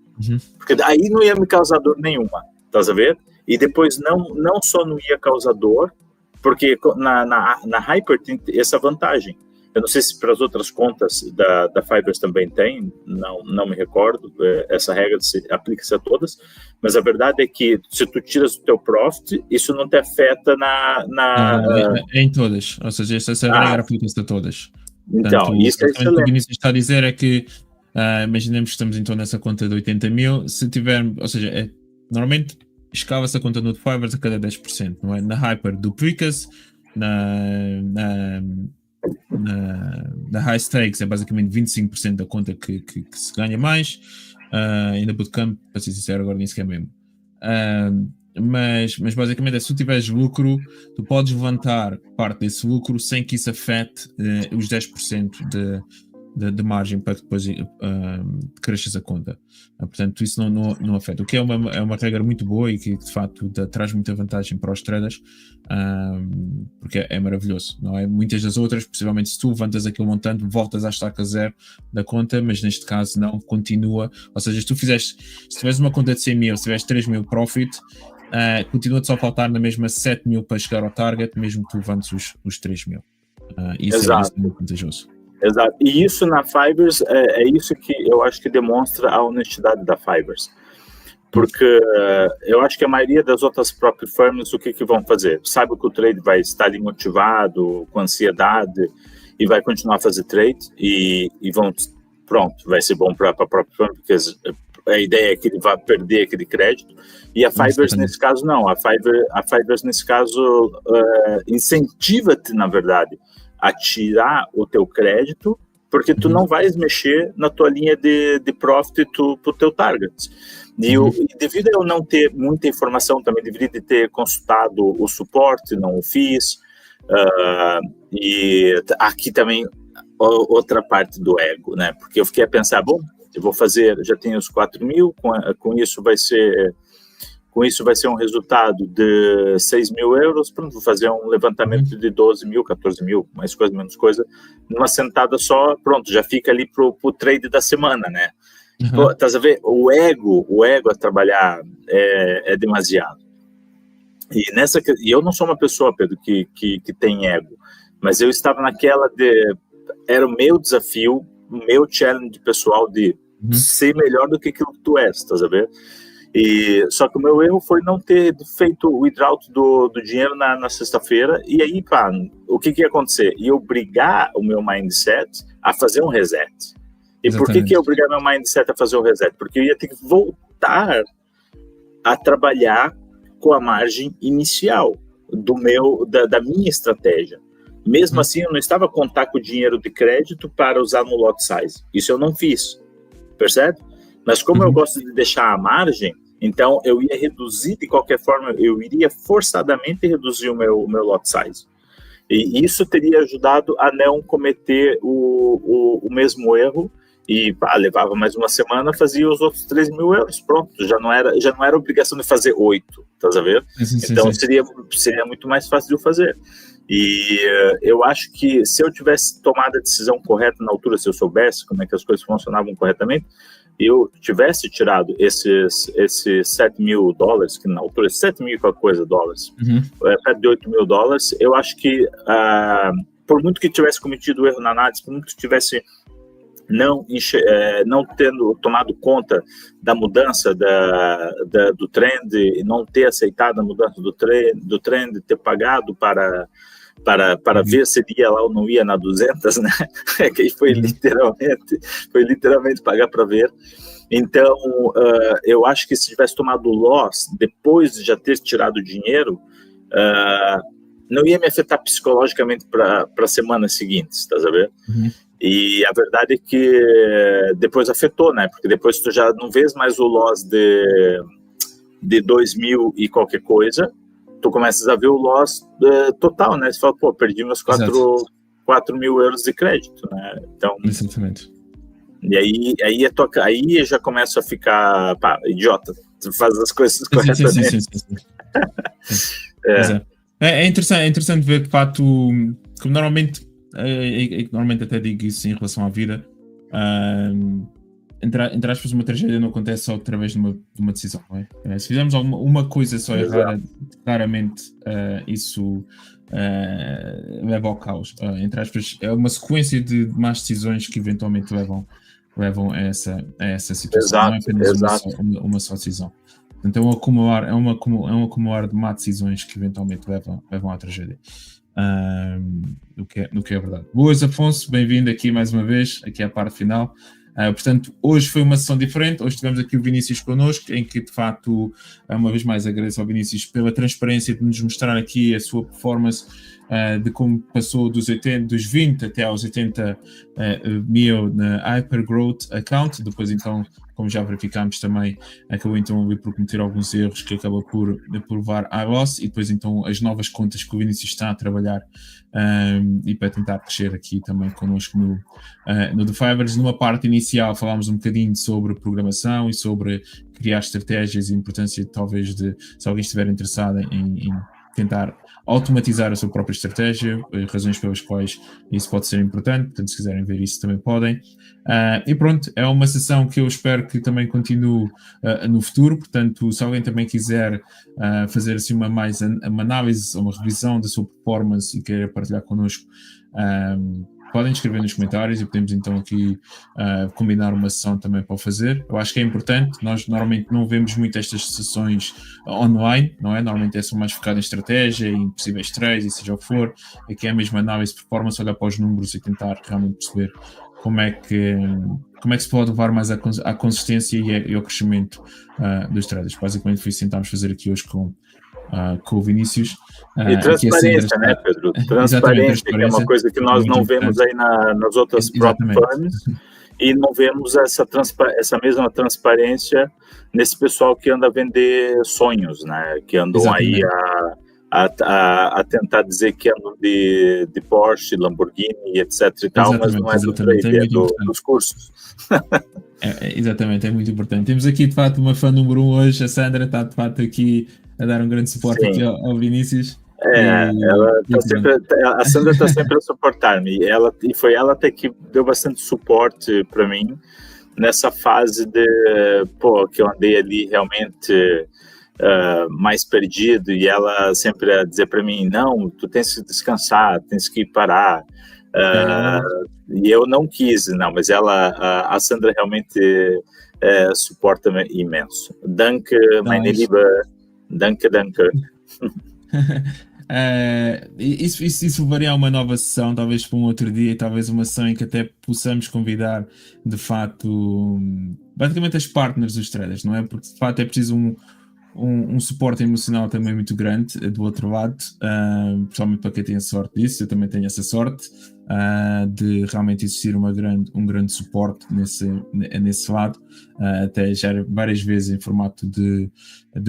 Porque aí não ia me causar dor nenhuma, tá a ver? E depois não só não ia causar dor, porque na Hyper tem essa vantagem. Eu não sei se para as outras contas da Fibers também tem, não me recordo, essa regra aplica-se a todas, mas a verdade é que se tu tiras o teu profit, isso não te afeta em todas, ou seja, essa regra aplica-se a todas. Então, portanto, isso é excelente. O que o Vinícius está a dizer é que, imaginemos que estamos então nessa conta de 80 mil, se tivermos, ou seja, normalmente escala-se a conta no Fibers a cada 10%, não é? Na Hyper duplica-se, na High Stakes é basicamente 25% da conta que se ganha mais, e na Bootcamp, para ser sincero, agora nem sequer mesmo. Mas basicamente se tu tiveres lucro, tu podes levantar parte desse lucro sem que isso afete os 10% de margem para que depois cresças a conta. Portanto, isso não afeta. O que é uma regra muito boa e que de facto traz muita vantagem para os traders, porque é maravilhoso, não é? Muitas das outras, possivelmente se tu levantas aquele montante, voltas à estaca zero da conta, mas neste caso não, continua. Ou seja, se tiveres uma conta de 100 mil, se tiveres 3 mil profit, continua-te só a faltar na mesma 7 mil para chegar ao target, mesmo que tu levantes os 3 mil. Isso é muito vantajoso. Exato, e isso na Fibers é isso que eu acho que demonstra a honestidade da Fibers, porque eu acho que a maioria das outras próprias firms, o que vão fazer? Sabe que o trade vai estar ali motivado, com ansiedade, e vai continuar a fazer trade, e vai ser bom para a própria firma, porque a ideia é que ele vai perder aquele crédito, e a Fibers nesse caso não, a Fibers nesse caso incentiva-te, na verdade, a tirar o teu crédito, porque tu não vais mexer na tua linha de profit pro teu target. E devido a eu não ter muita informação, também deveria de ter consultado o suporte, não o fiz. E aqui também outra parte do ego, né? Porque eu fiquei a pensar, bom, eu vou fazer, já tenho os 4 mil, com isso vai ser com isso vai ser um resultado de 6 mil euros, pronto, vou fazer um levantamento de 12 mil, 14 mil, mais coisa, menos coisa, numa sentada só, pronto, já fica ali pro trade da semana, né? Pô, tá a ver? O ego a trabalhar é demasiado. E eu não sou uma pessoa, Pedro, que tem ego, mas eu estava naquela era o meu desafio, o meu challenge pessoal de ser melhor do que aquilo que tu és, tá a ver? Só que o meu erro foi não ter feito o withdrawal do dinheiro na sexta-feira, e aí, pá, o que ia acontecer? Ia obrigar o meu mindset a fazer um reset. E por que ia obrigar meu mindset a fazer um reset? Porque eu ia ter que voltar a trabalhar com a margem inicial da minha estratégia. Mesmo assim, eu não estava a contar com o dinheiro de crédito para usar no lot size. Isso eu não fiz, percebe? Mas como eu gosto de deixar a margem, então eu ia reduzir de qualquer forma, eu iria forçadamente reduzir o meu lot size. E isso teria ajudado a não cometer o mesmo erro. E levava mais uma semana, fazia os outros 3 mil euros, pronto, já não era obrigação de fazer 8, tá a ver? Então seria muito mais fácil de eu fazer. E eu acho que se eu tivesse tomado a decisão correta na altura, se eu soubesse como é que as coisas funcionavam corretamente, eu tivesse tirado esses 7 mil dólares, que na altura 7 mil e qualquer coisa dólares, perto de 8 mil dólares, eu acho que por muito que tivesse cometido erro na análise, por muito que tivesse não tendo tomado conta da mudança do trend, e não ter aceitado a mudança do trend, ter pagado para ver se ia lá ou não ia na 200, né? Que aí foi literalmente pagar para ver. Então, eu acho que se tivesse tomado o loss depois de já ter tirado o dinheiro, não ia me afetar psicologicamente para as semanas seguintes, tá sabendo? E a verdade é que depois afetou, né? Porque depois tu já não vês mais o loss de 2 mil e qualquer coisa, tu começas a ver o loss total, né? Você fala, pô, perdi meus 4 mil euros de crédito, né? Então, exatamente. E aí já começa a ficar, idiota, tu faz as coisas corretamente. Sim. É interessante ver, de fato, como normalmente até digo isso em relação à vida, entre aspas, uma tragédia não acontece só através de uma decisão, não é? Se fizermos uma coisa só errada, claramente isso leva ao caos. Entre aspas, é uma sequência de más decisões que eventualmente levam a essa situação. Não é apenas uma só decisão. Portanto, é um acumular de má decisões que eventualmente levam à tragédia. No que é verdade. Boas, Afonso, bem-vindo aqui mais uma vez, aqui à parte final. Portanto, hoje foi uma sessão diferente. Hoje tivemos aqui o Vinícius connosco, em que de facto, uma vez mais agradeço ao Vinícius pela transparência de nos mostrar aqui a sua performance, de como passou dos 20 até aos 80 mil na Hypergrowth Account. Depois então, como já verificámos também, acabou então ali por cometer alguns erros que acabou por levar à loss, e depois então as novas contas que o Vinícius está a trabalhar e para tentar crescer aqui também connosco no The Fivers. Numa parte inicial falámos um bocadinho sobre programação e sobre criar estratégias e a importância talvez de, se alguém estiver interessado em tentar automatizar a sua própria estratégia, razões pelas quais isso pode ser importante. Portanto, se quiserem ver isso também podem. E pronto, é uma sessão que eu espero que também continue no futuro. Portanto, se alguém também quiser fazer assim uma análise, uma revisão da sua performance e querer partilhar connosco, podem escrever nos comentários e podemos então aqui combinar uma sessão também para o fazer. Eu acho que é importante. Nós normalmente não vemos muito estas sessões online, não é? Normalmente é só mais focado em estratégia, em possíveis trades e seja o que for. Aqui é a mesma análise de performance, olhar para os números e tentar realmente perceber como é que se pode levar mais à consistência e ao crescimento dos traders. Basicamente foi isso que tentámos fazer aqui hoje com o Vinícius. E transparência, né, Pedro? Transparência, que é uma coisa que nós não vemos aí nas outras prop firms, e não vemos essa mesma transparência nesse pessoal que anda a vender sonhos, né? Que andam aí a tentar dizer que andam de Porsche, Lamborghini, etc e tal, mas não é do trade, é dos cursos. Exatamente, é muito importante. Temos aqui, de facto, uma fã número 1 hoje. A Sandra está, de facto, aqui a dar um grande suporte aqui ao Vinícius. Ela tá sempre, a Sandra está sempre a suportar-me, e foi ela até que deu bastante suporte para mim nessa fase que eu andei ali realmente mais perdido, e ela sempre a dizer para mim, não, tu tens que descansar, tens que parar, e eu não quis, não, mas a Sandra realmente suporta-me imenso. Danke, meine Liebe, danke. Isso varia a uma nova sessão, talvez para um outro dia, talvez uma sessão em que até possamos convidar de facto basicamente as partners dos traders, não é? Porque de facto é preciso um suporte emocional também muito grande do outro lado, principalmente para quem tem a sorte disso. Eu também tenho essa sorte de realmente existir um grande suporte nesse lado, até já várias vezes em formato de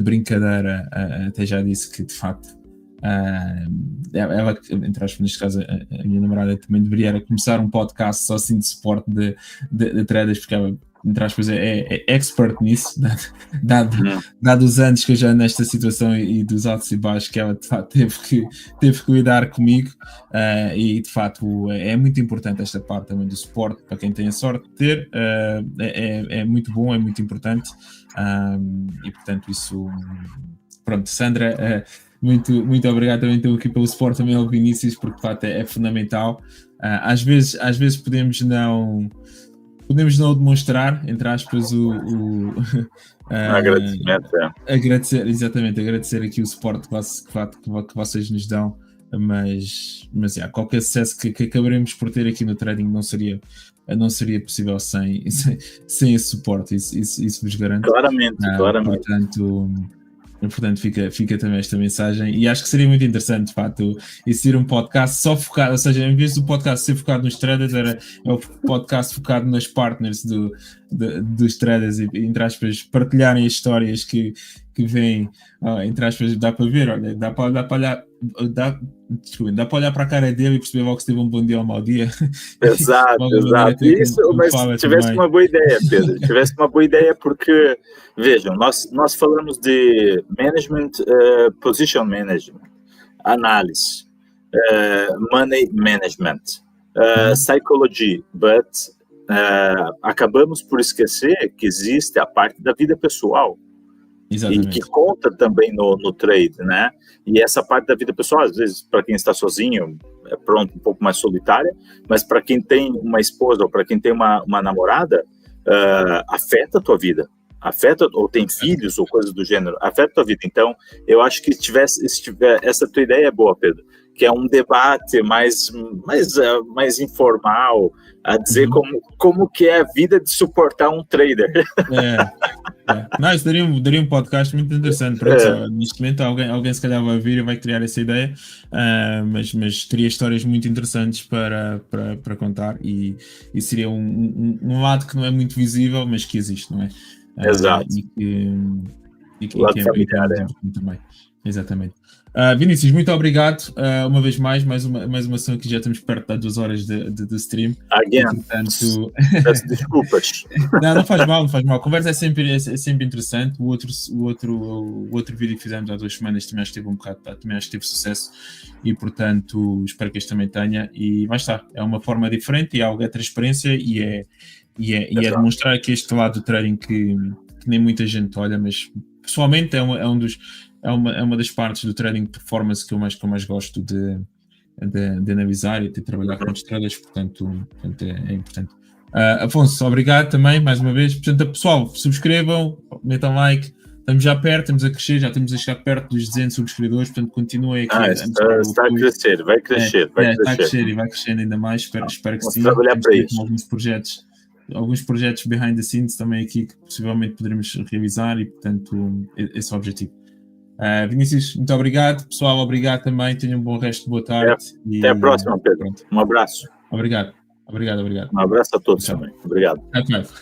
brincadeira, até já disse que de facto ela, entre aspas, neste caso a minha namorada também deveria começar um podcast só assim de suporte de traders, porque ela, entre aspas, é expert nisso, dado os anos que eu já nesta situação e dos altos e baixos que ela de facto teve que lidar comigo, e de facto é muito importante esta parte também do suporte para quem tem a sorte de ter, é muito bom, é muito importante, e portanto isso, pronto. Sandra, muito obrigado também então, aqui pelo suporte também ao Vinícius, porque de facto é fundamental. Às vezes podemos não demonstrar, entre aspas, agradecimento. Agradecer aqui o suporte que vocês nos dão, mas qualquer sucesso que acabaremos por ter aqui no trading não seria possível sem esse suporte, isso vos garanto. Claramente. Portanto, fica também esta mensagem, e acho que seria muito interessante, de facto, existir um podcast só focado, ou seja, em vez do podcast ser focado nos traders, é o podcast focado nas partners dos traders, e, entre aspas, partilharem as histórias que vêm, entre aspas, dá para ver, olha, dá para olhar para a cara dele e perceber logo se teve um bom dia ou um mau dia. Exato. Isso, mas tivesse uma boa ideia, Pedro. Tivesse uma boa ideia, porque, vejam, nós falamos de management, position management, análise, money management, psychology, but acabamos por esquecer que existe a parte da vida pessoal. Exatamente. E que conta também no trade, né? E essa parte da vida pessoal, às vezes, para quem está sozinho, é pronto, um pouco mais solitária, mas para quem tem uma esposa ou para quem tem uma namorada, afeta a tua vida. Afeta, ou tem filhos ou coisas do gênero, afeta a tua vida. Então, eu acho que essa tua ideia é boa, Pedro, que é um debate mais informal, a dizer como que é a vida de suportar um trader. Não, isso daria um podcast muito interessante. Pronto, neste momento alguém se calhar vai vir e vai criar essa ideia, mas teria histórias muito interessantes para contar, e seria um lado que não é muito visível, mas que existe, não é? Exato. E que é familiar, também. Exatamente. Vinícius, muito obrigado uma vez mais uma sessão que já estamos perto das 2 horas de stream. Again. Portanto... Desculpas. Não faz mal. A conversa é sempre interessante. O outro vídeo que fizemos há 2 semanas também acho que teve sucesso, e portanto espero que este também tenha, e vai estar. É uma forma diferente, e algo é transparência, e é demonstrar que este lado do trading que nem muita gente olha, mas pessoalmente é uma das partes do trading de performance que eu mais gosto de analisar e de trabalhar com os traders, portanto é importante. Afonso, obrigado também mais uma vez. Portanto, pessoal, subscrevam, metam like, estamos já perto, estamos a crescer, já estamos a chegar perto dos 200 subscrevedores, portanto continuem aqui. Está a crescer, vai crescer. Está a crescer e vai crescendo ainda mais, espero que sim. Trabalhar para isso. Alguns projetos behind the scenes também aqui que possivelmente poderemos realizar, e portanto esse é o objetivo. Vinícius, muito obrigado. Pessoal, obrigado também. Tenham um bom resto de boa tarde. Até a próxima, Pedro. Pronto. Um abraço. Obrigado. Um abraço a todos também. Obrigado. Até mais.